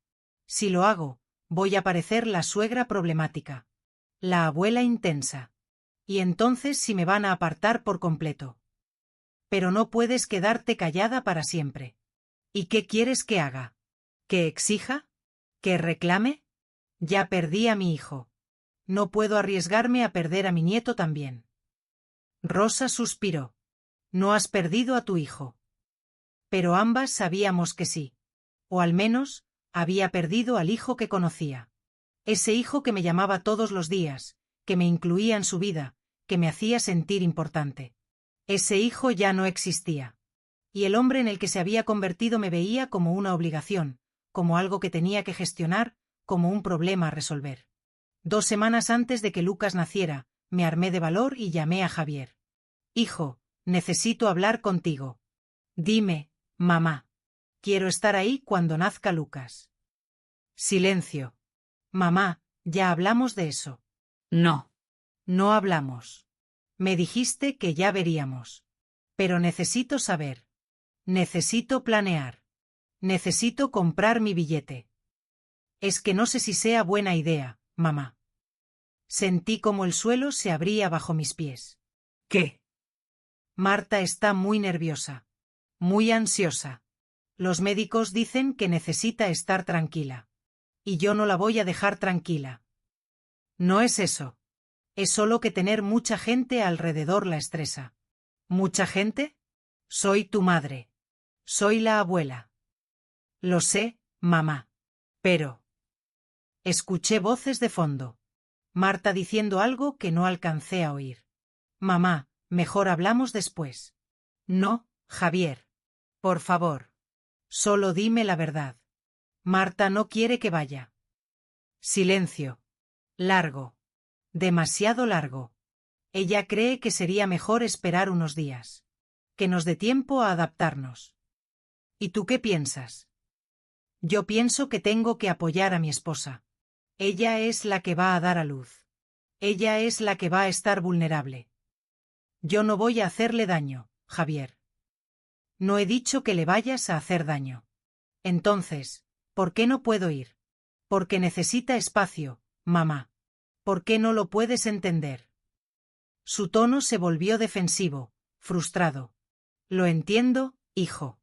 Si lo hago, voy a parecer la suegra problemática. La abuela intensa. Y entonces sí me van a apartar por completo. Pero no puedes quedarte callada para siempre. ¿Y qué quieres que haga? ¿Que exija? ¿Que reclame? Ya perdí a mi hijo. No puedo arriesgarme a perder a mi nieto también. Rosa suspiró. No has perdido a tu hijo. Pero ambas sabíamos que sí. O al menos, había perdido al hijo que conocía. Ese hijo que me llamaba todos los días, que me incluía en su vida, que me hacía sentir importante. Ese hijo ya no existía. Y el hombre en el que se había convertido me veía como una obligación, como algo que tenía que gestionar, como un problema a resolver. 2 semanas antes de que Lucas naciera, me armé de valor y llamé a Javier. Hijo, necesito hablar contigo. Dime, mamá. Quiero estar ahí cuando nazca Lucas. Silencio. Mamá, ya hablamos de eso. No. No hablamos. Me dijiste que ya veríamos. Pero necesito saber. Necesito planear. Necesito comprar mi billete. Es que no sé si sea buena idea, mamá. Sentí como el suelo se abría bajo mis pies. ¿Qué? Marta está muy nerviosa. Muy ansiosa. Los médicos dicen que necesita estar tranquila. Y yo no la voy a dejar tranquila. No es eso. Es solo que tener mucha gente alrededor la estresa. ¿Mucha gente? Soy tu madre. Soy la abuela. Lo sé, mamá. Pero... Escuché voces de fondo. Marta diciendo algo que no alcancé a oír. Mamá, mejor hablamos después. No, Javier. Por favor. Solo dime la verdad. Marta no quiere que vaya. Silencio. Largo. Demasiado largo. Ella cree que sería mejor esperar unos días. Que nos dé tiempo a adaptarnos. ¿Y tú qué piensas? Yo pienso que tengo que apoyar a mi esposa. Ella es la que va a dar a luz. Ella es la que va a estar vulnerable. Yo no voy a hacerle daño, Javier. No he dicho que le vayas a hacer daño. Entonces, ¿por qué no puedo ir? Porque necesita espacio, mamá. ¿Por qué no lo puedes entender? Su tono se volvió defensivo, frustrado. Lo entiendo, hijo.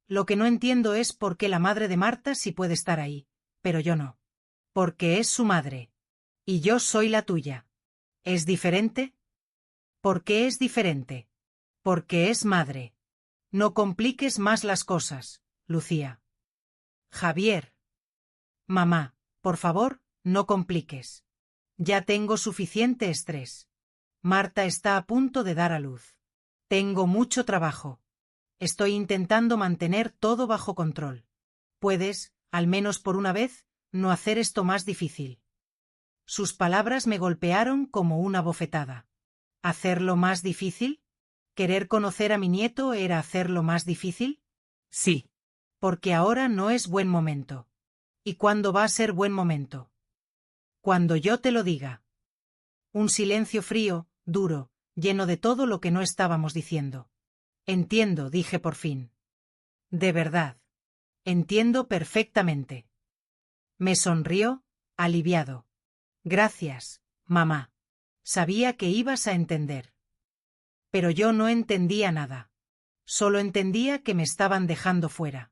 Lo que no entiendo es por qué la madre de Marta sí puede estar ahí, pero yo no. Porque es su madre. Y yo soy la tuya. ¿Es diferente? ¿Por qué es diferente? Porque es madre. No compliques más las cosas, Lucía. Javier. Mamá, por favor, no compliques. Ya tengo suficiente estrés. Marta está a punto de dar a luz. Tengo mucho trabajo. Estoy intentando mantener todo bajo control. ¿Puedes, al menos por una vez, no hacer esto más difícil? Sus palabras me golpearon como una bofetada. ¿Hacerlo más difícil? ¿Querer conocer a mi nieto era hacerlo más difícil? Sí. Porque ahora no es buen momento. ¿Y cuándo va a ser buen momento? Cuando yo te lo diga. Un silencio frío, duro, lleno de todo lo que no estábamos diciendo. Entiendo, dije por fin. De verdad. Entiendo perfectamente. Me sonrió, aliviado. Gracias, mamá. Sabía que ibas a entender. Pero yo no entendía nada. Solo entendía que me estaban dejando fuera.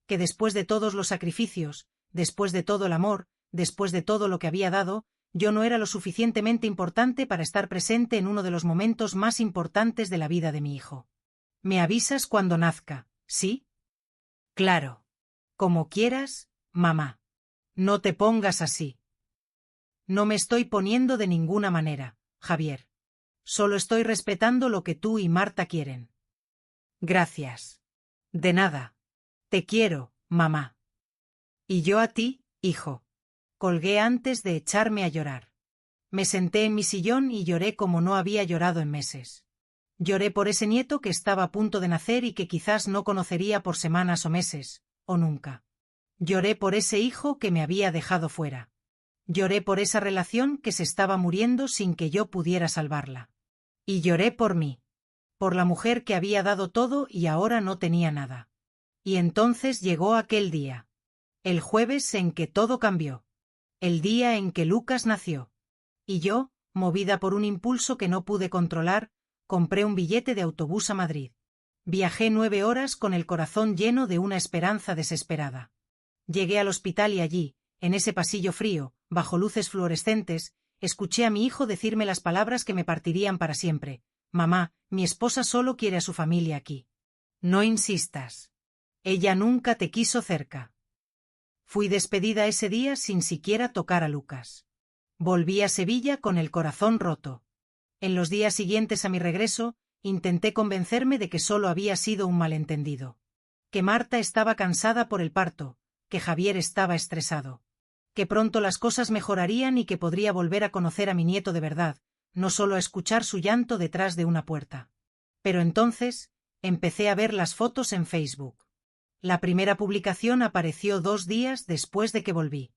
Que después de todos los sacrificios, después de todo el amor, después de todo lo que había dado, yo no era lo suficientemente importante para estar presente en uno de los momentos más importantes de la vida de mi hijo. ¿Me avisas cuando nazca, sí? Claro. Como quieras, mamá. No te pongas así. No me estoy poniendo de ninguna manera, Javier. Solo estoy respetando lo que tú y Marta quieren. Gracias. De nada. Te quiero, mamá. Y yo a ti, hijo. Colgué antes de echarme a llorar. Me senté en mi sillón y lloré como no había llorado en meses. Lloré por ese nieto que estaba a punto de nacer y que quizás no conocería por semanas o meses, o nunca. Lloré por ese hijo que me había dejado fuera. Lloré por esa relación que se estaba muriendo sin que yo pudiera salvarla. Y lloré por mí. Por la mujer que había dado todo y ahora no tenía nada. Y entonces llegó aquel día. El jueves en que todo cambió. El día en que Lucas nació. Y yo, movida por un impulso que no pude controlar, compré un billete de autobús a Madrid. Viajé 9 horas con el corazón lleno de una esperanza desesperada. Llegué al hospital y allí, en ese pasillo frío, bajo luces fluorescentes, escuché a mi hijo decirme las palabras que me partirían para siempre. Mamá, mi esposa solo quiere a su familia aquí. No insistas. Ella nunca te quiso cerca. Fui despedida ese día sin siquiera tocar a Lucas. Volví a Sevilla con el corazón roto. En los días siguientes a mi regreso, intenté convencerme de que solo había sido un malentendido. Que Marta estaba cansada por el parto, que Javier estaba estresado. Que pronto las cosas mejorarían y que podría volver a conocer a mi nieto de verdad, no solo a escuchar su llanto detrás de una puerta. Pero entonces, empecé a ver las fotos en Facebook. La primera publicación apareció 2 días después de que volví.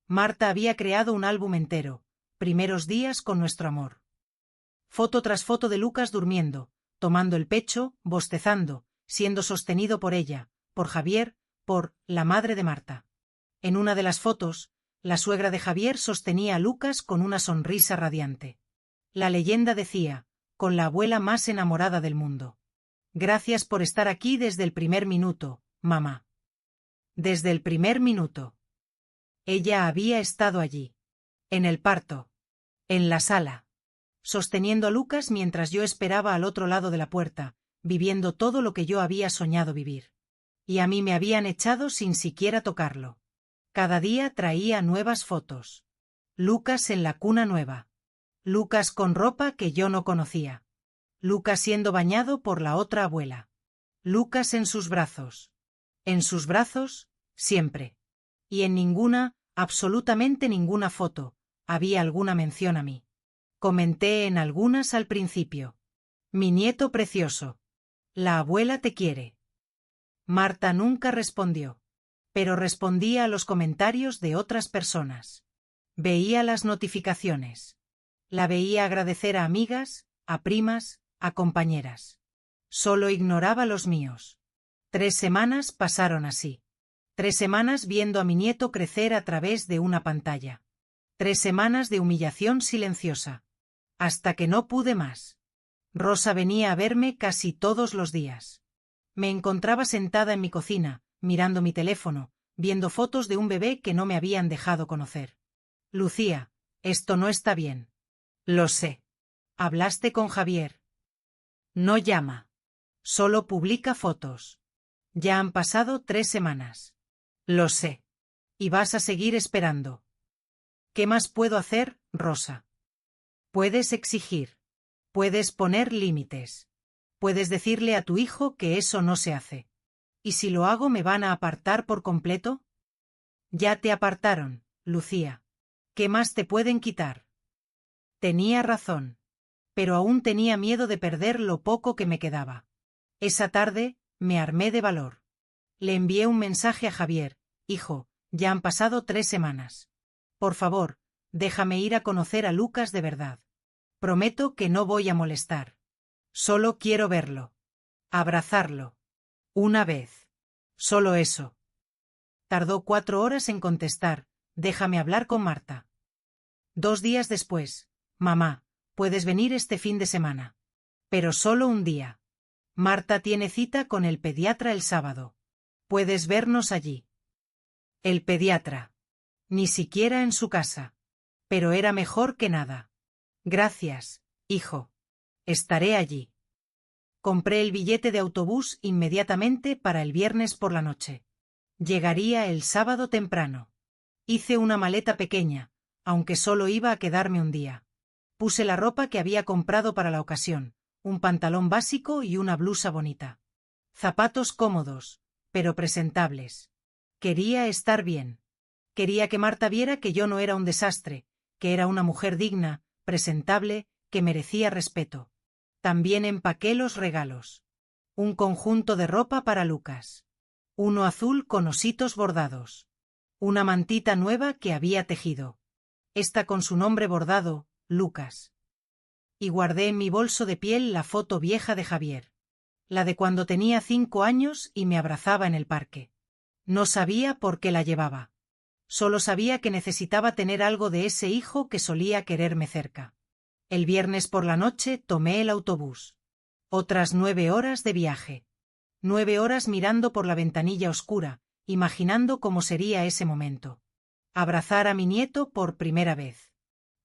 Marta había creado un álbum entero, primeros días con nuestro amor. Foto tras foto de Lucas durmiendo, tomando el pecho, bostezando, siendo sostenido por ella, por Javier, por la madre de Marta. En una de las fotos, la suegra de Javier sostenía a Lucas con una sonrisa radiante. La leyenda decía, con la abuela más enamorada del mundo. Gracias por estar aquí desde el primer minuto, mamá. Desde el primer minuto. Ella había estado allí. En el parto. En la sala. Sosteniendo a Lucas mientras yo esperaba al otro lado de la puerta, viviendo todo lo que yo había soñado vivir. Y a mí me habían echado sin siquiera tocarlo. Cada día traía nuevas fotos. Lucas en la cuna nueva. Lucas con ropa que yo no conocía. Lucas siendo bañado por la otra abuela. Lucas en sus brazos. En sus brazos, siempre. Y en ninguna, absolutamente ninguna foto, había alguna mención a mí. Comenté en algunas al principio. Mi nieto precioso. La abuela te quiere. Marta nunca respondió. Pero respondía a los comentarios de otras personas. Veía las notificaciones. La veía agradecer a amigas, a primas, a compañeras. Solo ignoraba los míos. 3 semanas pasaron así. 3 semanas viendo a mi nieto crecer a través de una pantalla. 3 semanas de humillación silenciosa. Hasta que no pude más. Rosa venía a verme casi todos los días. Me encontraba sentada en mi cocina, mirando mi teléfono, viendo fotos de un bebé que no me habían dejado conocer. Lucía, esto no está bien. Lo sé. ¿Hablaste con Javier? No llama. Solo publica fotos. Ya han pasado 3 semanas. Lo sé. Y vas a seguir esperando. ¿Qué más puedo hacer, Rosa? Puedes exigir. Puedes poner límites. Puedes decirle a tu hijo que eso no se hace. ¿Y si lo hago me van a apartar por completo? Ya te apartaron, Lucía. ¿Qué más te pueden quitar? Tenía razón. Pero aún tenía miedo de perder lo poco que me quedaba. Esa tarde, me armé de valor. Le envié un mensaje a Javier: hijo, ya han pasado 3 semanas. Por favor, déjame ir a conocer a Lucas de verdad. Prometo que no voy a molestar. Solo quiero verlo. Abrazarlo. Una vez. Solo eso. Tardó 4 horas en contestar: déjame hablar con Marta. 2 días después: mamá, puedes venir este fin de semana. Pero solo un día. Marta tiene cita con el pediatra el sábado. Puedes vernos allí. El pediatra. Ni siquiera en su casa. Pero era mejor que nada. Gracias, hijo. Estaré allí. Compré el billete de autobús inmediatamente para el viernes por la noche. Llegaría el sábado temprano. Hice una maleta pequeña, aunque solo iba a quedarme un día. Puse la ropa que había comprado para la ocasión, un pantalón básico y una blusa bonita. Zapatos cómodos, pero presentables. Quería estar bien. Quería que Marta viera que yo no era un desastre, que era una mujer digna, presentable, que merecía respeto. También empaqué los regalos. Un conjunto de ropa para Lucas. Uno azul con ositos bordados. Una mantita nueva que había tejido. Esta con su nombre bordado, Lucas. Y guardé en mi bolso de piel la foto vieja de Javier. La de cuando tenía 5 años y me abrazaba en el parque. No sabía por qué la llevaba. Solo sabía que necesitaba tener algo de ese hijo que solía quererme cerca. El viernes por la noche tomé el autobús. Otras 9 horas de viaje. 9 horas mirando por la ventanilla oscura, imaginando cómo sería ese momento. Abrazar a mi nieto por primera vez.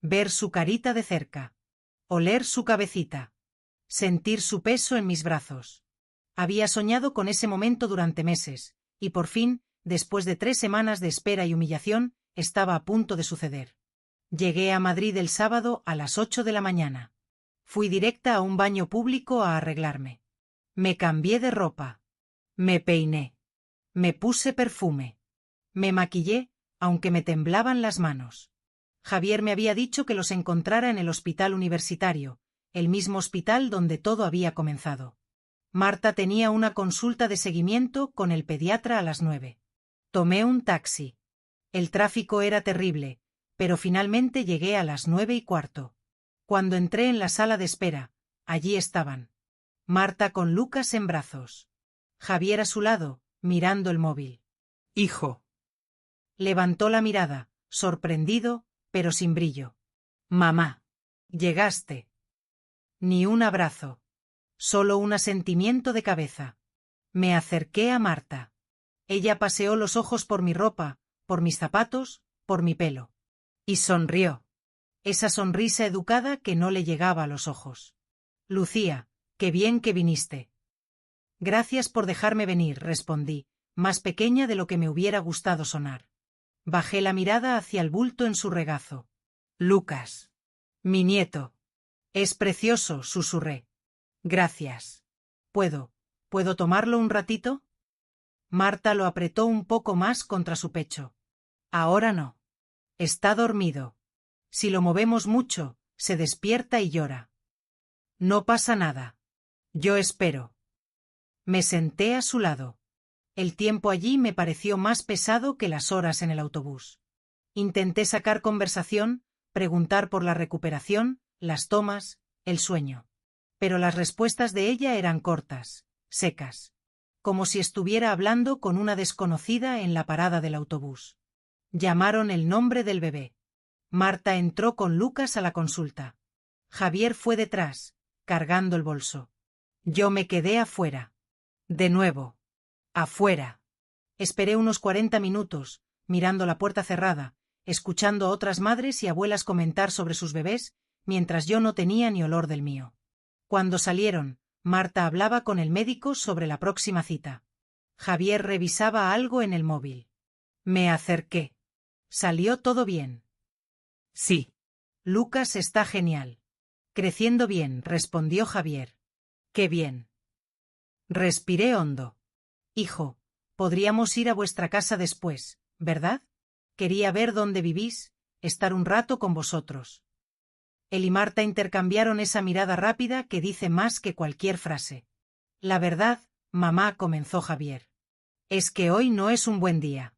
Ver su carita de cerca. Oler su cabecita. Sentir su peso en mis brazos. Había soñado con ese momento durante meses, y por fin, después de 3 semanas de espera y humillación, estaba a punto de suceder. Llegué a Madrid el sábado a las 8 de la mañana. Fui directa a un baño público a arreglarme. Me cambié de ropa. Me peiné. Me puse perfume. Me maquillé, aunque me temblaban las manos. Javier me había dicho que los encontrara en el hospital universitario, el mismo hospital donde todo había comenzado. Marta tenía una consulta de seguimiento con el pediatra a las 9. Tomé un taxi. El tráfico era terrible, pero finalmente llegué a las 9:15. Cuando entré en la sala de espera, allí estaban. Marta con Lucas en brazos. Javier a su lado, mirando el móvil. Hijo. Levantó la mirada, sorprendido, pero sin brillo. Mamá. Llegaste. Ni un abrazo. Solo un asentimiento de cabeza. Me acerqué a Marta. Ella paseó los ojos por mi ropa, por mis zapatos, por mi pelo. Y sonrió. Esa sonrisa educada que no le llegaba a los ojos. Lucía, qué bien que viniste. Gracias por dejarme venir, respondí, más pequeña de lo que me hubiera gustado sonar. Bajé la mirada hacia el bulto en su regazo. Lucas. Mi nieto. Es precioso, susurré. Gracias. ¿Puedo tomarlo un ratito? Marta lo apretó un poco más contra su pecho. Ahora no. Está dormido. Si lo movemos mucho, se despierta y llora. No pasa nada. Yo espero. Me senté a su lado. El tiempo allí me pareció más pesado que las horas en el autobús. Intenté sacar conversación, preguntar por la recuperación, las tomas, el sueño. Pero las respuestas de ella eran cortas, secas. Como si estuviera hablando con una desconocida en la parada del autobús. Llamaron el nombre del bebé. Marta entró con Lucas a la consulta. Javier fue detrás, cargando el bolso. Yo me quedé afuera. De nuevo. Afuera. Esperé unos 40 minutos, mirando la puerta cerrada, escuchando a otras madres y abuelas comentar sobre sus bebés, mientras yo no tenía ni olor del mío. Cuando salieron, Marta hablaba con el médico sobre la próxima cita. Javier revisaba algo en el móvil. Me acerqué. ¿Salió todo bien? Sí. Lucas está genial. Creciendo bien, respondió Javier. Qué bien. Respiré hondo. Hijo, podríamos ir a vuestra casa después, ¿verdad? Quería ver dónde vivís, estar un rato con vosotros. Él y Marta intercambiaron esa mirada rápida que dice más que cualquier frase. La verdad, mamá, comenzó Javier, es que hoy no es un buen día.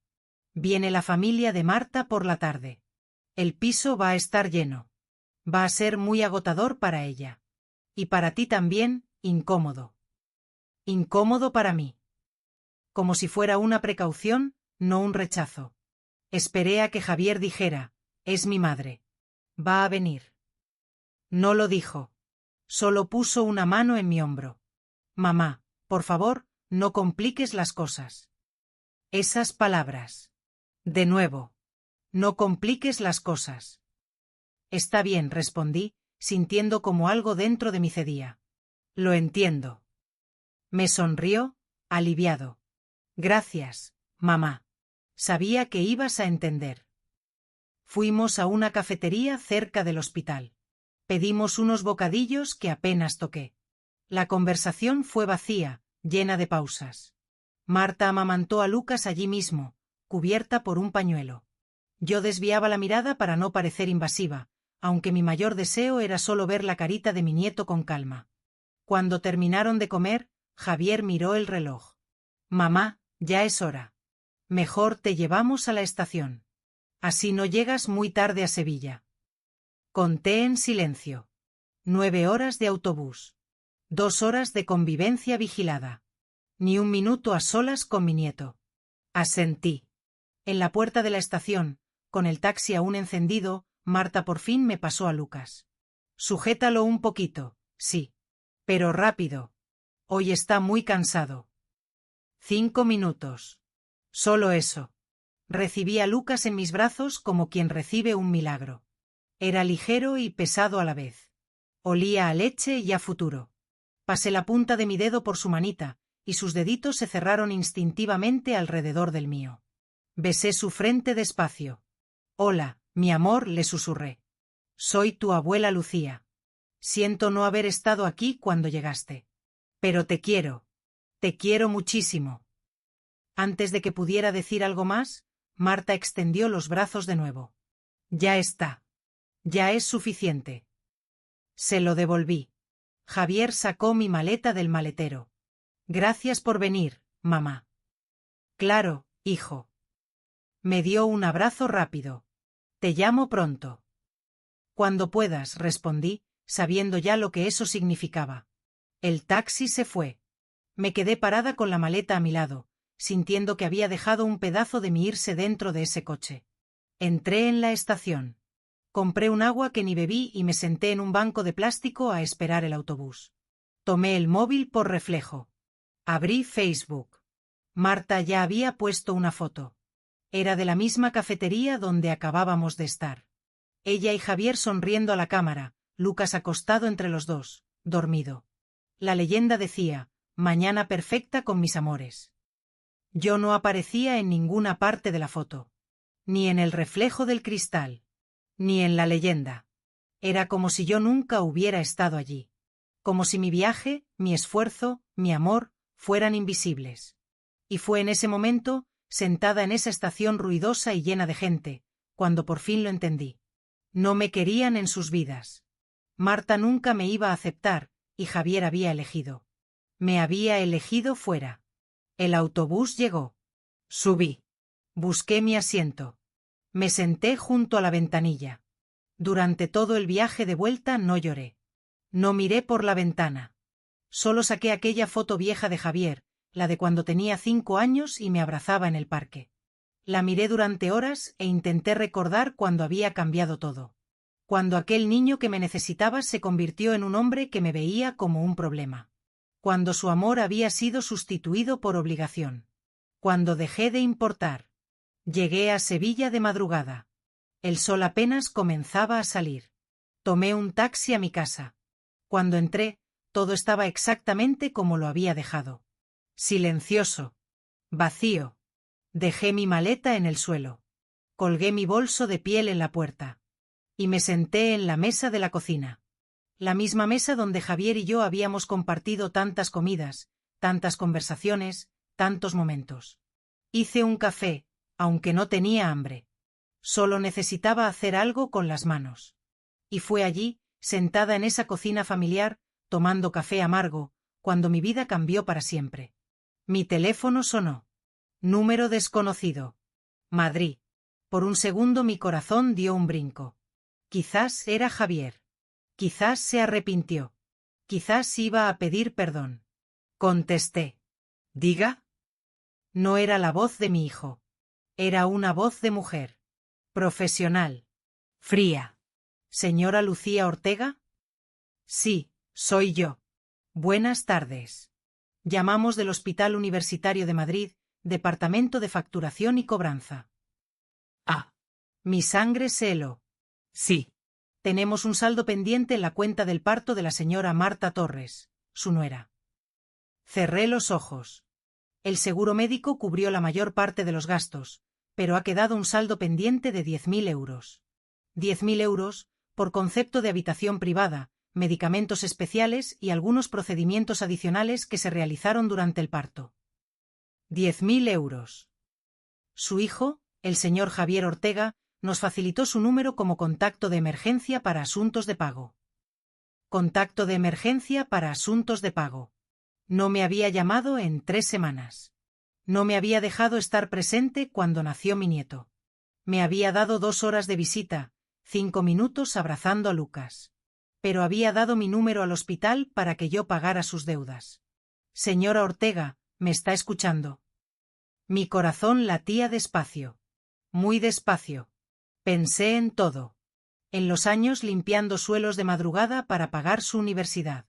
Viene la familia de Marta por la tarde. El piso va a estar lleno. Va a ser muy agotador para ella. Y para ti también, incómodo. Incómodo para mí. Como si fuera una precaución, no un rechazo. Esperé a que Javier dijera, es mi madre. Va a venir. No lo dijo. Solo puso una mano en mi hombro. Mamá, por favor, no compliques las cosas. Esas palabras. De nuevo. No compliques las cosas. Está bien, respondí, sintiendo como algo dentro de mí cedía. Lo entiendo. Me sonrió, aliviado. Gracias, mamá. Sabía que ibas a entender. Fuimos a una cafetería cerca del hospital. Pedimos unos bocadillos que apenas toqué. La conversación fue vacía, llena de pausas. Marta amamantó a Lucas allí mismo, cubierta por un pañuelo. Yo desviaba la mirada para no parecer invasiva, aunque mi mayor deseo era solo ver la carita de mi nieto con calma. Cuando terminaron de comer, Javier miró el reloj. Mamá, ya es hora. Mejor te llevamos a la estación. Así no llegas muy tarde a Sevilla. Conté en silencio. 9 horas de autobús. 2 horas de convivencia vigilada. Ni un minuto a solas con mi nieto. Asentí. En la puerta de la estación, con el taxi aún encendido, Marta por fin me pasó a Lucas. Sujétalo un poquito, sí. Pero rápido. Hoy está muy cansado. 5 minutos. Solo eso. Recibí a Lucas en mis brazos como quien recibe un milagro. Era ligero y pesado a la vez. Olía a leche y a futuro. Pasé la punta de mi dedo por su manita, y sus deditos se cerraron instintivamente alrededor del mío. Besé su frente despacio. Hola, mi amor, le susurré. Soy tu abuela Lucía. Siento no haber estado aquí cuando llegaste. Pero te quiero. Te quiero muchísimo. Antes de que pudiera decir algo más, Marta extendió los brazos de nuevo. Ya está. Ya es suficiente. Se lo devolví. Javier sacó mi maleta del maletero. Gracias por venir, mamá. Claro, hijo. Me dio un abrazo rápido. Te llamo pronto. Cuando puedas, respondí, sabiendo ya lo que eso significaba. El taxi se fue. Me quedé parada con la maleta a mi lado, sintiendo que había dejado un pedazo de mí irse dentro de ese coche. Entré en la estación. Compré un agua que ni bebí y me senté en un banco de plástico a esperar el autobús. Tomé el móvil por reflejo. Abrí Facebook. Marta ya había puesto una foto. Era de la misma cafetería donde acabábamos de estar. Ella y Javier sonriendo a la cámara, Lucas acostado entre los dos, dormido. La leyenda decía, mañana perfecta con mis amores. Yo no aparecía en ninguna parte de la foto. Ni en el reflejo del cristal. Ni en la leyenda. Era como si yo nunca hubiera estado allí. Como si mi viaje, mi esfuerzo, mi amor, fueran invisibles. Y fue en ese momento, sentada en esa estación ruidosa y llena de gente, cuando por fin lo entendí. No me querían en sus vidas. Marta nunca me iba a aceptar, y Javier había elegido. Me había elegido fuera. El autobús llegó. Subí. Busqué mi asiento. Me senté junto a la ventanilla. Durante todo el viaje de vuelta no lloré. No miré por la ventana. Solo saqué aquella foto vieja de Javier, la de cuando tenía 5 años y me abrazaba en el parque. La miré durante horas e intenté recordar cuando había cambiado todo. Cuando aquel niño que me necesitaba se convirtió en un hombre que me veía como un problema. Cuando su amor había sido sustituido por obligación. Cuando dejé de importar. Llegué a Sevilla de madrugada. El sol apenas comenzaba a salir. Tomé un taxi a mi casa. Cuando entré, todo estaba exactamente como lo había dejado. Silencioso. Vacío. Dejé mi maleta en el suelo. Colgué mi bolso de piel en la puerta. Y me senté en la mesa de la cocina. La misma mesa donde Javier y yo habíamos compartido tantas comidas, tantas conversaciones, tantos momentos. Hice un café, aunque no tenía hambre. Solo necesitaba hacer algo con las manos. Y fue allí, sentada en esa cocina familiar, tomando café amargo, cuando mi vida cambió para siempre. Mi teléfono sonó. Número desconocido. Madrid. Por un segundo mi corazón dio un brinco. Quizás era Javier. Quizás se arrepintió. Quizás iba a pedir perdón. Contesté. Diga. No era la voz de mi hijo. Era una voz de mujer. Profesional. Fría. ¿Señora Lucía Ortega? Sí, soy yo. Buenas tardes. Llamamos del Hospital Universitario de Madrid, Departamento de Facturación y Cobranza. Ah. Mi sangre se heló. Sí. Tenemos un saldo pendiente en la cuenta del parto de la señora Marta Torres, su nuera. Cerré los ojos. El seguro médico cubrió la mayor parte de los gastos, pero ha quedado un saldo pendiente de 10.000 euros. 10.000 euros, por concepto de habitación privada, medicamentos especiales y algunos procedimientos adicionales que se realizaron durante el parto. 10.000 euros. Su hijo, el señor Javier Ortega, nos facilitó su número como contacto de emergencia para asuntos de pago. Contacto de emergencia para asuntos de pago. No me había llamado en 3 semanas. No me había dejado estar presente cuando nació mi nieto. Me había dado 2 horas de visita, 5 minutos abrazando a Lucas. Pero había dado mi número al hospital para que yo pagara sus deudas. Señora Ortega, ¿me está escuchando? Mi corazón latía despacio. Muy despacio. Pensé en todo. En los años limpiando suelos de madrugada para pagar su universidad.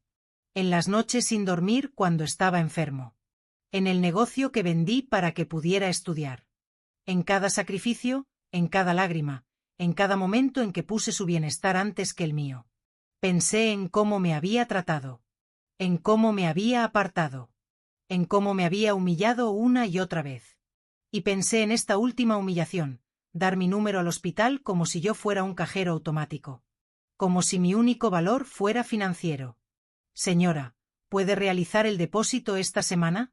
En las noches sin dormir cuando estaba enfermo. En el negocio que vendí para que pudiera estudiar. En cada sacrificio, en cada lágrima, en cada momento en que puse su bienestar antes que el mío. Pensé en cómo me había tratado. En cómo me había apartado. En cómo me había humillado una y otra vez. Y pensé en esta última humillación, dar mi número al hospital como si yo fuera un cajero automático. Como si mi único valor fuera financiero. Señora, ¿puede realizar el depósito esta semana?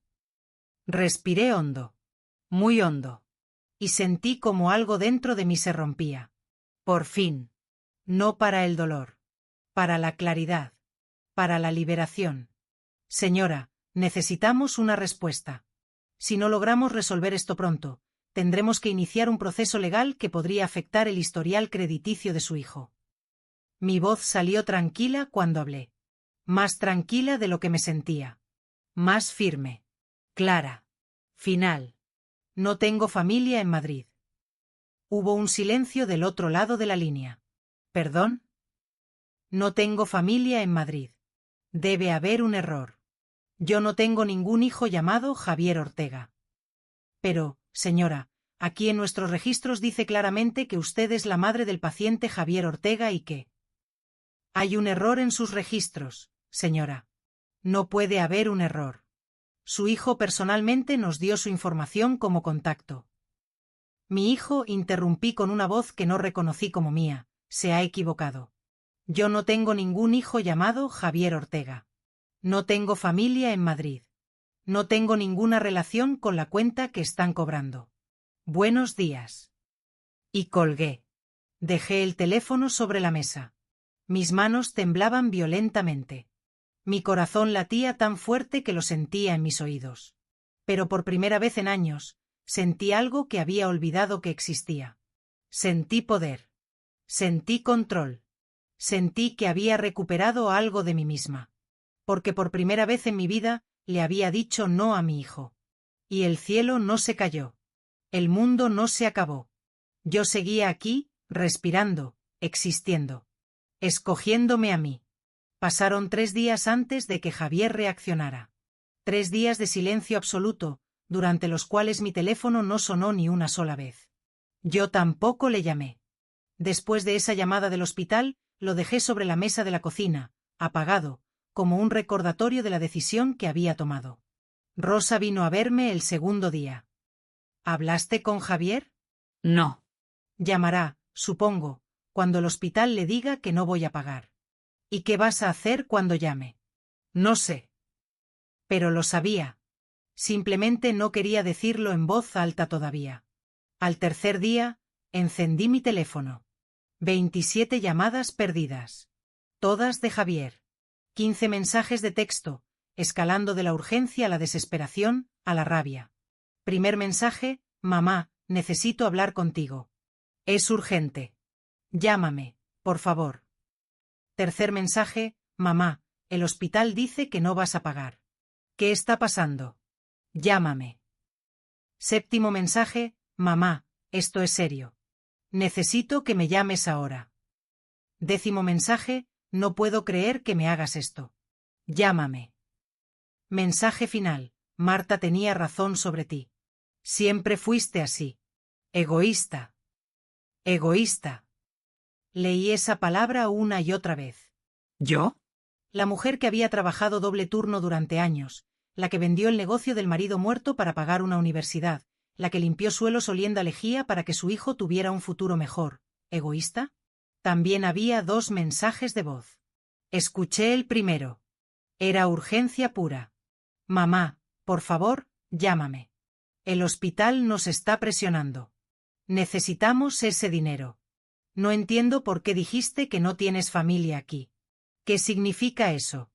Respiré hondo. Muy hondo. Y sentí como algo dentro de mí se rompía. Por fin. No para el dolor. Para la claridad. Para la liberación. Señora, necesitamos una respuesta. Si no logramos resolver esto pronto, tendremos que iniciar un proceso legal que podría afectar el historial crediticio de su hijo. Mi voz salió tranquila cuando hablé. Más tranquila de lo que me sentía. Más firme. Clara. Final. No tengo familia en Madrid. Hubo un silencio del otro lado de la línea. ¿Perdón? No tengo familia en Madrid. Debe haber un error. Yo no tengo ningún hijo llamado Javier Ortega. Pero, señora, aquí en nuestros registros dice claramente que usted es la madre del paciente Javier Ortega y que... Hay un error en sus registros, señora. No puede haber un error. Su hijo personalmente nos dio su información como contacto. Mi hijo, interrumpí con una voz que no reconocí como mía, se ha equivocado. Yo no tengo ningún hijo llamado Javier Ortega. No tengo familia en Madrid. No tengo ninguna relación con la cuenta que están cobrando. Buenos días. Y colgué. Dejé el teléfono sobre la mesa. Mis manos temblaban violentamente. Mi corazón latía tan fuerte que lo sentía en mis oídos. Pero por primera vez en años, sentí algo que había olvidado que existía. Sentí poder. Sentí control. Sentí que había recuperado algo de mí misma. Porque por primera vez en mi vida, le había dicho no a mi hijo. Y el cielo no se cayó. El mundo no se acabó. Yo seguía aquí, respirando, existiendo. Escogiéndome a mí. Pasaron 3 días antes de que Javier reaccionara. 3 días de silencio absoluto, durante los cuales mi teléfono no sonó ni una sola vez. Yo tampoco le llamé. Después de esa llamada del hospital, lo dejé sobre la mesa de la cocina, apagado, como un recordatorio de la decisión que había tomado. Rosa vino a verme el segundo día. ¿Hablaste con Javier? No. Llamará, supongo, cuando el hospital le diga que no voy a pagar. ¿Y qué vas a hacer cuando llame? No sé. Pero lo sabía. Simplemente no quería decirlo en voz alta todavía. Al tercer día, Encendí mi teléfono. 27 llamadas perdidas. Todas de Javier. 15 mensajes de texto, escalando de la urgencia a la desesperación, a la rabia. Primer mensaje: mamá, necesito hablar contigo. Es urgente. Llámame, por favor. Tercer mensaje: mamá, el hospital dice que no vas a pagar. ¿Qué está pasando? Llámame. Séptimo mensaje: mamá, esto es serio. Necesito que me llames ahora. Décimo mensaje: no puedo creer que me hagas esto. Llámame. Mensaje final: Marta tenía razón sobre ti. Siempre fuiste así. Egoísta. Egoísta. Leí esa palabra una y otra vez. ¿Yo? La mujer que había trabajado doble turno durante años, la que vendió el negocio del marido muerto para pagar una universidad, la que limpió suelos oliendo a lejía para que su hijo tuviera un futuro mejor. ¿Egoísta? También había 2 mensajes de voz. Escuché el primero. Era urgencia pura. Mamá, por favor, llámame. El hospital nos está presionando. Necesitamos ese dinero. No entiendo por qué dijiste que no tienes familia aquí. ¿Qué significa eso?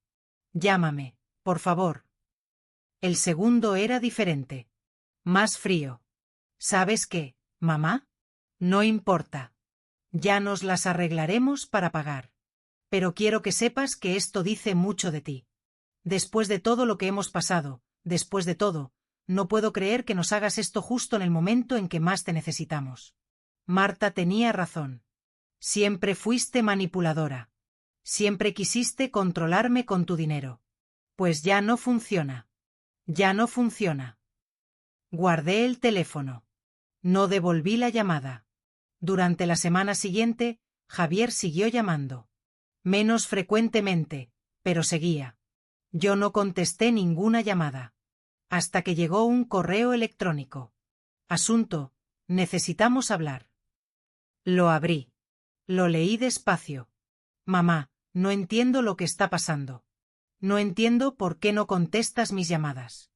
Llámame, por favor. El segundo era diferente. Más frío. ¿Sabes qué, mamá? No importa. Ya nos las arreglaremos para pagar. Pero quiero que sepas que esto dice mucho de ti. Después de todo lo que hemos pasado, después de todo, no puedo creer que nos hagas esto justo en el momento en que más te necesitamos. Marta tenía razón. Siempre fuiste manipuladora. Siempre quisiste controlarme con tu dinero. Pues ya no funciona. Ya no funciona. Guardé el teléfono. No devolví la llamada. Durante la semana siguiente, Javier siguió llamando. Menos frecuentemente, pero seguía. Yo no contesté ninguna llamada. Hasta que llegó un correo electrónico. Asunto: necesitamos hablar. Lo abrí. Lo leí despacio. Mamá, no entiendo lo que está pasando. No entiendo por qué no contestas mis llamadas.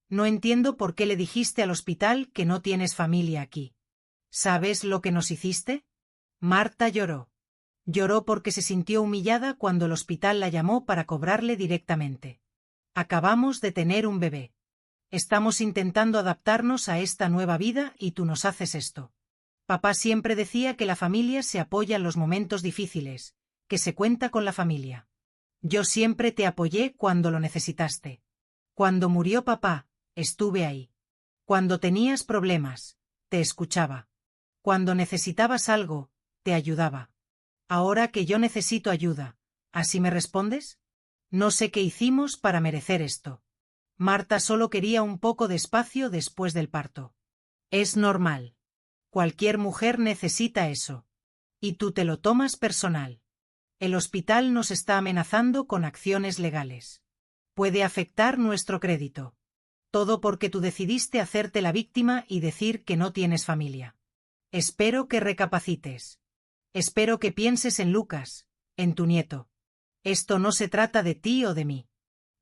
No entiendo por qué le dijiste al hospital que no tienes familia aquí. ¿Sabes lo que nos hiciste? Marta lloró. Lloró porque se sintió humillada cuando el hospital la llamó para cobrarle directamente. Acabamos de tener un bebé. Estamos intentando adaptarnos a esta nueva vida y tú nos haces esto. Papá siempre decía que la familia se apoya en los momentos difíciles, que se cuenta con la familia. Yo siempre te apoyé cuando lo necesitaste. Cuando murió papá, estuve ahí. Cuando tenías problemas, te escuchaba. Cuando necesitabas algo, te ayudaba. Ahora que yo necesito ayuda, ¿así me respondes? No sé qué hicimos para merecer esto. Marta solo quería un poco de espacio después del parto. Es normal. Cualquier mujer necesita eso. Y tú te lo tomas personal. El hospital nos está amenazando con acciones legales. Puede afectar nuestro crédito. Todo porque tú decidiste hacerte la víctima y decir que no tienes familia. Espero que recapacites. Espero que pienses en Lucas, en tu nieto. Esto no se trata de ti o de mí.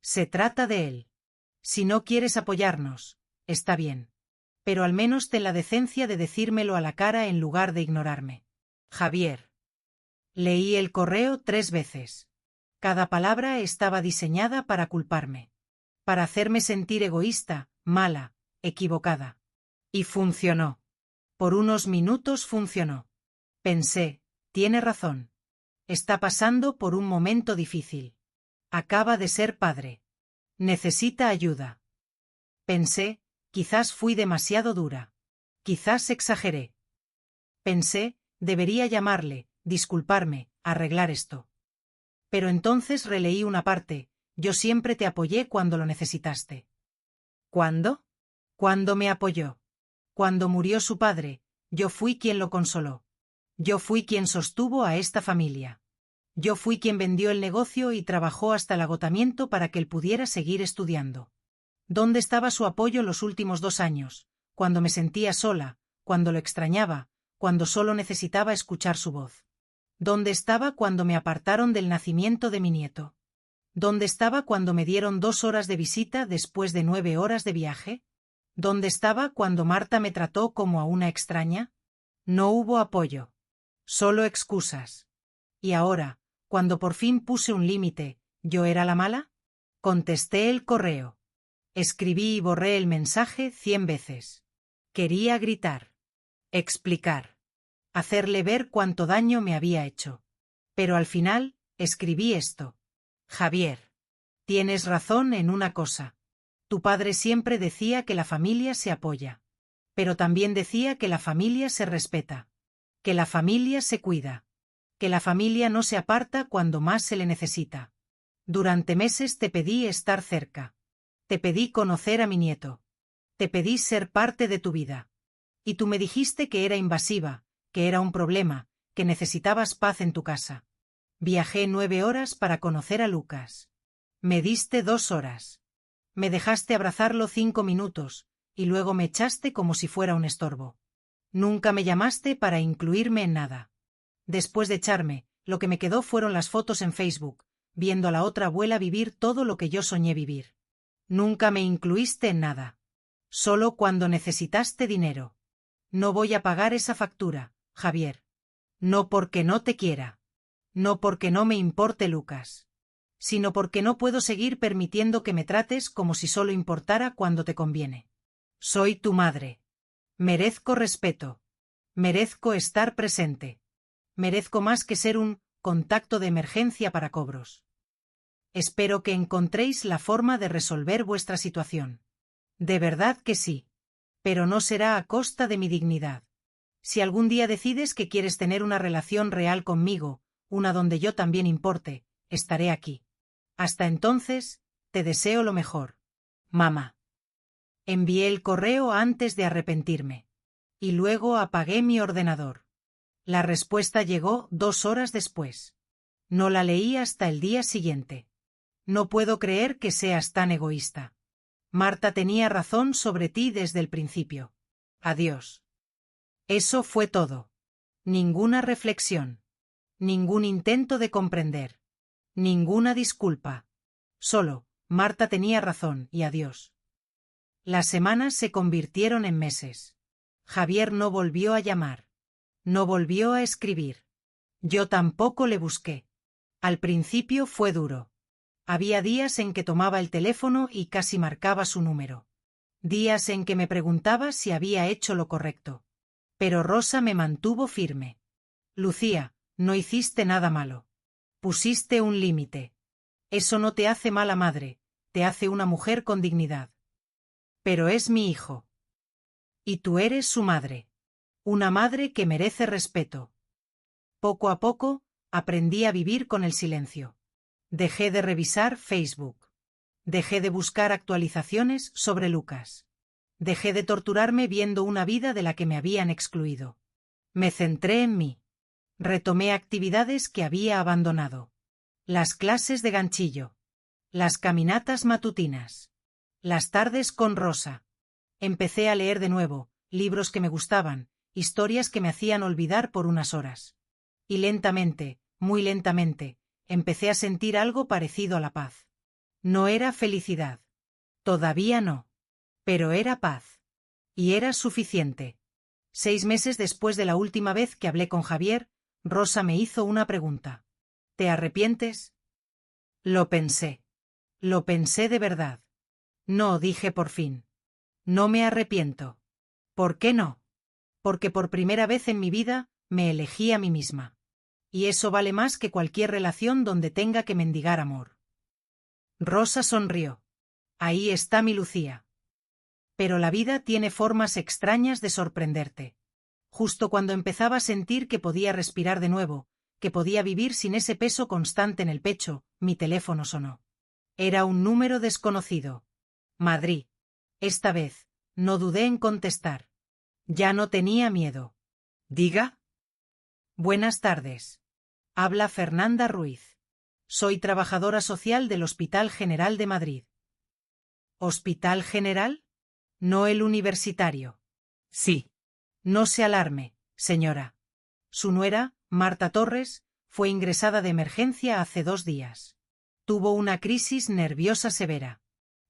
Se trata de él. Si no quieres apoyarnos, está bien. Pero al menos ten la decencia de decírmelo a la cara en lugar de ignorarme. Javier. Leí el correo 3 veces. Cada palabra estaba diseñada para culparme. Para hacerme sentir egoísta, mala, equivocada. Y funcionó. Por unos minutos funcionó. Pensé, tiene razón. Está pasando por un momento difícil. Acaba de ser padre. Necesita ayuda. Pensé, quizás fui demasiado dura. Quizás exageré. Pensé, debería llamarle, disculparme, arreglar esto. Pero entonces releí una parte: yo siempre te apoyé cuando lo necesitaste. ¿Cuándo? ¿Cuándo me apoyó? Cuando murió su padre, yo fui quien lo consoló. Yo fui quien sostuvo a esta familia. Yo fui quien vendió el negocio y trabajó hasta el agotamiento para que él pudiera seguir estudiando. ¿Dónde estaba su apoyo los últimos 2 años, cuando me sentía sola, cuando lo extrañaba, cuando solo necesitaba escuchar su voz? ¿Dónde estaba cuando me apartaron del nacimiento de mi nieto? ¿Dónde estaba cuando me dieron 2 horas de visita después de 9 horas de viaje? ¿Dónde estaba cuando Marta me trató como a una extraña? No hubo apoyo. Solo excusas. Y ahora, cuando por fin puse un límite, ¿yo era la mala? Contesté el correo. Escribí y borré el mensaje 100 veces. Quería gritar. Explicar. Hacerle ver cuánto daño me había hecho. Pero al final, escribí esto. Javier. Tienes razón en una cosa. Tu padre siempre decía que la familia se apoya. Pero también decía que la familia se respeta. Que la familia se cuida. Que la familia no se aparta cuando más se le necesita. Durante meses te pedí estar cerca. Te pedí conocer a mi nieto. Te pedí ser parte de tu vida. Y tú me dijiste que era invasiva, que era un problema, que necesitabas paz en tu casa. Viajé 9 horas para conocer a Lucas. Me diste 2 horas. Me dejaste abrazarlo 5 minutos, y luego me echaste como si fuera un estorbo. Nunca me llamaste para incluirme en nada. Después de echarme, lo que me quedó fueron las fotos en Facebook, viendo a la otra abuela vivir todo lo que yo soñé vivir. Nunca me incluiste en nada. Solo cuando necesitaste dinero. No voy a pagar esa factura, Javier. No porque no te quiera. No porque no me importe Lucas. Sino porque no puedo seguir permitiendo que me trates como si solo importara cuando te conviene. Soy tu madre. Merezco respeto. Merezco estar presente. Merezco más que ser un contacto de emergencia para cobros. Espero que encontréis la forma de resolver vuestra situación. De verdad que sí. Pero no será a costa de mi dignidad. Si algún día decides que quieres tener una relación real conmigo, una donde yo también importe, estaré aquí. Hasta entonces, te deseo lo mejor. Mamá. Envié el correo antes de arrepentirme. Y luego apagué mi ordenador. La respuesta llegó 2 horas después. No la leí hasta el día siguiente. No puedo creer que seas tan egoísta. Marta tenía razón sobre ti desde el principio. Adiós. Eso fue todo. Ninguna reflexión. Ningún intento de comprender. Ninguna disculpa. Solo, Marta tenía razón y adiós. Las semanas se convirtieron en meses. Javier no volvió a llamar. No volvió a escribir. Yo tampoco le busqué. Al principio fue duro. Había días en que tomaba el teléfono y casi marcaba su número. Días en que me preguntaba si había hecho lo correcto. Pero Rosa me mantuvo firme. Lucía, no hiciste nada malo. Pusiste un límite. Eso no te hace mala madre, te hace una mujer con dignidad. Pero es mi hijo. Y tú eres su madre. Una madre que merece respeto. Poco a poco, aprendí a vivir con el silencio. Dejé de revisar Facebook. Dejé de buscar actualizaciones sobre Lucas. Dejé de torturarme viendo una vida de la que me habían excluido. Me centré en mí. Retomé actividades que había abandonado. Las clases de ganchillo. Las caminatas matutinas. Las tardes con Rosa. Empecé a leer de nuevo, libros que me gustaban, historias que me hacían olvidar por unas horas. Y lentamente, muy lentamente, empecé a sentir algo parecido a la paz. No era felicidad. Todavía no. Pero era paz. Y era suficiente. 6 meses después de la última vez que hablé con Javier, Rosa me hizo una pregunta. ¿Te arrepientes? Lo pensé. Lo pensé de verdad. No, dije por fin. No me arrepiento. ¿Por qué no? Porque por primera vez en mi vida, me elegí a mí misma. Y eso vale más que cualquier relación donde tenga que mendigar amor. Rosa sonrió. Ahí está mi Lucía. Pero la vida tiene formas extrañas de sorprenderte. Justo cuando empezaba a sentir que podía respirar de nuevo, que podía vivir sin ese peso constante en el pecho, mi teléfono sonó. Era un número desconocido. Madrid. Esta vez, no dudé en contestar. Ya no tenía miedo. ¿Diga? Buenas tardes. Habla Fernanda Ruiz. Soy trabajadora social del Hospital General de Madrid. ¿Hospital General? No el universitario. Sí. No se alarme, señora. Su nuera, Marta Torres, fue ingresada de emergencia hace 2 días. Tuvo una crisis nerviosa severa.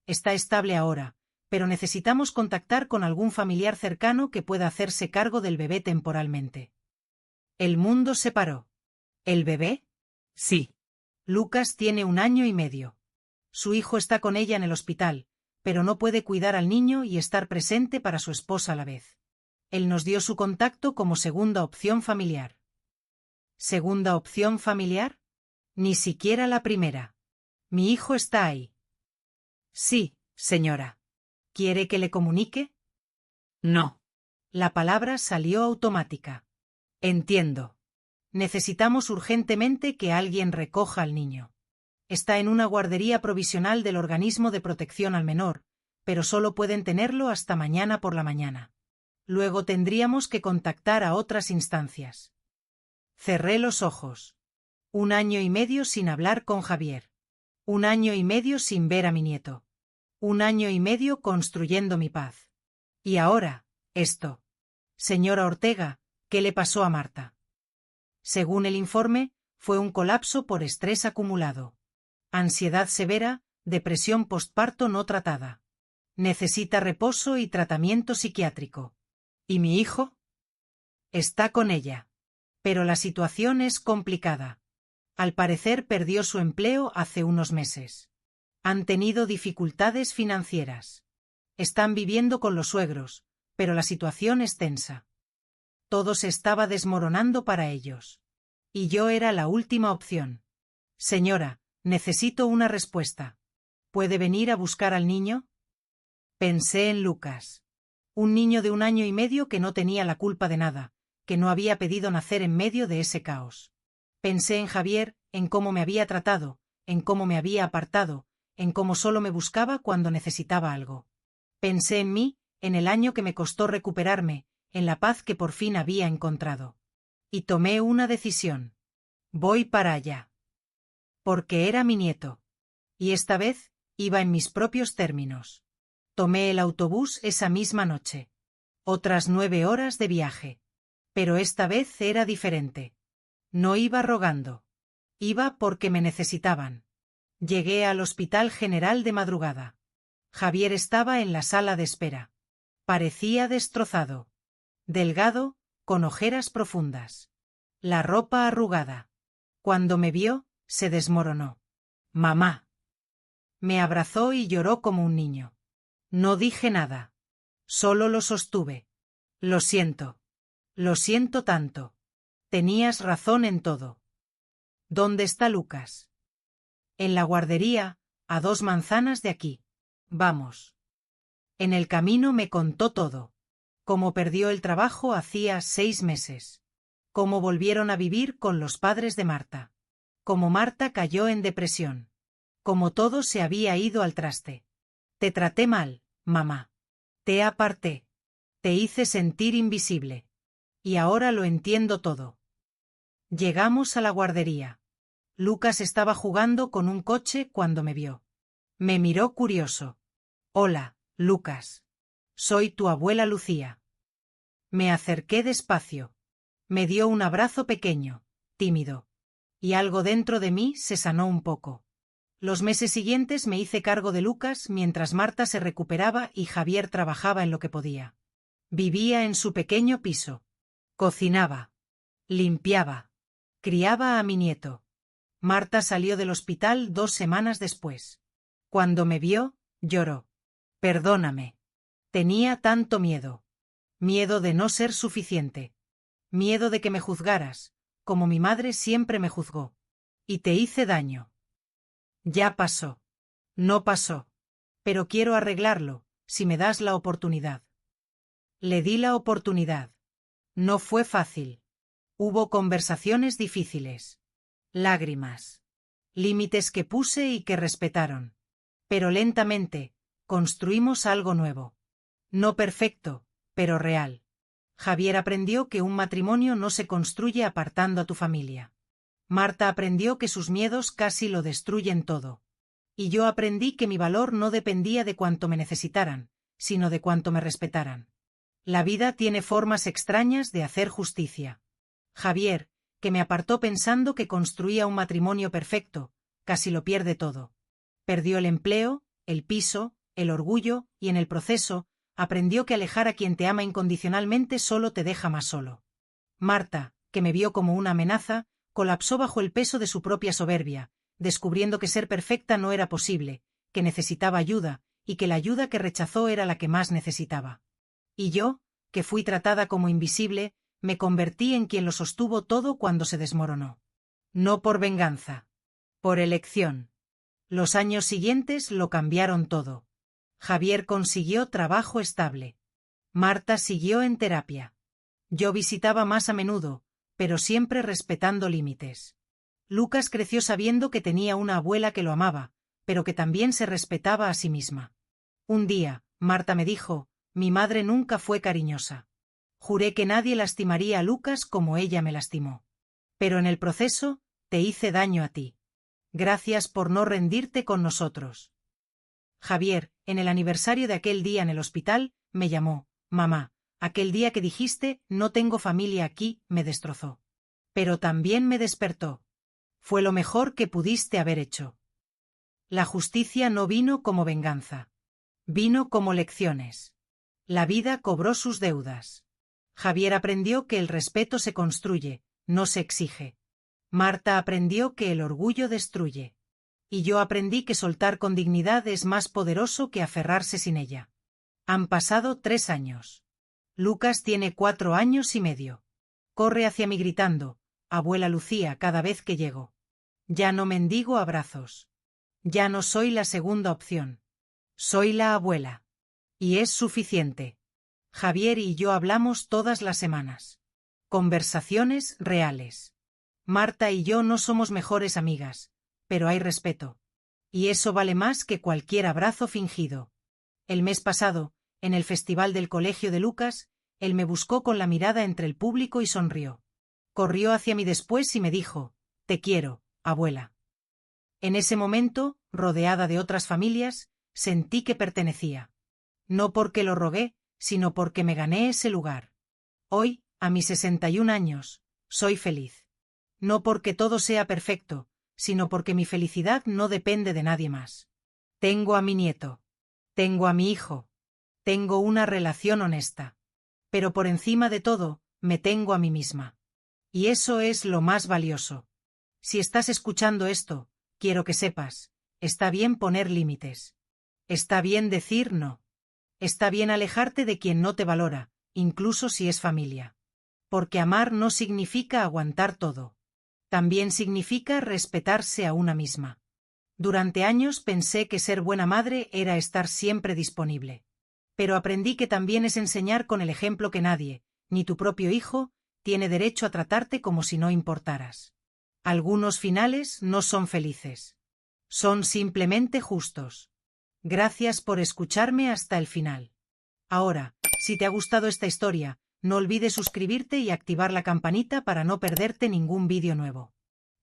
Está estable ahora, pero necesitamos contactar con algún familiar cercano que pueda hacerse cargo del bebé temporalmente. El mundo se paró. ¿El bebé? Sí. Lucas tiene 1 año y medio. Su hijo está con ella en el hospital, pero no puede cuidar al niño y estar presente para su esposa a la vez. Él nos dio su contacto como segunda opción familiar. ¿Segunda opción familiar? Ni siquiera la primera. Mi hijo está ahí. Sí, señora. ¿Quiere que le comunique? No. La palabra salió automática. Entiendo. Necesitamos urgentemente que alguien recoja al niño. Está en una guardería provisional del Organismo de Protección al Menor, pero solo pueden tenerlo hasta mañana por la mañana. Luego tendríamos que contactar a otras instancias. Cerré los ojos. 1 año y medio sin hablar con Javier. 1 año y medio sin ver a mi nieto. 1 año y medio construyendo mi paz. Y ahora, esto. Señora Ortega, ¿qué le pasó a Marta? Según el informe, fue un colapso por estrés acumulado. Ansiedad severa, depresión postparto no tratada. Necesita reposo y tratamiento psiquiátrico. ¿Y mi hijo? Está con ella. Pero la situación es complicada. Al parecer perdió su empleo hace unos meses. Han tenido dificultades financieras. Están viviendo con los suegros, pero la situación es tensa. Todo se estaba desmoronando para ellos. Y yo era la última opción. Señora, necesito una respuesta. ¿Puede venir a buscar al niño? Pensé en Lucas. Un niño de 1 año y medio que no tenía la culpa de nada, que no había pedido nacer en medio de ese caos. Pensé en Javier, en cómo me había tratado, en cómo me había apartado, en cómo solo me buscaba cuando necesitaba algo. Pensé en mí, en el año que me costó recuperarme, en la paz que por fin había encontrado. Y tomé una decisión. Voy para allá. Porque era mi nieto. Y esta vez, iba en mis propios términos. Tomé el autobús esa misma noche. Otras 9 horas de viaje. Pero esta vez era diferente. No iba rogando. Iba porque me necesitaban. Llegué al Hospital General de madrugada. Javier estaba en la sala de espera. Parecía destrozado. Delgado, con ojeras profundas. La ropa arrugada. Cuando me vio, se desmoronó. Mamá. Me abrazó y lloró como un niño. No dije nada. Solo lo sostuve. Lo siento. Lo siento tanto. Tenías razón en todo. ¿Dónde está Lucas? En la guardería, a 2 manzanas de aquí. Vamos. En el camino me contó todo. Cómo perdió el trabajo hacía 6 meses. Cómo volvieron a vivir con los padres de Marta. Cómo Marta cayó en depresión. Cómo todo se había ido al traste. Te traté mal, mamá. Te aparté. Te hice sentir invisible. Y ahora lo entiendo todo. Llegamos a la guardería. Lucas estaba jugando con un coche cuando me vio. Me miró curioso. Hola, Lucas. Soy tu abuela Lucía. Me acerqué despacio. Me dio un abrazo pequeño, tímido. Y algo dentro de mí se sanó un poco. Los meses siguientes me hice cargo de Lucas mientras Marta se recuperaba y Javier trabajaba en lo que podía. Vivía en su pequeño piso. Cocinaba. Limpiaba. Criaba a mi nieto. Marta salió del hospital 2 semanas después. Cuando me vio, lloró. Perdóname. Tenía tanto miedo. Miedo de no ser suficiente. Miedo de que me juzgaras, como mi madre siempre me juzgó. Y te hice daño. Ya pasó. No pasó. Pero quiero arreglarlo, si me das la oportunidad. Le di la oportunidad. No fue fácil. Hubo conversaciones difíciles. Lágrimas. Límites que puse y que respetaron. Pero lentamente, construimos algo nuevo. No perfecto, pero real. Javier aprendió que un matrimonio no se construye apartando a tu familia. Marta aprendió que sus miedos casi lo destruyen todo. Y yo aprendí que mi valor no dependía de cuánto me necesitaran, sino de cuánto me respetaran. La vida tiene formas extrañas de hacer justicia. Javier, que me apartó pensando que construía un matrimonio perfecto, casi lo pierde todo. Perdió el empleo, el piso, el orgullo, y en el proceso, aprendió que alejar a quien te ama incondicionalmente solo te deja más solo. Marta, que me vio como una amenaza, colapsó bajo el peso de su propia soberbia, descubriendo que ser perfecta no era posible, que necesitaba ayuda, y que la ayuda que rechazó era la que más necesitaba. Y yo, que fui tratada como invisible, me convertí en quien lo sostuvo todo cuando se desmoronó. No por venganza. Por elección. Los años siguientes lo cambiaron todo. Javier consiguió trabajo estable. Marta siguió en terapia. Yo visitaba más a menudo, pero siempre respetando límites. Lucas creció sabiendo que tenía una abuela que lo amaba, pero que también se respetaba a sí misma. Un día, Marta me dijo, mi madre nunca fue cariñosa. Juré que nadie lastimaría a Lucas como ella me lastimó. Pero en el proceso, te hice daño a ti. Gracias por no rendirte con nosotros. Javier, en el aniversario de aquel día en el hospital, me llamó, mamá, aquel día que dijiste, no tengo familia aquí, me destrozó. Pero también me despertó. Fue lo mejor que pudiste haber hecho. La justicia no vino como venganza. Vino como lecciones. La vida cobró sus deudas. Javier aprendió que el respeto se construye, no se exige. Marta aprendió que el orgullo destruye. Y yo aprendí que soltar con dignidad es más poderoso que aferrarse sin ella. Han pasado 3 años. Lucas tiene 4 años y medio. Corre hacia mí gritando, abuela Lucía, cada vez que llego. Ya no mendigo abrazos. Ya no soy la segunda opción. Soy la abuela. Y es suficiente. Javier y yo hablamos todas las semanas. Conversaciones reales. Marta y yo no somos mejores amigas, pero hay respeto. Y eso vale más que cualquier abrazo fingido. El mes pasado, en el festival del colegio de Lucas, él me buscó con la mirada entre el público y sonrió. Corrió hacia mí después y me dijo, te quiero, abuela. En ese momento, rodeada de otras familias, sentí que pertenecía. No porque lo rogué, sino porque me gané ese lugar. Hoy, a mis 61 años, soy feliz. No porque todo sea perfecto, sino porque mi felicidad no depende de nadie más. Tengo a mi nieto. Tengo a mi hijo. Tengo una relación honesta. Pero por encima de todo, me tengo a mí misma. Y eso es lo más valioso. Si estás escuchando esto, quiero que sepas, está bien poner límites. Está bien decir no. Está bien alejarte de quien no te valora, incluso si es familia. Porque amar no significa aguantar todo. También significa respetarse a una misma. Durante años pensé que ser buena madre era estar siempre disponible. Pero aprendí que también es enseñar con el ejemplo que nadie, ni tu propio hijo, tiene derecho a tratarte como si no importaras. Algunos finales no son felices. Son simplemente justos. Gracias por escucharme hasta el final. Ahora, si te ha gustado esta historia, no olvides suscribirte y activar la campanita para no perderte ningún vídeo nuevo.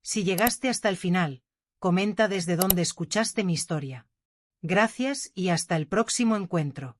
Si llegaste hasta el final, comenta desde dónde escuchaste mi historia. Gracias y hasta el próximo encuentro.